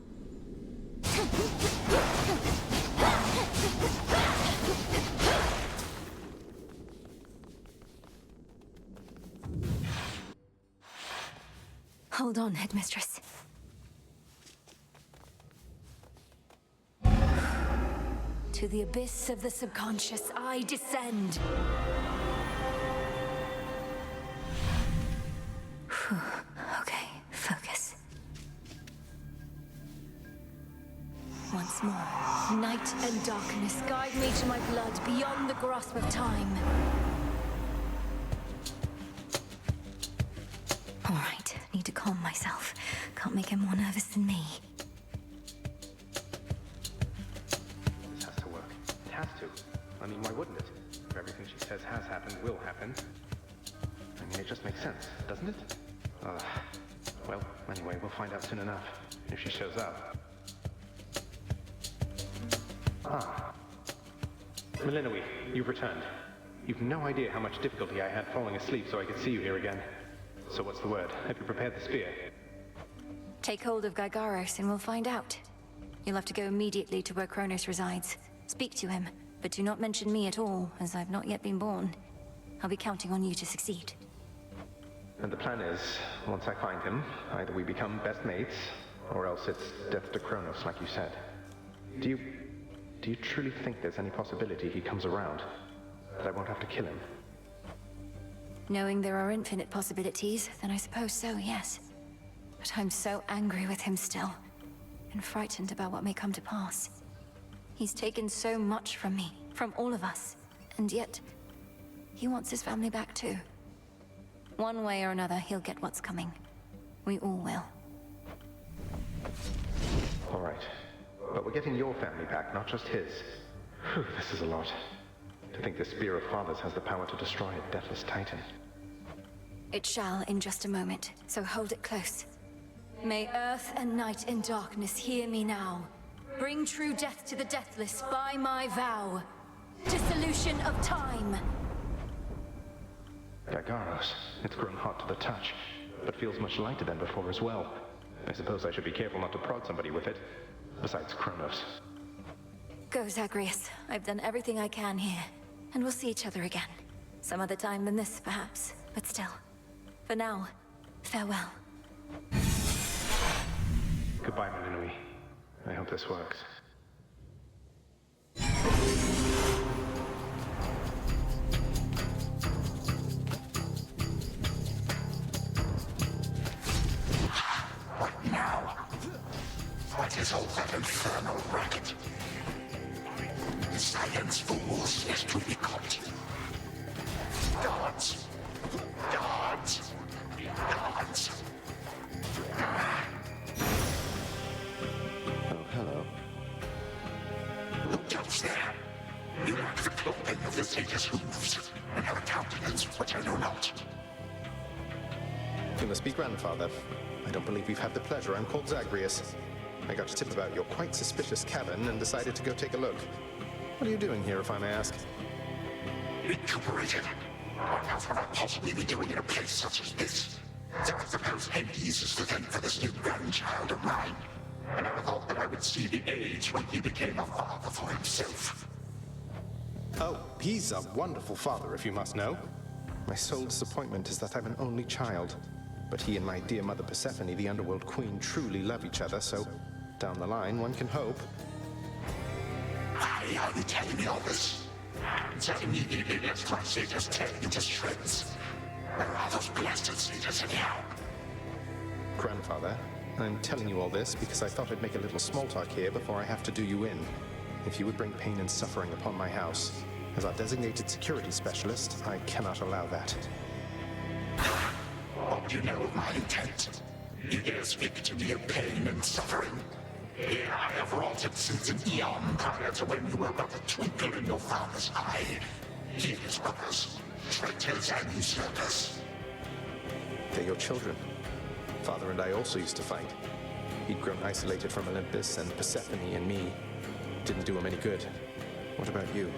Hold on, Headmistress. To the abyss of the subconscious, I descend. Whew. Okay, focus. Once more, night and darkness guide me to my blood beyond the grasp of time. All right, need to calm myself. Can't make him more nervous than me. This has to work. It has to. I mean, why wouldn't it? If everything she says has happened, will happen. I mean, it just makes sense, doesn't it? Well, anyway, we'll find out soon enough. If she shows up. Ah. Melinoe, you've returned. You've no idea how much difficulty I had falling asleep so I could see you here again. So what's the word? Have you prepared the spear? Take hold of Gygaros and we'll find out. You'll have to go immediately to where Chronos resides. Speak to him, but do not mention me at all, as I've not yet been born. I'll be counting on you to succeed. And the plan is, once I find him, either we become best mates, or else it's death to Chronos, like you said. Do you truly think there's any possibility he comes around? That I won't have to kill him? Knowing there are infinite possibilities, then I suppose so, yes. But I'm so angry with him still, and frightened about what may come to pass. He's taken so much from me, from all of us, and yet, he wants his family back too. One way or another, he'll get what's coming. We all will. All right. But we're getting your family back, not just his. Whew, this is a lot. To think this Spear of Fathers has the power to destroy a deathless titan. It shall in just a moment, so hold it close. May earth and night and darkness hear me now. Bring true death to the deathless by my vow. Dissolution of time. Gygaros, it's grown hot to the touch, but feels much lighter than before as well. I suppose I should be careful not to prod somebody with it. Besides Chronos. Go, Zagreus. I've done everything I can here. And we'll see each other again. Some other time than this, perhaps. But still. For now, farewell. Goodbye, Melinoe. I hope this works. What now? What is all that infernal racket? Silence, fools, lest we be caught. Guards! Guards! Guards! Oh, hello. Who goes there? You lack the clothing of the sage's hooves, and have a countenance which I know not. You must be grandfather. I don't believe we've had the pleasure. I'm called Zagreus. I got a tip about your quite suspicious cabin and decided to go take a look. What are you doing here, if I may ask? Recuperated. What else would I possibly be doing in a place such as this? So I suppose Hades is to thank for this new grandchild of mine. I never thought that I would see the age when he became a father for himself. Oh, he's a wonderful father, if you must know. My sole disappointment is that I'm an only child. But he and my dear mother Persephone, the Underworld Queen, truly love each other, so down the line, one can hope. Why are you telling me all this? That immediately lets my satyrs tear you to shreds. Where are those blasted satyrs anyhow? Grandfather, I'm telling you all this because I thought I'd make a little small talk here before I have to do you in. If you would bring pain and suffering upon my house, as our designated security specialist, I cannot allow that. What do you know of my intent? You dare speak to me of pain and suffering? Here I have wrought it since an eon prior to when you were but a twinkle in your father's eye. He and his brothers, traitors and usurpers. They're your children. Father and I also used to fight. He'd grown isolated from Olympus, and Persephone and me didn't do him any good. What about you?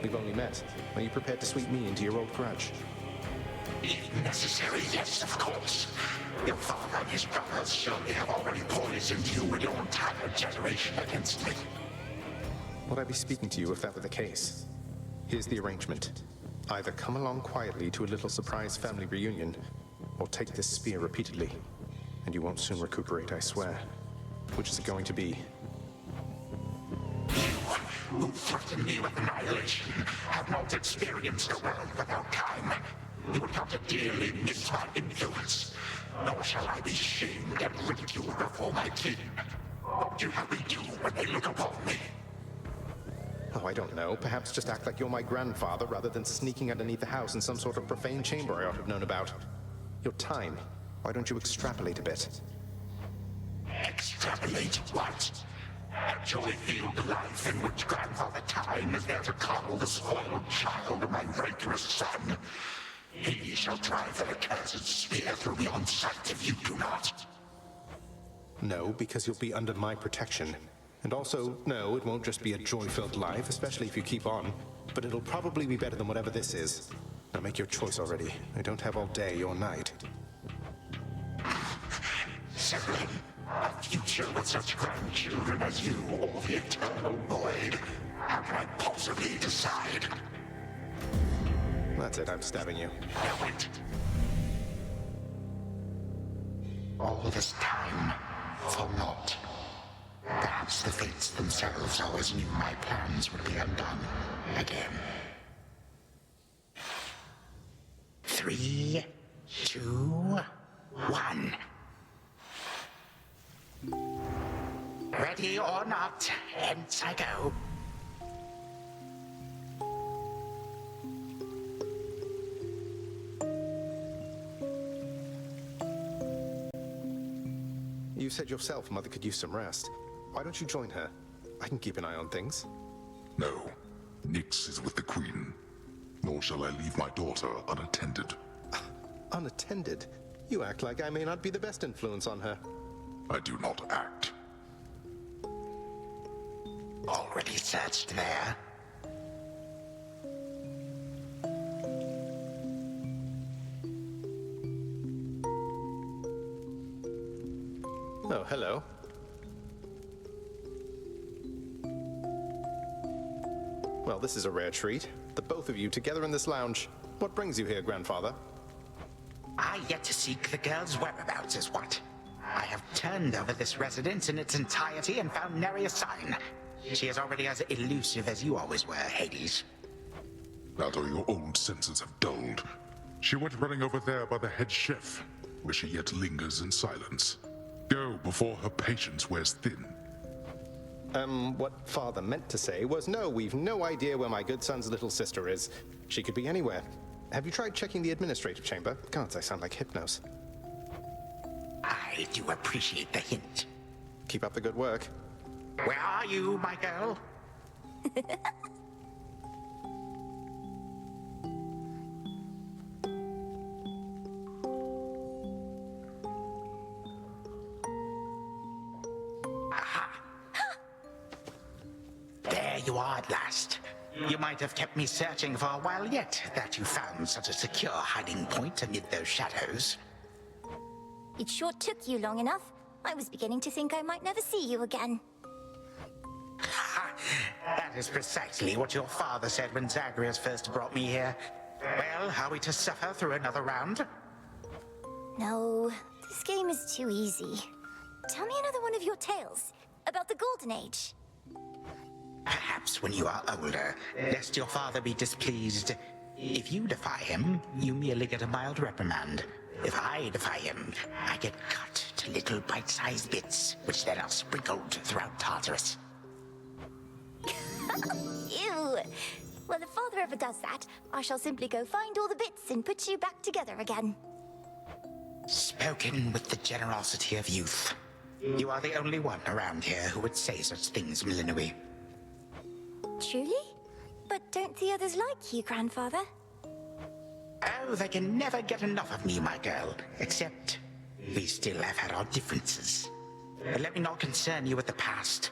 We've only met. Are you prepared to sweep me into your old grudge? If necessary, yes, of course. Your father and his brothers surely have already poisoned you and your entire generation against me. Would I be speaking to you if that were the case? Here's the arrangement. Either come along quietly to a little surprise family reunion, or take this spear repeatedly, and you won't soon recuperate, I swear. Which is it going to be? You, who threaten me with annihilation, have not experienced a world without time. You would come to dearly miss my influence. Nor shall I be shamed and ridiculed before my kin. What do you have me do when they look upon me? Oh, I don't know. Perhaps just act like you're my grandfather rather than sneaking underneath the house in some sort of profane chamber I ought to have known about. Your time. Why don't you extrapolate a bit? Extrapolate what? Actually feel the life in which Grandfather Time is there to coddle the spoiled child of my rancorous son. He shall drive the accursed spear through me on sight if you do not. No, because you'll be under my protection. And also, no, it won't just be a joy-filled life, especially if you keep on. But it'll probably be better than whatever this is. Now make your choice already. I don't have all day or night. Sibling, a future with such grandchildren as you or the eternal void. How can I possibly decide? That's it, I'm stabbing you. Now wait. All this time, for naught. Perhaps the fates themselves always knew my plans would be undone again. 3, 2, 1. Ready or not, hence I go. You said yourself Mother could use some rest. Why don't you join her? I can keep an eye on things. No. Nyx is with the Queen. Nor shall I leave my daughter unattended. Unattended? You act like I may not be the best influence on her. I do not act. Already searched there. Oh, hello. Well, this is a rare treat. The both of you together in this lounge. What brings you here, Grandfather? I yet to seek the girl's whereabouts is what. I have turned over this residence in its entirety and found nary a sign. She is already as elusive as you always were, Hades. That or your old senses have dulled. She went running over there by the head chef, where she yet lingers in silence. Go before her patience wears thin. What Father meant to say was no, we've no idea where my good son's little sister is. She could be anywhere. Have you tried checking the administrative chamber? Gods, I sound like Hypnos. I do appreciate the hint. Keep up the good work. Where are you, my girl? Aha! There you are at last. You might have kept me searching for a while yet, that you found such a secure hiding point amid those shadows. It sure took you long enough. I was beginning to think I might never see you again. That is precisely what your father said when Zagreus first brought me here. Well, are we to suffer through another round? No, this game is too easy. Tell me another one of your tales about the Golden Age. Perhaps when you are older, lest your father be displeased. If you defy him, you merely get a mild reprimand. If I defy him, I get cut to little bite-sized bits, which then are sprinkled throughout Tartarus. Ew! Well, if father ever does that, I shall simply go find all the bits and put you back together again. Spoken with the generosity of youth. You are the only one around here who would say such things, Millenoi. Truly? But don't the others like you, grandfather? Oh, they can never get enough of me, my girl. Except, we still have had our differences. But let me not concern you with the past.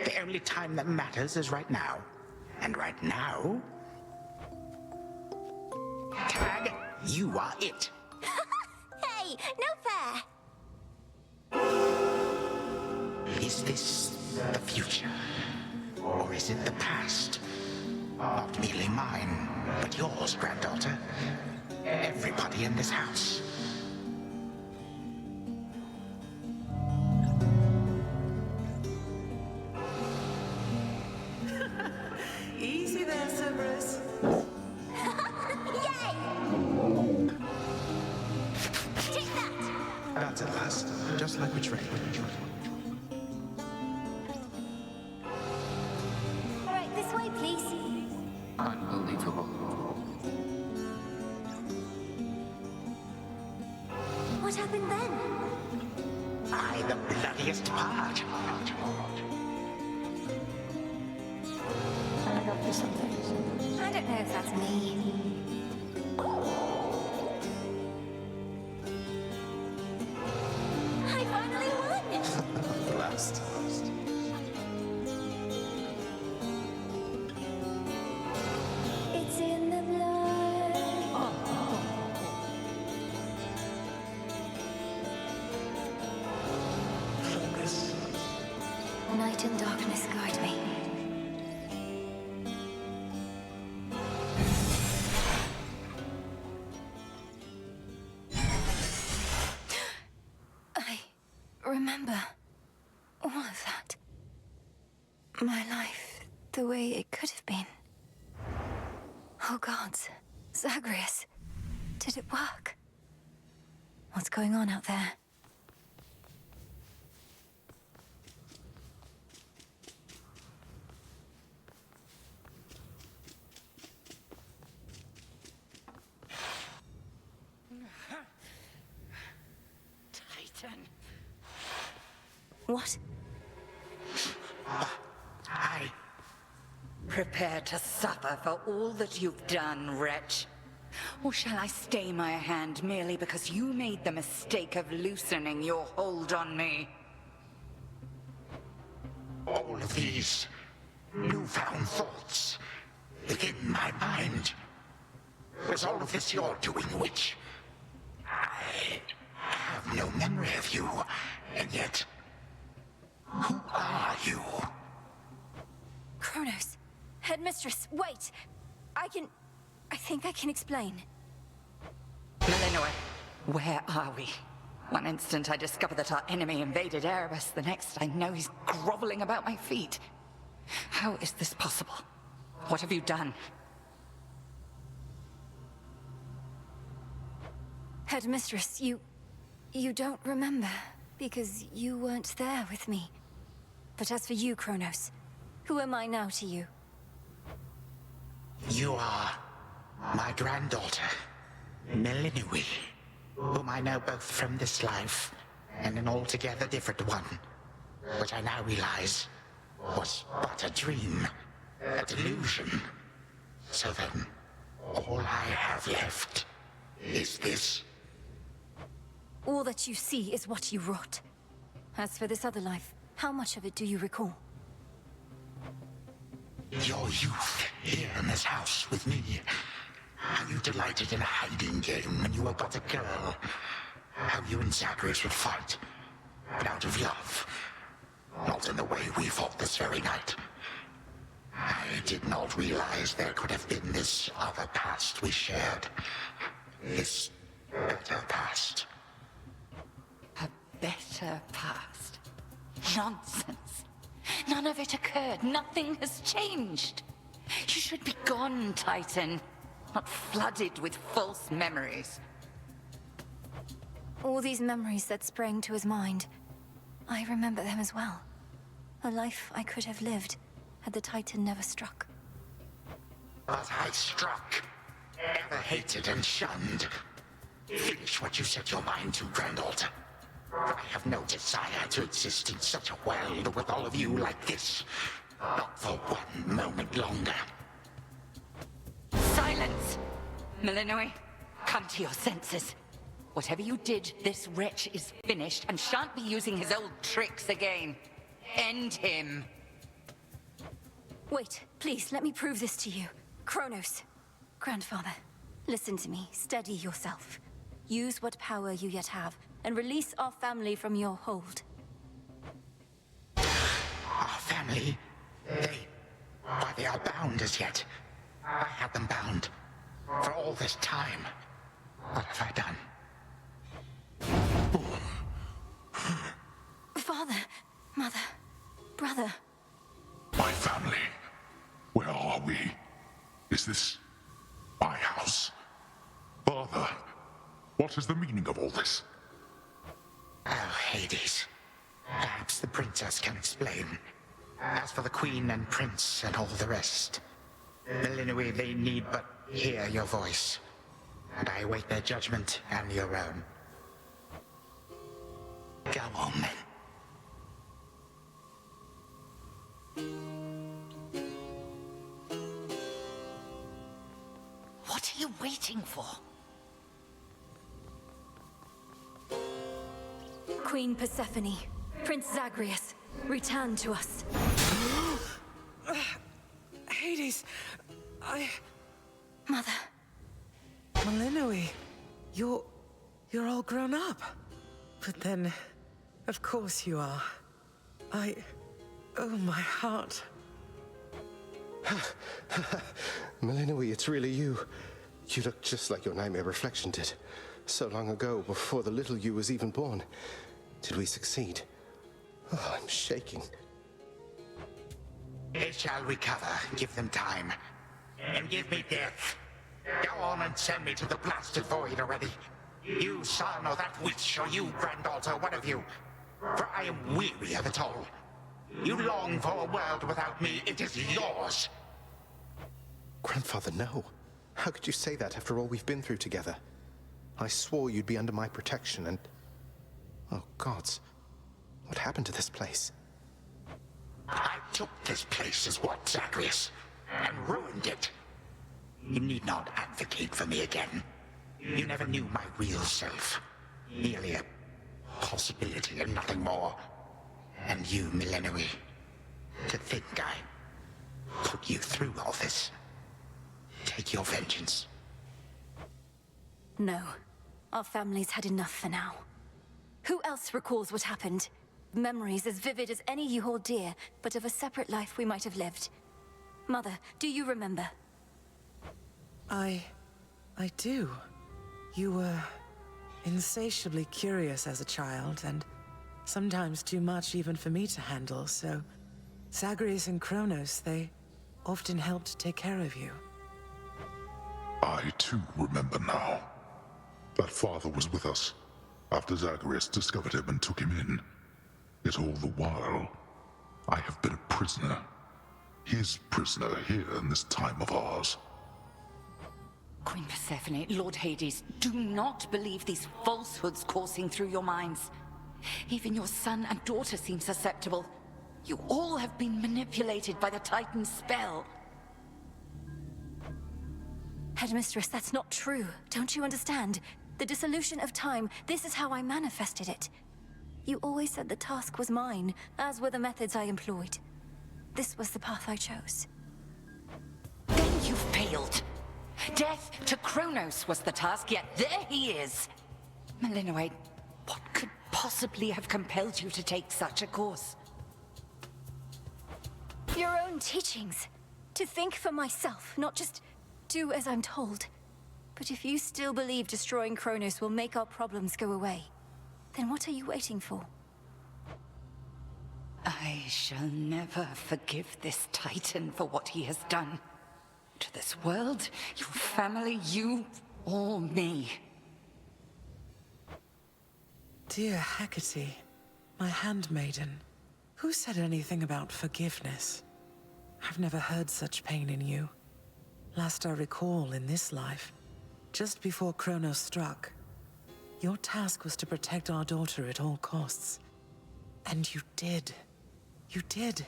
The only time that matters is right now. And right now... Tag, you are it. Hey, no fair! Is this the future? Or is it the past? Not merely mine, but yours, granddaughter. Everybody in this house. Easy there, Cerberus. Yay! Take that! That's at last, just like we trained. Right, this way, please. Unbelievable. What happened then? I, the bloodiest part. Can I help you something? I don't know if that's me. I finally won! Last. It's in the blood. Focus. Night and darkness guide me. I remember all of that. My life, the way it could have been. Oh gods, Zagreus, did it work? What's going on out there? Titan. What? Prepare to suffer for all that you've done, wretch. Or shall I stay my hand merely because you made the mistake of loosening your hold on me? All of these newfound thoughts within my mind. Was all of this your doing, witch? I have no memory of you, and yet... Who are you? Chronos. Headmistress, wait! I think I can explain. Millenoi, where are we? One instant I discover that our enemy invaded Erebus, the next I know he's groveling about my feet. How is this possible? What have you done? Headmistress, you don't remember, because you weren't there with me. But as for you, Chronos, who am I now to you? You are my granddaughter, Millenoi, whom I know both from this life and an altogether different one, which I now realize was but a dream, a delusion. So then, all I have left is this. All that you see is what you wrought. As for this other life, how much of it do you recall? Your youth here in this house with me. How you delighted in a hiding game when you were but a girl. How you and Zagreus would fight. but out of love. Not in the way we fought this very night. I did not realize there could have been this other past we shared. This better past. A better past? Nonsense. None of it occurred. Nothing has changed. You should be gone, Titan. Not flooded with false memories. All these memories that sprang to his mind, I remember them as well. A life I could have lived had the Titan never struck. But I struck. Ever hated and shunned. Finish what you set your mind to, Granddaughter. I have no desire to exist in such a world with all of you like this. Not for one moment longer. Silence! Malinois, come to your senses. Whatever you did, this wretch is finished and shan't be using his old tricks again. End him. Wait, please, let me prove this to you. Chronos. Grandfather, listen to me. Steady yourself. Use what power you yet have, and release our family from your hold. Our family? They are bound as yet. I had them bound. For all this time. What have I done? Father, Mother, Brother. My family. Where are we? Is this my house? Father, what is the meaning of all this? Oh, Hades. Perhaps the princess can explain. As for the queen and prince and all the rest, Malinois, they need but hear your voice. And I await their judgment and your own. Go on, then. What are you waiting for? Queen Persephone, Prince Zagreus, return to us. Hades, Mother. Malinois, you're all grown up. But then, of course you are. Oh, my heart. Malinois, it's really you. You look just like your nightmare reflection did. So long ago, before the little you was even born. Did we succeed? Oh, I'm shaking. They shall recover. Give them time. And give me death. Go on and send me to the blasted void already. You son or that witch, or you granddaughter, one of you. For I am weary of it all. You long for a world without me. It is yours. Grandfather, no. How could you say that after all we've been through together? I swore you'd be under my protection and... Oh, gods. What happened to this place? I took this place as what, Zagreus? And ruined it. You need not advocate for me again. You never knew my real self. Merely a possibility and nothing more. And you, Malinois. To think I put you through all this. Take your vengeance. No. Our family's had enough for now. Who else recalls what happened? Memories as vivid as any you hold dear, but of a separate life we might have lived. Mother, do you remember? I do. You were insatiably curious as a child, and sometimes too much even for me to handle, so Zagreus and Chronos, they often helped take care of you. I too remember now. That father was with us after Zagreus discovered him and took him in. Yet all the while, I have been a prisoner. His prisoner here in this time of ours. Queen Persephone, Lord Hades, do not believe these falsehoods coursing through your minds. Even your son and daughter seem susceptible. You all have been manipulated by the Titan's spell. Headmistress, that's not true. Don't you understand? The dissolution of time, this is how I manifested it. You always said the task was mine, as were the methods I employed. This was the path I chose. Then you failed. Death to Chronos was the task, yet there he is. Malinois, what could possibly have compelled you to take such a course? Your own teachings. To think for myself, not just do as I'm told. But if you still believe destroying Chronos will make our problems go away, then what are you waiting for? I shall never forgive this Titan for what he has done. To this world, your family, you, or me. Dear Hecate, my handmaiden, who said anything about forgiveness? I've never heard such pain in you. Last I recall in this life, just before Chronos struck, your task was to protect our daughter at all costs. And you did. You did.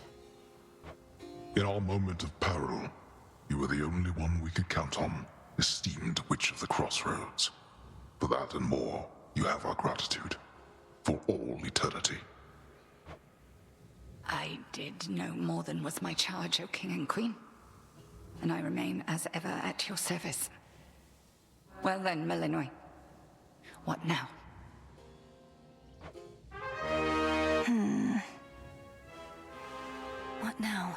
In our moment of peril, you were the only one we could count on, esteemed Witch of the Crossroads. For that and more, you have our gratitude. For all eternity. I did no more than was my charge, O King and Queen. And I remain as ever at your service. Well then, Malinois. What now? What now?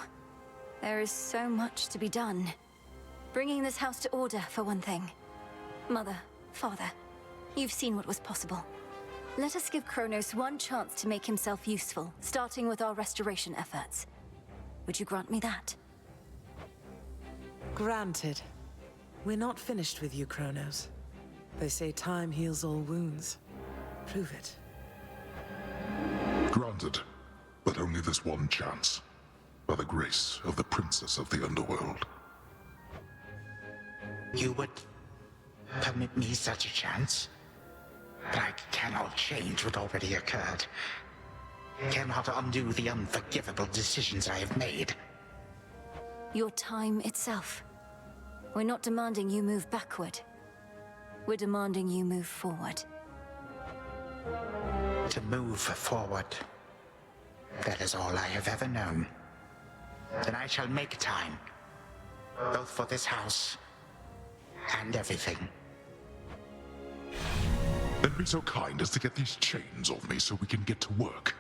There is so much to be done. Bringing this house to order, for one thing. Mother, Father, you've seen what was possible. Let us give Chronos one chance to make himself useful, starting with our restoration efforts. Would you grant me that? Granted. We're not finished with you, Chronos. They say time heals all wounds. Prove it. Granted, but only this one chance. By the grace of the Princess of the Underworld. You would permit me such a chance? But I cannot change what already occurred. Cannot undo the unforgivable decisions I have made. Your time itself. We're not demanding you move backward. We're demanding you move forward. To move forward. That is all I have ever known. Then I shall make time. Both for this house and everything. Then be so kind as to get these chains off me so we can get to work.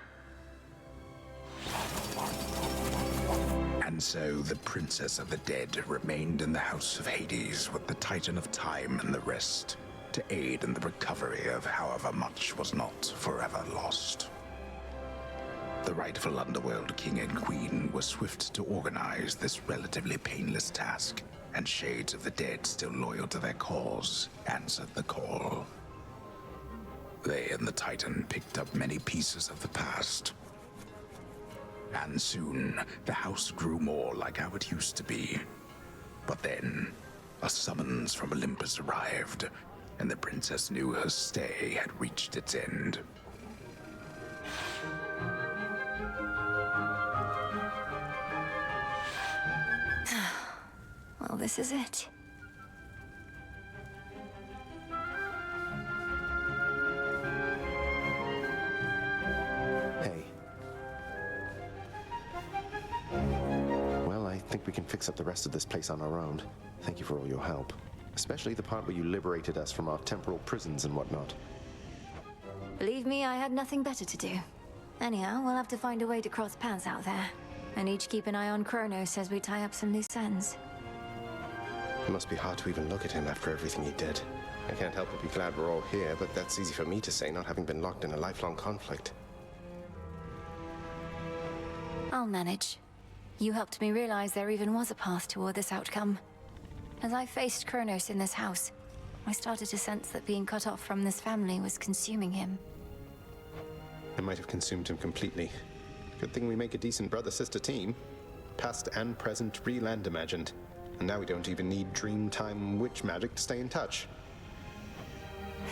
And so the Princess of the Dead remained in the House of Hades with the Titan of Time and the rest, to aid in the recovery of however much was not forever lost. The rightful Underworld King and Queen were swift to organize this relatively painless task, and Shades of the Dead, still loyal to their cause, answered the call. They and the Titan picked up many pieces of the past. And soon, the house grew more like how it used to be. But then, a summons from Olympus arrived, and the princess knew her stay had reached its end. Well, this is it. Hey. Well, I think we can fix up the rest of this place on our own. Thank you for all your help. Especially the part where you liberated us from our temporal prisons and whatnot. Believe me, I had nothing better to do. Anyhow, we'll have to find a way to cross paths out there. And each keep an eye on Chronos as we tie up some loose ends. It must be hard to even look at him after everything he did. I can't help but be glad we're all here, but that's easy for me to say, not having been locked in a lifelong conflict. I'll manage. You helped me realize there even was a path toward this outcome. As I faced Chronos in this house, I started to sense that being cut off from this family was consuming him. It might have consumed him completely. Good thing we make a decent brother-sister team. Past and present, real and imagined. And now we don't even need Dreamtime witch magic to stay in touch.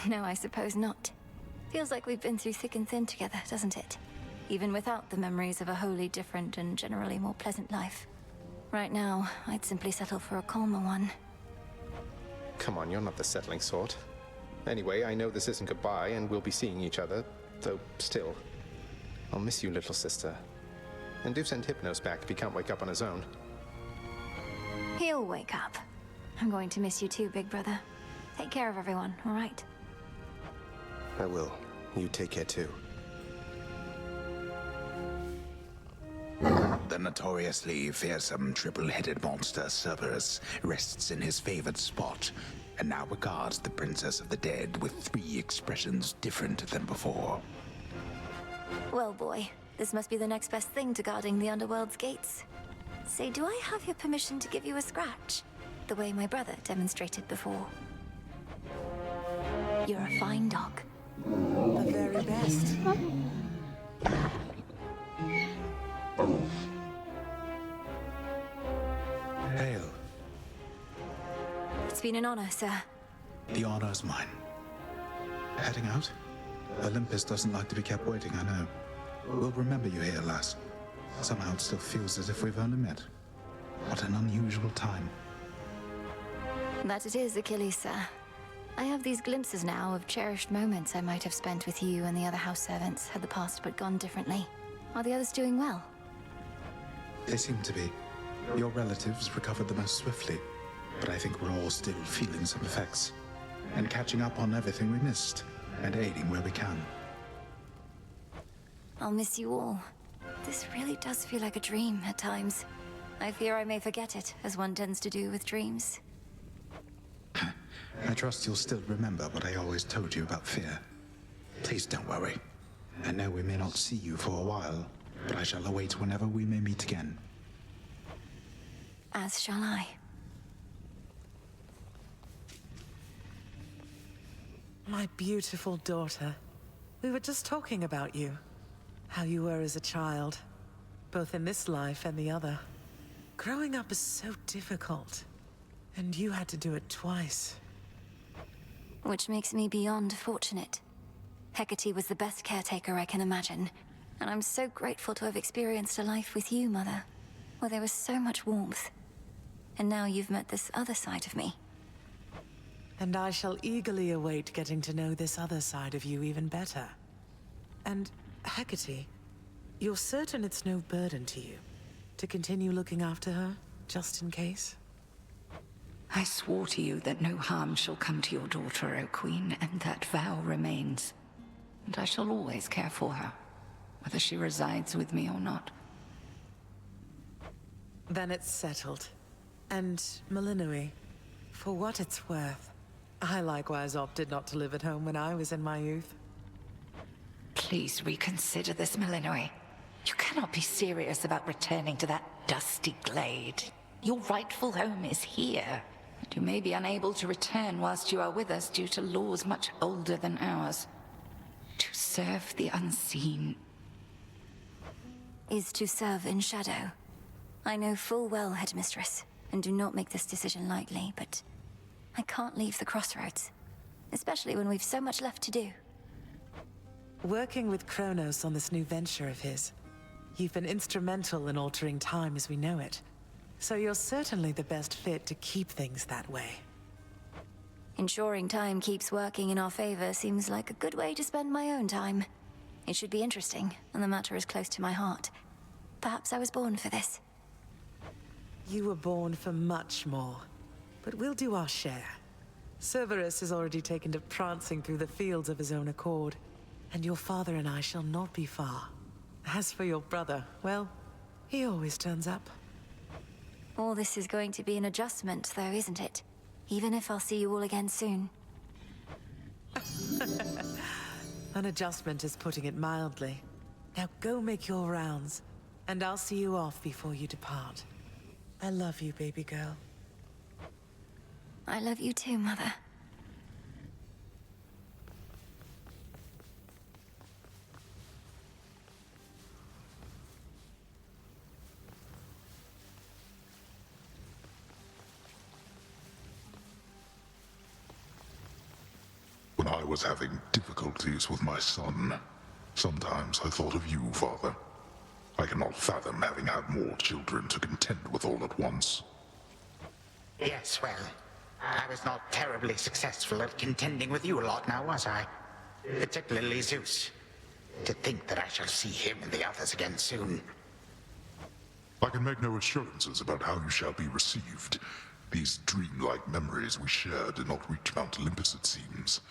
No, I suppose not. Feels like we've been through thick and thin together, doesn't it? Even without the memories of a wholly different and generally more pleasant life. Right now, I'd simply settle for a calmer one. Come on, you're not the settling sort. Anyway, I know this isn't goodbye, and we'll be seeing each other, though still. I'll miss you, little sister. And do send Hypnos back if he can't wake up on his own. He'll wake up. I'm going to miss you too, big brother. Take care of everyone, all right? I will. You take care too. the notoriously fearsome triple-headed monster Cerberus rests in his favored spot, and now regards the Princess of the Dead with 3 expressions different than before. Well, boy, this must be the next best thing to guarding the Underworld's gates. Say, do I have your permission to give you a scratch? The way my brother demonstrated before. You're a fine dog. The very best. Hail. It's been an honor, sir. The honor is mine. Heading out? Olympus doesn't like to be kept waiting, I know. We'll remember you here, lass. Somehow it still feels as if we've only met. What an unusual time. That it is, Achilles, sir. I have these glimpses now of cherished moments I might have spent with you and the other house servants had the past but gone differently. Are the others doing well? They seem to be. Your relatives recovered the most swiftly, but I think we're all still feeling some effects. And catching up on everything we missed, and aiding where we can. I'll miss you all. This really does feel like a dream at times. I fear I may forget it, as one tends to do with dreams. I trust you'll still remember what I always told you about fear. Please don't worry. I know we may not see you for a while, but I shall await whenever we may meet again. As shall I. My beautiful daughter. We were just talking about you. How you were as a child. Both in this life and the other. Growing up is so difficult. And you had to do it twice. Which makes me beyond fortunate. Hecate was the best caretaker I can imagine. And I'm so grateful to have experienced a life with you, Mother. Where there was so much warmth. And now you've met this other side of me. And I shall eagerly await getting to know this other side of you even better. And, Hecate, you're certain it's no burden to you to continue looking after her, just in case? I swore to you that no harm shall come to your daughter, O Queen, and that vow remains. And I shall always care for her, whether she resides with me or not. Then it's settled. And, Malinui, for what it's worth, I likewise opted not to live at home when I was in my youth. Please reconsider this, Malinui. You cannot be serious about returning to that dusty glade. Your rightful home is here. And you may be unable to return whilst you are with us due to laws much older than ours. To serve the unseen is to serve in shadow. I know full well, Headmistress, and do not make this decision lightly, but I can't leave the crossroads, especially when we've so much left to do. Working with Chronos on this new venture of his, you've been instrumental in altering time as we know it. So you're certainly the best fit to keep things that way. Ensuring time keeps working in our favor seems like a good way to spend my own time. It should be interesting, and the matter is close to my heart. Perhaps I was born for this. You were born for much more, but we'll do our share. Cerberus has already taken to prancing through the fields of his own accord, and your father and I shall not be far. As for your brother, well, he always turns up. All this is going to be an adjustment, though, isn't it? Even if I'll see you all again soon. An adjustment is putting it mildly. Now go make your rounds, and I'll see you off before you depart. I love you, baby girl. I love you too, Mother. When I was having difficulties with my son, sometimes I thought of you, Father. I cannot fathom having had more children to contend with all at once. Yes, well, I was not terribly successful at contending with you a lot now, was I? Particularly Zeus. To think that I shall see him and the others again soon. I can make no assurances about how you shall be received. These dreamlike memories we share did not reach Mount Olympus, it seems.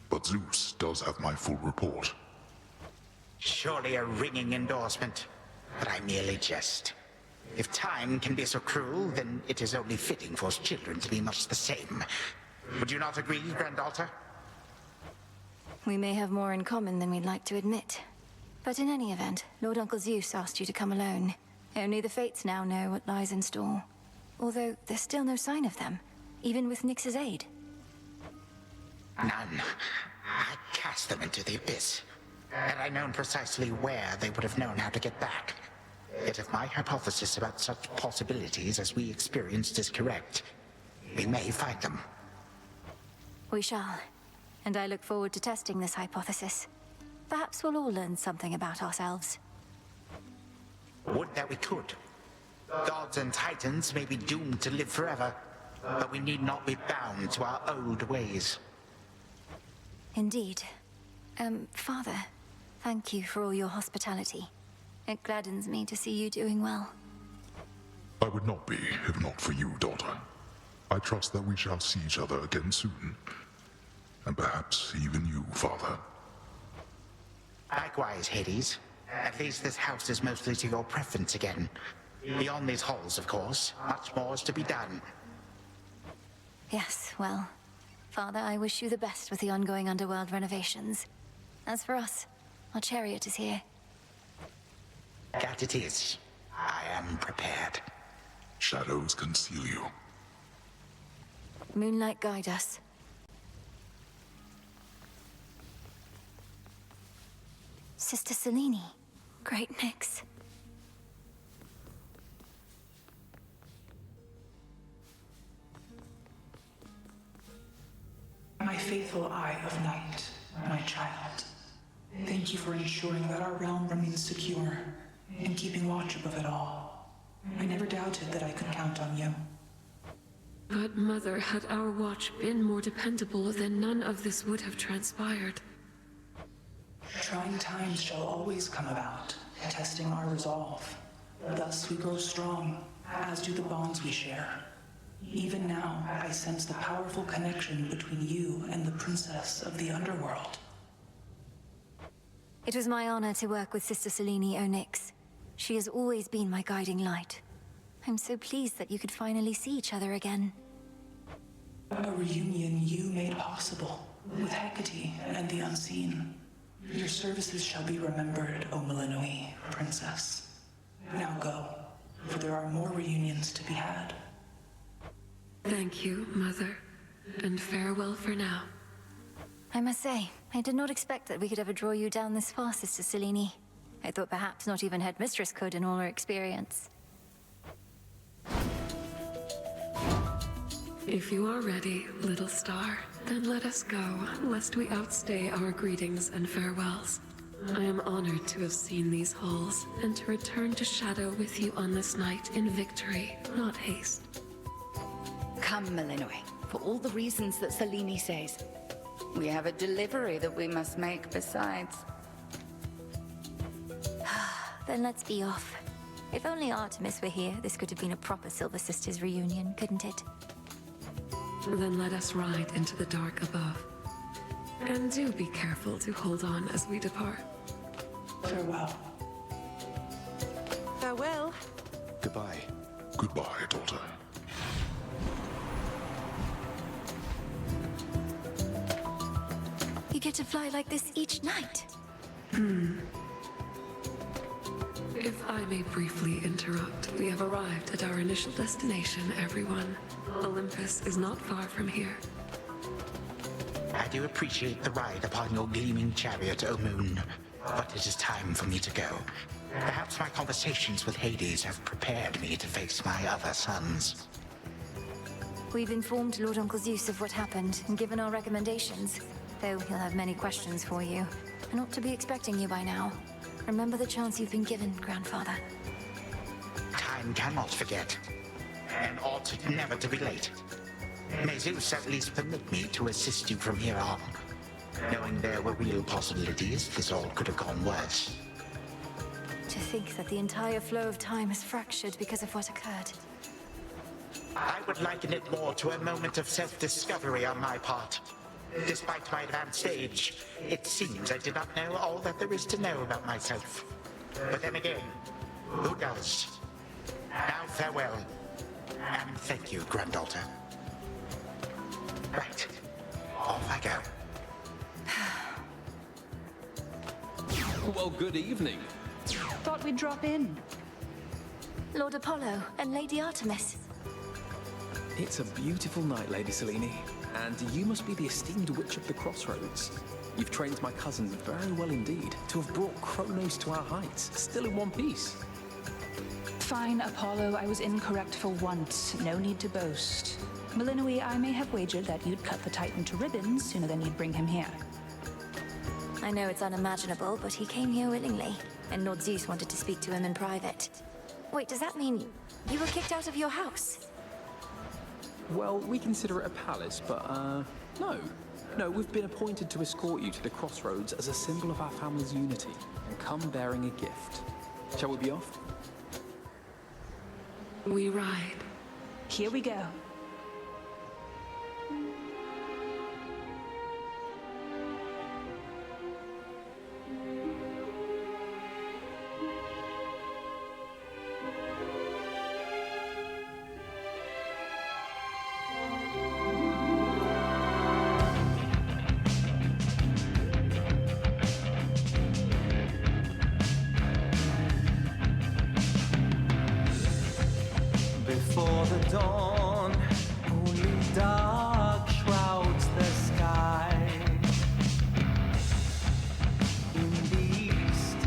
But Zeus does have my full report. Surely a ringing endorsement, but I merely jest. If time can be so cruel, then it is only fitting for children to be much the same. Would you not agree, granddaughter? We may have more in common than we'd like to admit. But in any event, Lord Uncle Zeus asked you to come alone. Only the Fates now know what lies in store. Although there's still no sign of them, even with Nyx's aid. None. I cast them into the abyss. Had I known precisely where, they would have known how to get back. Yet if my hypothesis about such possibilities as we experienced is correct, we may find them. We shall. And I look forward to testing this hypothesis. Perhaps we'll all learn something about ourselves. Would that we could. Gods and titans may be doomed to live forever, but we need not be bound to our old ways. Indeed. Father, thank you for all your hospitality. It gladdens me to see you doing well. I would not be if not for you, daughter. I trust that we shall see each other again soon. And perhaps even you, father. Likewise, Hades. At least this house is mostly to your preference again. Beyond these halls, of course, much more is to be done. Yes, well, Father, I wish you the best with the ongoing underworld renovations. As for us, our chariot is here. That it is. I am prepared. Shadows conceal you. Moonlight guide us. Sister Selene. Great Nyx. My faithful Eye of Night, my child. Thank you for ensuring that our realm remains secure and keeping watch above it all. I never doubted that I could count on you. But Mother, had our watch been more dependable, then none of this would have transpired. Trying times shall always come about, testing our resolve. Thus we grow strong, as do the bonds we share. Even now, I sense the powerful connection between you and the princess of the underworld. It was my honor to work with Sister Selene Onyx. She has always been my guiding light. I'm so pleased that you could finally see each other again. A reunion you made possible, with Hecate and the Unseen. Your services shall be remembered, O Melinoi, Princess. Now go, for there are more reunions to be had. Thank you, Mother, and farewell for now. I must say, I did not expect that we could ever draw you down this far, Sister Selene. I thought perhaps not even Headmistress could in all her experience. If you are ready, little star, then let us go, lest we outstay our greetings and farewells. I am honored to have seen these halls, and to return to Shadow with you on this night in victory, not haste. Come, Melinoi, for all the reasons that Selene says. We have a delivery that we must make besides. Then let's be off. If only Artemis were here, this could have been a proper Silver Sisters reunion, couldn't it? Then let us ride into the dark above. And do be careful to hold on as we depart. Farewell. Farewell. Goodbye. Goodbye, daughter. You get to fly like this each night. If I may briefly interrupt, we have arrived at our initial destination, everyone. Olympus is not far from here. I do appreciate the ride upon your gleaming chariot, O Moon. But it is time for me to go. Perhaps my conversations with Hades have prepared me to face my other sons. We've informed Lord Uncle Zeus of what happened and given our recommendations. Though he'll have many questions for you. And ought to be expecting you by now. Remember the chance you've been given, Grandfather. Time cannot forget, and ought never to be late. May Zeus at least permit me to assist you from here on. Knowing there were real possibilities, this all could have gone worse. To think that the entire flow of time is fractured because of what occurred. I would liken it more to a moment of self-discovery on my part. Despite my advanced age, it seems I did not know all that there is to know about myself. But then again, who does? Now farewell. And thank you, granddaughter. Right. Off I go. Well, good evening. Thought we'd drop in. Lord Apollo and Lady Artemis. It's a beautiful night, Lady Selene, and you must be the esteemed witch of the Crossroads. You've trained my cousins very well indeed to have brought Chronos to our heights, still in one piece. Fine, Apollo, I was incorrect for once. No need to boast. Melinoe, I may have wagered that you'd cut the Titan to ribbons sooner than you'd bring him here. I know it's unimaginable, but he came here willingly, and Lord Zeus wanted to speak to him in private. Wait, does that mean you were kicked out of your house? Well, we consider it a palace, but, no. No, we've been appointed to escort you to the Crossroads as a symbol of our family's unity, and come bearing a gift. Shall we be off? We ride. Here we go. Before the dawn, only dark shrouds the sky. In the east,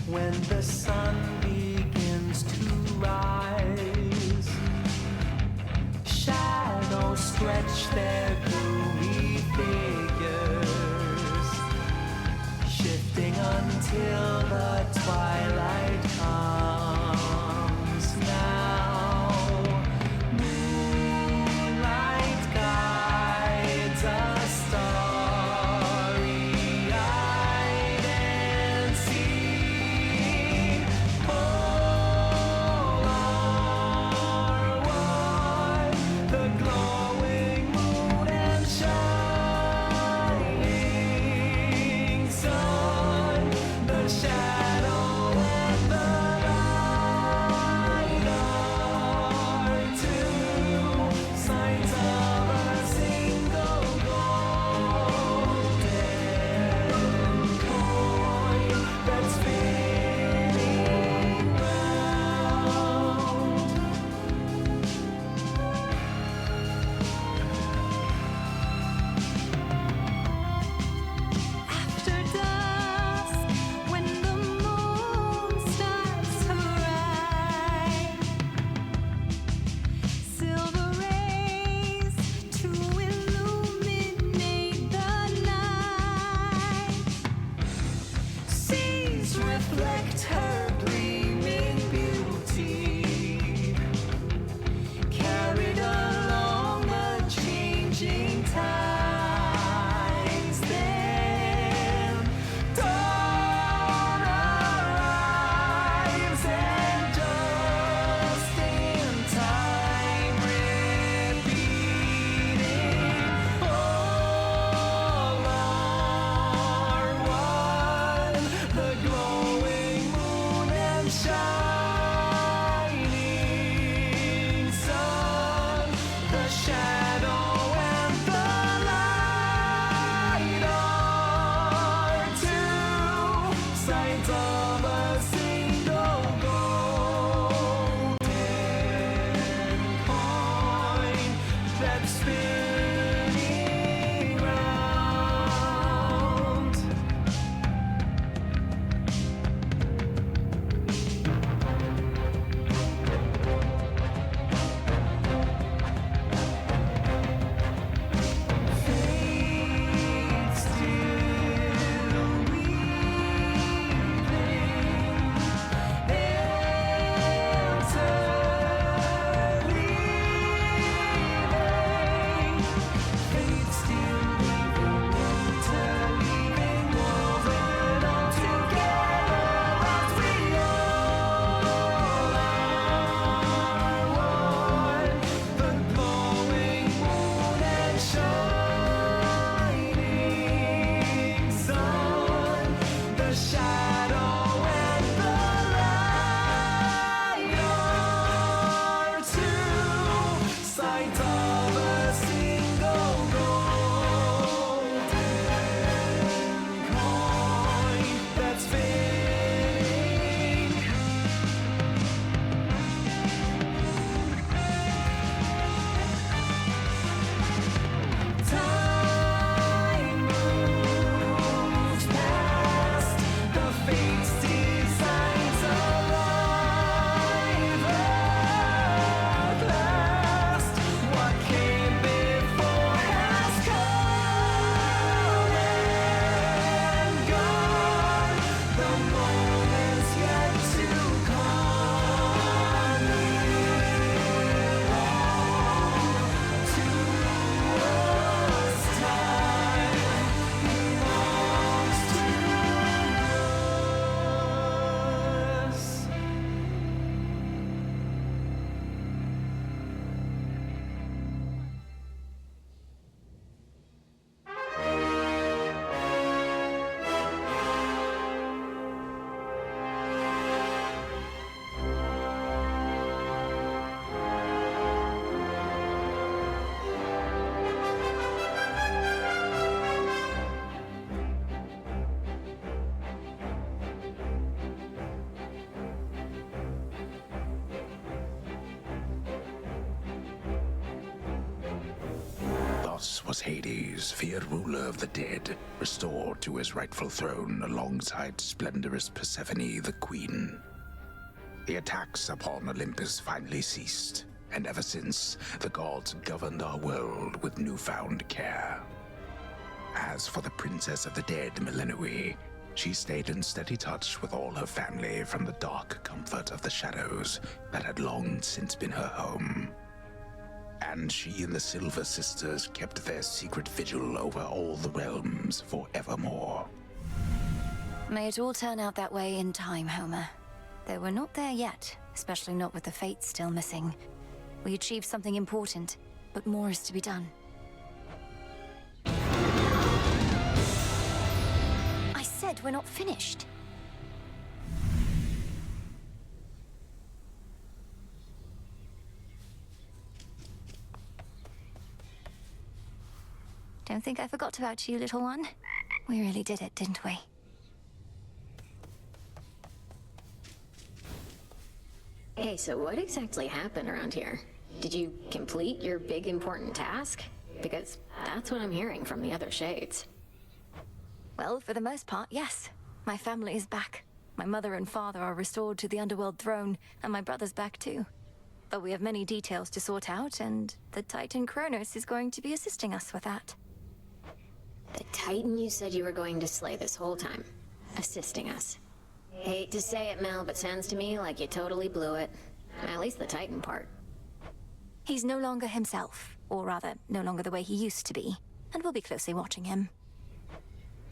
when the sun begins to rise, shadows stretch their gloomy figures, shifting until the twilight comes. Now Chronos was Hades, feared ruler of the dead, restored to his rightful throne alongside splendorous Persephone, the queen. The attacks upon Olympus finally ceased, and ever since, the gods governed our world with newfound care. As for the princess of the dead, Melinoi, she stayed in steady touch with all her family from the dark comfort of the shadows that had long since been her home. And she and the Silver Sisters kept their secret vigil over all the realms forevermore. May it all turn out that way in time, Homer. Though we're not there yet, especially not with the Fates still missing. We achieved something important, but more is to be done. I said we're not finished. Don't think I forgot about you, little one. We really did it, didn't we? Hey, so what exactly happened around here? Did you complete your big important task? Because that's what I'm hearing from the other shades. Well, for the most part, yes. My family is back. My mother and father are restored to the underworld throne, and my brother's back too. But we have many details to sort out, and the Titan Chronos is going to be assisting us with that. The Titan you said you were going to slay this whole time, assisting us. Hate to say it, Mel, but sounds to me like you totally blew it. At least the Titan part. He's no longer himself, or rather, no longer the way he used to be, and we'll be closely watching him.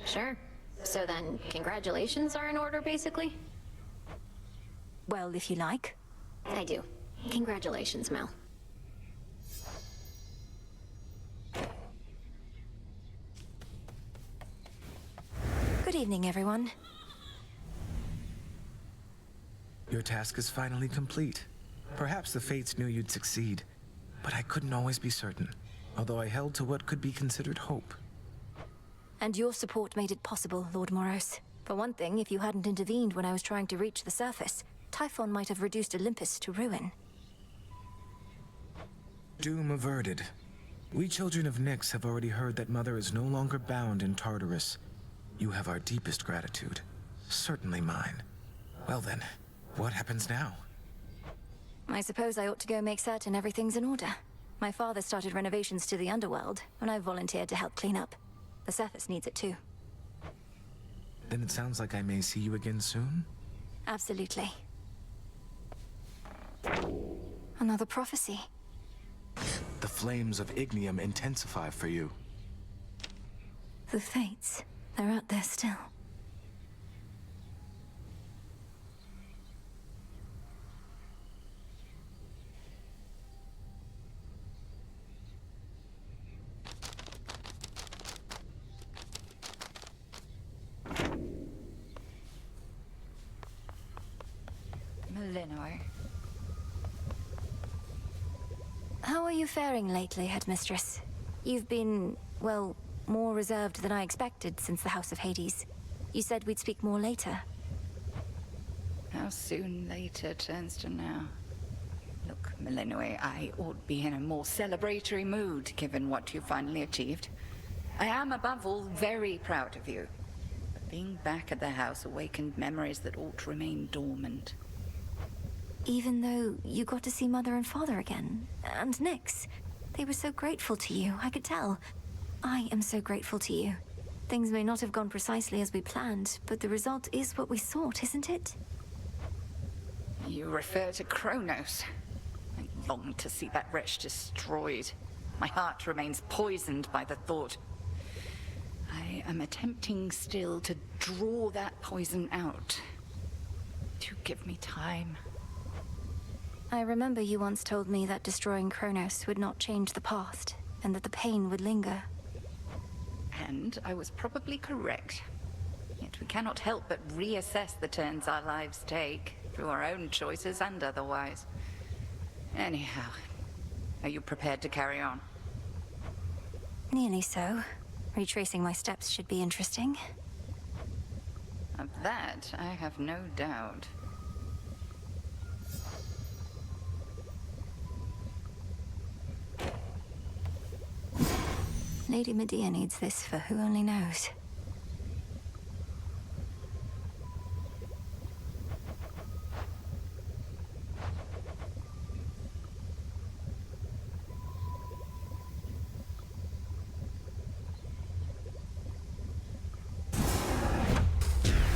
Sure. So then, congratulations are in order, basically? Well, if you like. I do. Congratulations, Mel. Good evening, everyone. Your task is finally complete. Perhaps the Fates knew you'd succeed, but I couldn't always be certain, although I held to what could be considered hope. And your support made it possible, Lord Moros. For one thing, if you hadn't intervened when I was trying to reach the surface, Typhon might have reduced Olympus to ruin. Doom averted. We children of Nyx have already heard that Mother is no longer bound in Tartarus. You have our deepest gratitude. Certainly mine. Well then, what happens now? I suppose I ought to go make certain everything's in order. My father started renovations to the underworld, and I volunteered to help clean up. The surface needs it too. Then it sounds like I may see you again soon? Absolutely. Another prophecy. The flames of Ignium intensify for you. The Fates, they're out there still. Melinoi. How are you faring lately, Headmistress? You've been, well, more reserved than I expected since the House of Hades. You said we'd speak more later. How soon later turns to now. Look, Melinoi, I ought to be in a more celebratory mood, given what you finally achieved. I am, above all, very proud of you. But being back at the house awakened memories that ought to remain dormant. Even though you got to see Mother and Father again, and Nyx. They were so grateful to you, I could tell. I am so grateful to you. Things may not have gone precisely as we planned, but the result is what we sought, isn't it? You refer to Chronos. I long to see that wretch destroyed. My heart remains poisoned by the thought. I am attempting still to draw that poison out. Do give me time. I remember you once told me that destroying Chronos would not change the past, and that the pain would linger. And I was probably correct. Yet we cannot help but reassess the turns our lives take, through our own choices and otherwise. Anyhow, are you prepared to carry on? Nearly so. Retracing my steps should be interesting. Of that, I have no doubt. Lady Medea needs this for who only knows.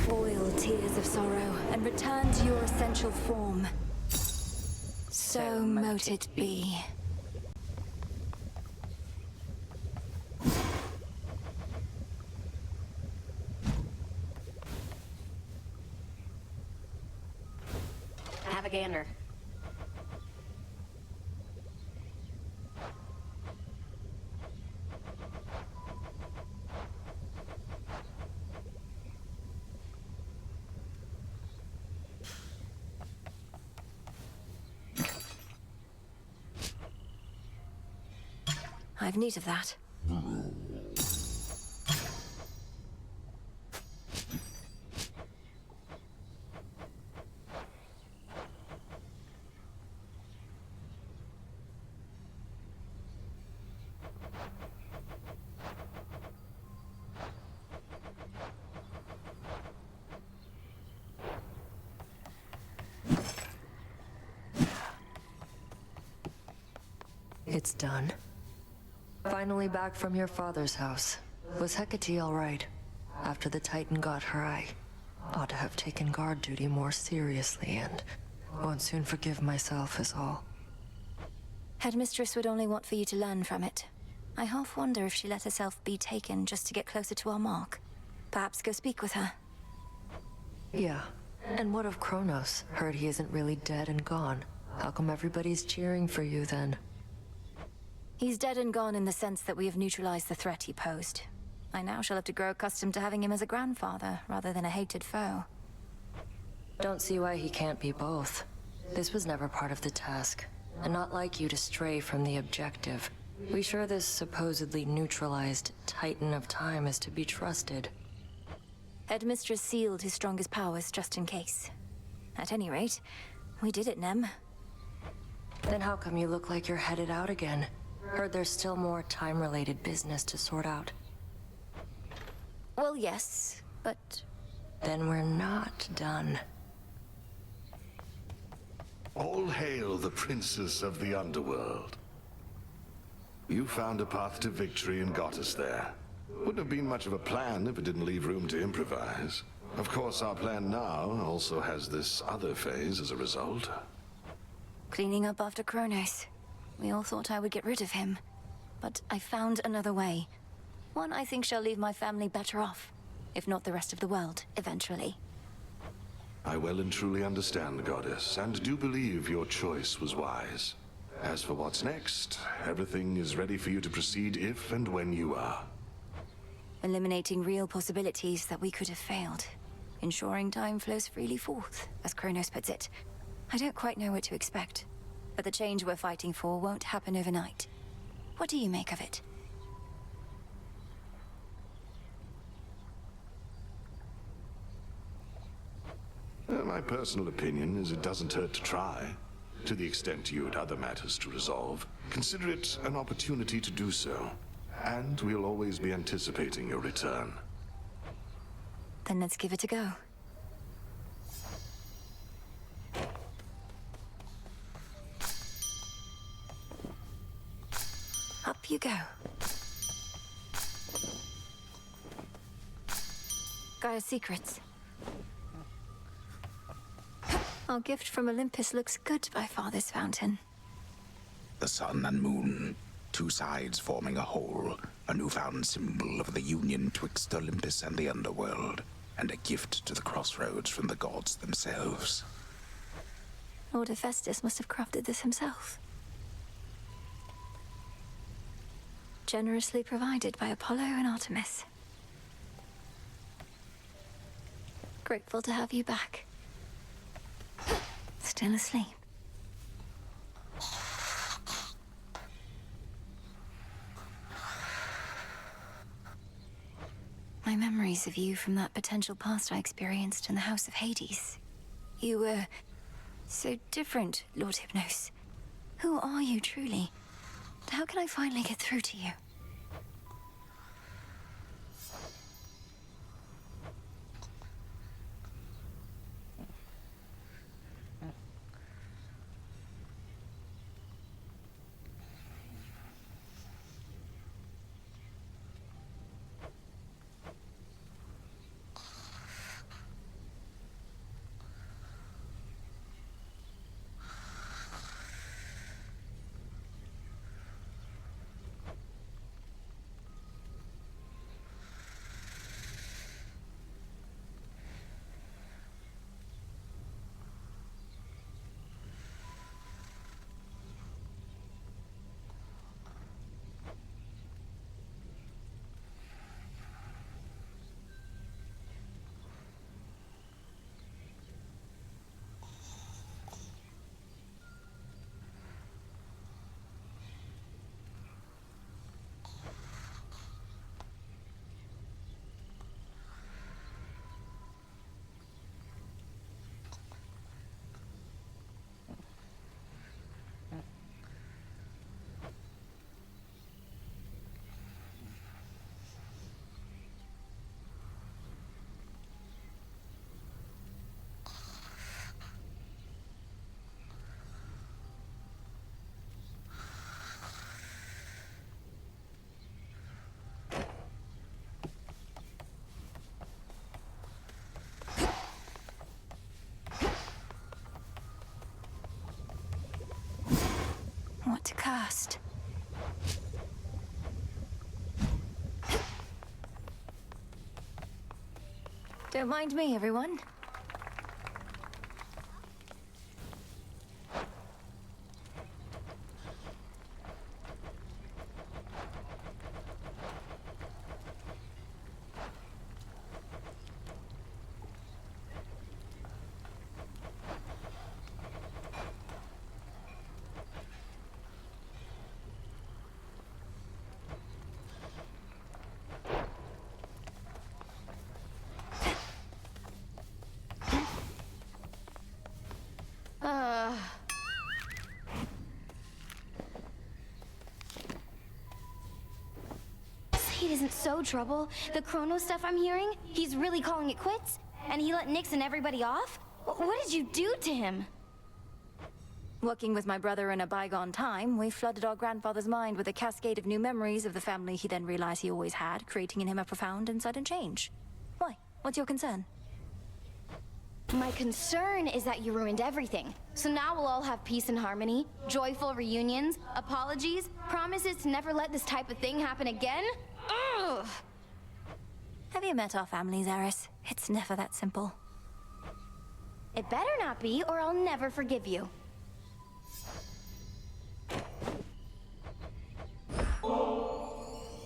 Boil tears of sorrow and return to your essential form. So mote it be. Have a gander. I've need of that. It's done. Finally back from your father's house. Was Hecate all right? After the Titan got her, I ought to have taken guard duty more seriously and won't soon forgive myself is all. Headmistress would only want for you to learn from it. I half wonder if she let herself be taken just to get closer to our mark. Perhaps go speak with her. Yeah. And what of Chronos? Heard he isn't really dead and gone. How come everybody's cheering for you then? He's dead and gone in the sense that we have neutralized the threat he posed. I now shall have to grow accustomed to having him as a grandfather, rather than a hated foe. Don't see why he can't be both. This was never part of the task, and not like you to stray from the objective. We sure this supposedly neutralized Titan of Time is to be trusted? Headmistress sealed his strongest powers just in case. At any rate, we did it, Nem. Then how come you look like you're headed out again? Heard there's still more time-related business to sort out. Well, yes, but... Then we're not done. All hail the princess of the underworld. You found a path to victory and got us there. Wouldn't have been much of a plan if it didn't leave room to improvise. Of course, our plan now also has this other phase as a result. Cleaning up after Chronos. We all thought I would get rid of him. But I found another way. One I think shall leave my family better off. If not the rest of the world, eventually. I well and truly understand, Goddess, and do believe your choice was wise. As for what's next, everything is ready for you to proceed if and when you are. Eliminating real possibilities that we could have failed. Ensuring time flows freely forth, as Chronos puts it. I don't quite know what to expect. But the change we're fighting for won't happen overnight. What do you make of it? My personal opinion is it doesn't hurt to try. To the extent you had other matters to resolve, consider it an opportunity to do so. And we'll always be anticipating your return. Then let's give it a go. Up you go. Gaia's secrets. Our gift from Olympus looks good by Father's fountain. The sun and moon, two sides forming a whole, a newfound symbol of the union twixt Olympus and the underworld, and a gift to the crossroads from the gods themselves. Lord Hephaestus must have crafted this himself. Generously provided by Apollo and Artemis. Grateful to have you back. Still asleep. My memories of you from that potential past I experienced in the House of Hades. You were so different, Lord Hypnos. Who are you truly? How can I finally get through to you? Somewhat cursed. Don't mind me, everyone. It isn't so trouble. The Chronos stuff I'm hearing, he's really calling it quits? And he let Nyx and everybody off? What did you do to him? Working with my brother in a bygone time, we flooded our grandfather's mind with a cascade of new memories of the family he then realized he always had, creating in him a profound and sudden change. Why? What's your concern? My concern is that you ruined everything. So now we'll all have peace and harmony, joyful reunions, apologies, promises to never let this type of thing happen again? Ugh! Have you met our families, Eris? It's never that simple. It better not be, or I'll never forgive you.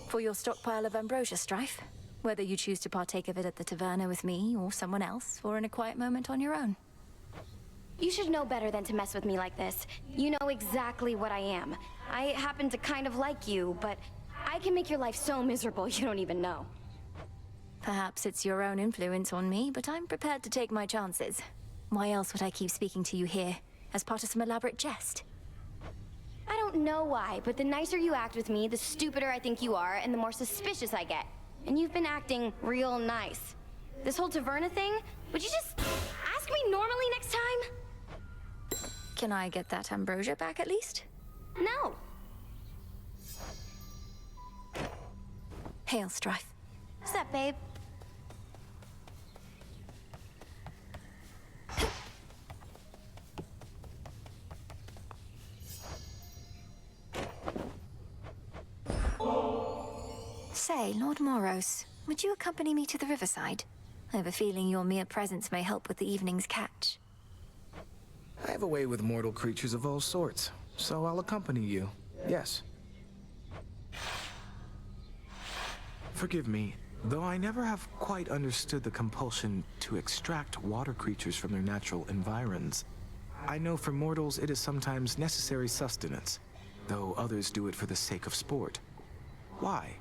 For your stockpile of ambrosia, Strife. Whether you choose to partake of it at the taverna with me, or someone else, or in a quiet moment on your own. You should know better than to mess with me like this. You know exactly what I am. I happen to kind of like you, but I can make your life so miserable you don't even know. Perhaps it's your own influence on me, but I'm prepared to take my chances. Why else would I keep speaking to you here? As part of some elaborate jest? I don't know why, but the nicer you act with me, the stupider I think you are, and the more suspicious I get. And you've been acting real nice. This whole taverna thing, would you just ask me normally next time? Can I get that ambrosia back at least? No. Hail, Strife. What's up, babe? Say, Lord Moros, would you accompany me to the riverside? I have a feeling your mere presence may help with the evening's catch. I have a way with mortal creatures of all sorts, so I'll accompany you. Yes. Forgive me, though I never have quite understood the compulsion to extract water creatures from their natural environs. I know for mortals it is sometimes necessary sustenance, though others do it for the sake of sport. Why?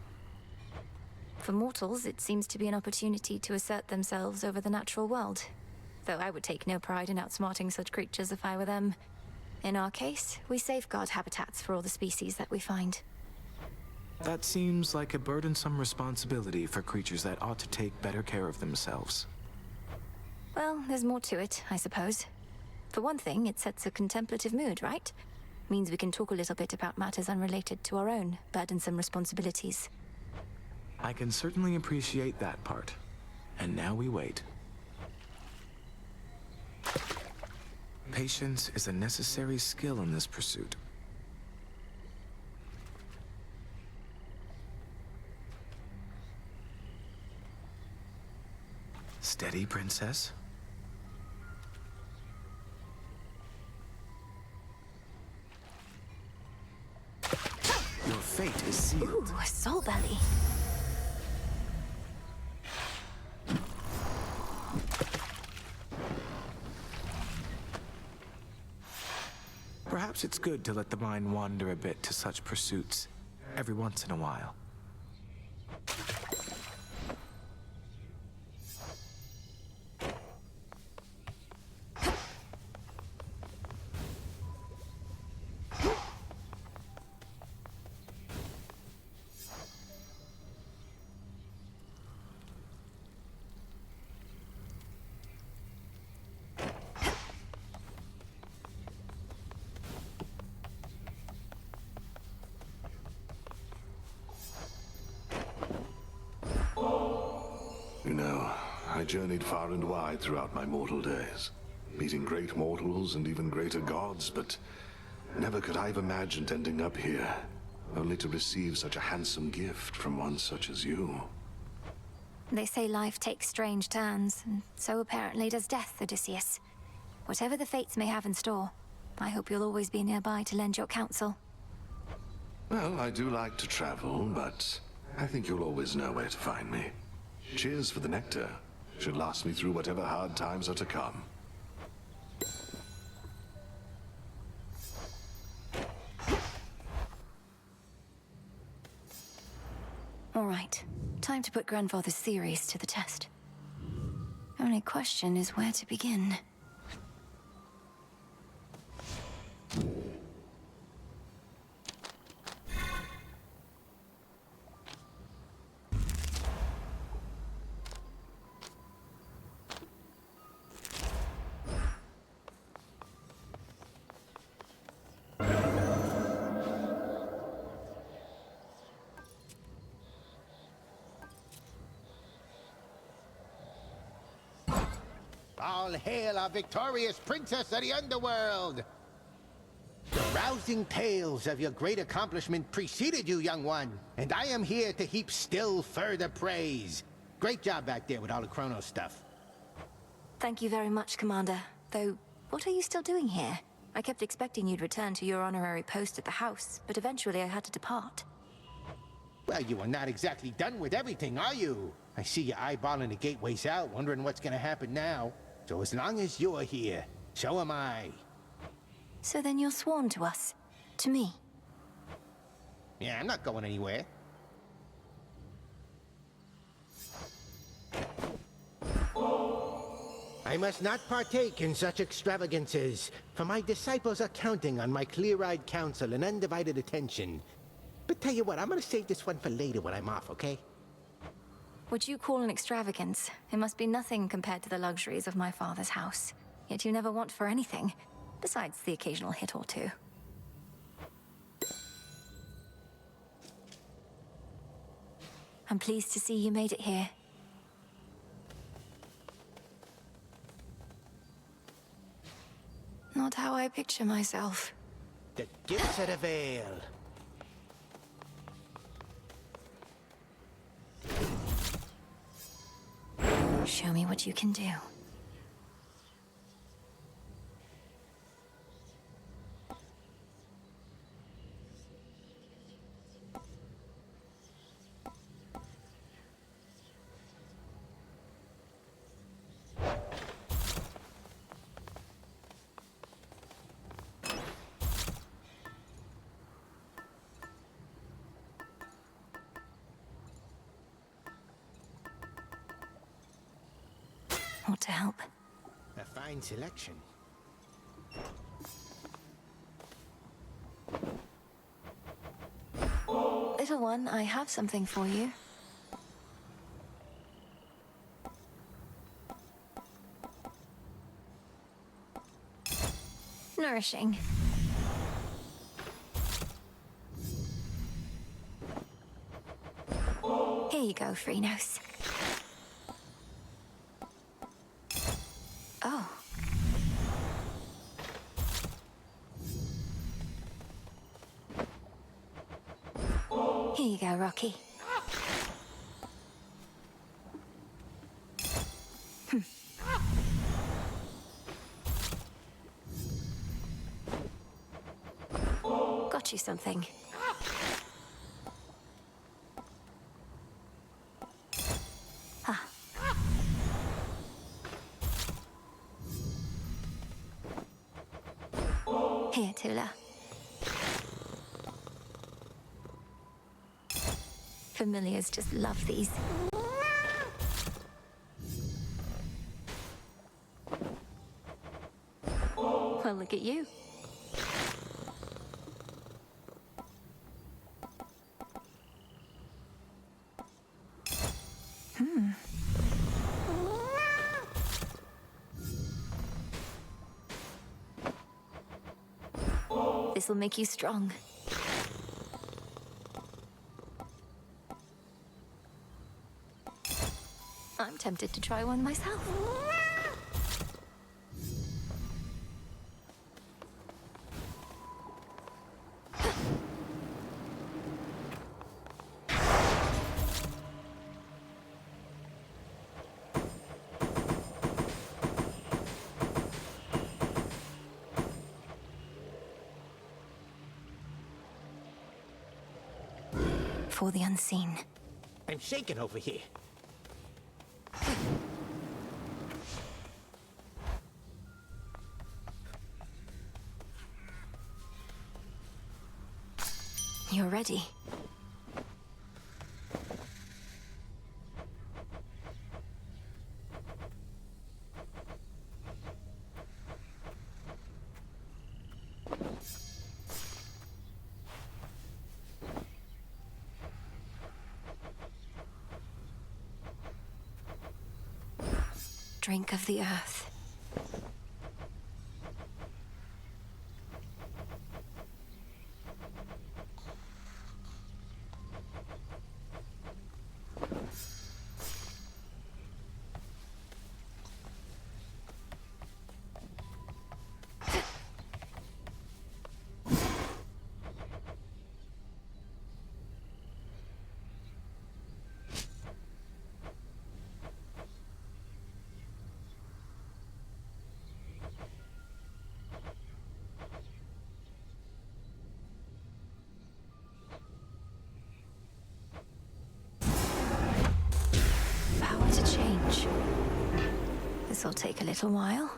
For mortals, it seems to be an opportunity to assert themselves over the natural world. Though I would take no pride in outsmarting such creatures if I were them. In our case, we safeguard habitats for all the species that we find. That seems like a burdensome responsibility for creatures that ought to take better care of themselves. Well, there's more to it, I suppose. For one thing, it sets a contemplative mood, right? Means we can talk a little bit about matters unrelated to our own burdensome responsibilities. I can certainly appreciate that part. And now we wait. Patience is a necessary skill in this pursuit. Steady, princess. Your fate is sealed. Ooh, a soul belly. Perhaps it's good to let the mind wander a bit to such pursuits, every once in a while. You know, I journeyed far and wide throughout my mortal days, meeting great mortals and even greater gods, but Never could I have imagined ending up here, only to receive such a handsome gift from one such as you. They say life takes strange turns, and so apparently does death, Odysseus. Whatever the fates may have in store, I hope you'll always be nearby to lend your counsel. Well, I do like to travel, but I think you'll always know where to find me. Cheers for the nectar. Should last me through whatever hard times are to come. All right, time to put Grandfather's theories to the test. Only question is where to begin. All hail our victorious princess of the underworld! The rousing tales of your great accomplishment preceded you, young one, and I am here to heap still further praise. Great job back there with all the Chronos stuff. Thank you very much, Commander. Though, what are you still doing here? I kept expecting you'd return to your honorary post at the house, but eventually I had to depart. Well, you are not exactly done with everything, are you? I see you eyeballing the gateways out, wondering what's gonna happen now. So as long as you're here, so am I. So then you're sworn to us. To me. Yeah, I'm not going anywhere. I must not partake in such extravagances, for my disciples are counting on my clear-eyed counsel and undivided attention. But tell you what, I'm gonna save this one for later when I'm off, okay? What you call an extravagance, it must be nothing compared to the luxuries of my father's house. Yet you never want for anything, besides the occasional hit or two. I'm pleased to see you made it here. Not how I picture myself. The gifts of the veil. Show me what you can do. Ought to help. A fine selection. Little one, I have something for you. Nourishing. Here you go, Chronos. Oh. Here you go, Rocky. Got you something. Ah. Here, Tula. Familiars just love these. Well, look at you. This'll make you strong. I'm tempted to try one myself. before the unseen. I'm shaking over here. You're ready. Drink of the earth. Power to change. This'll take a little while.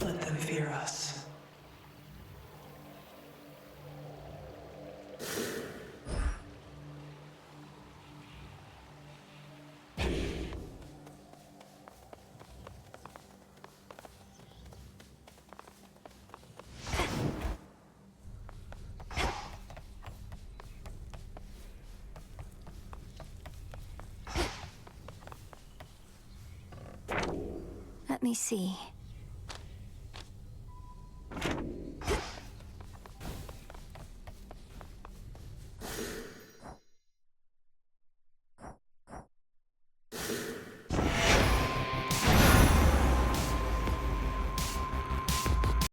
Let them fear us. Let me see.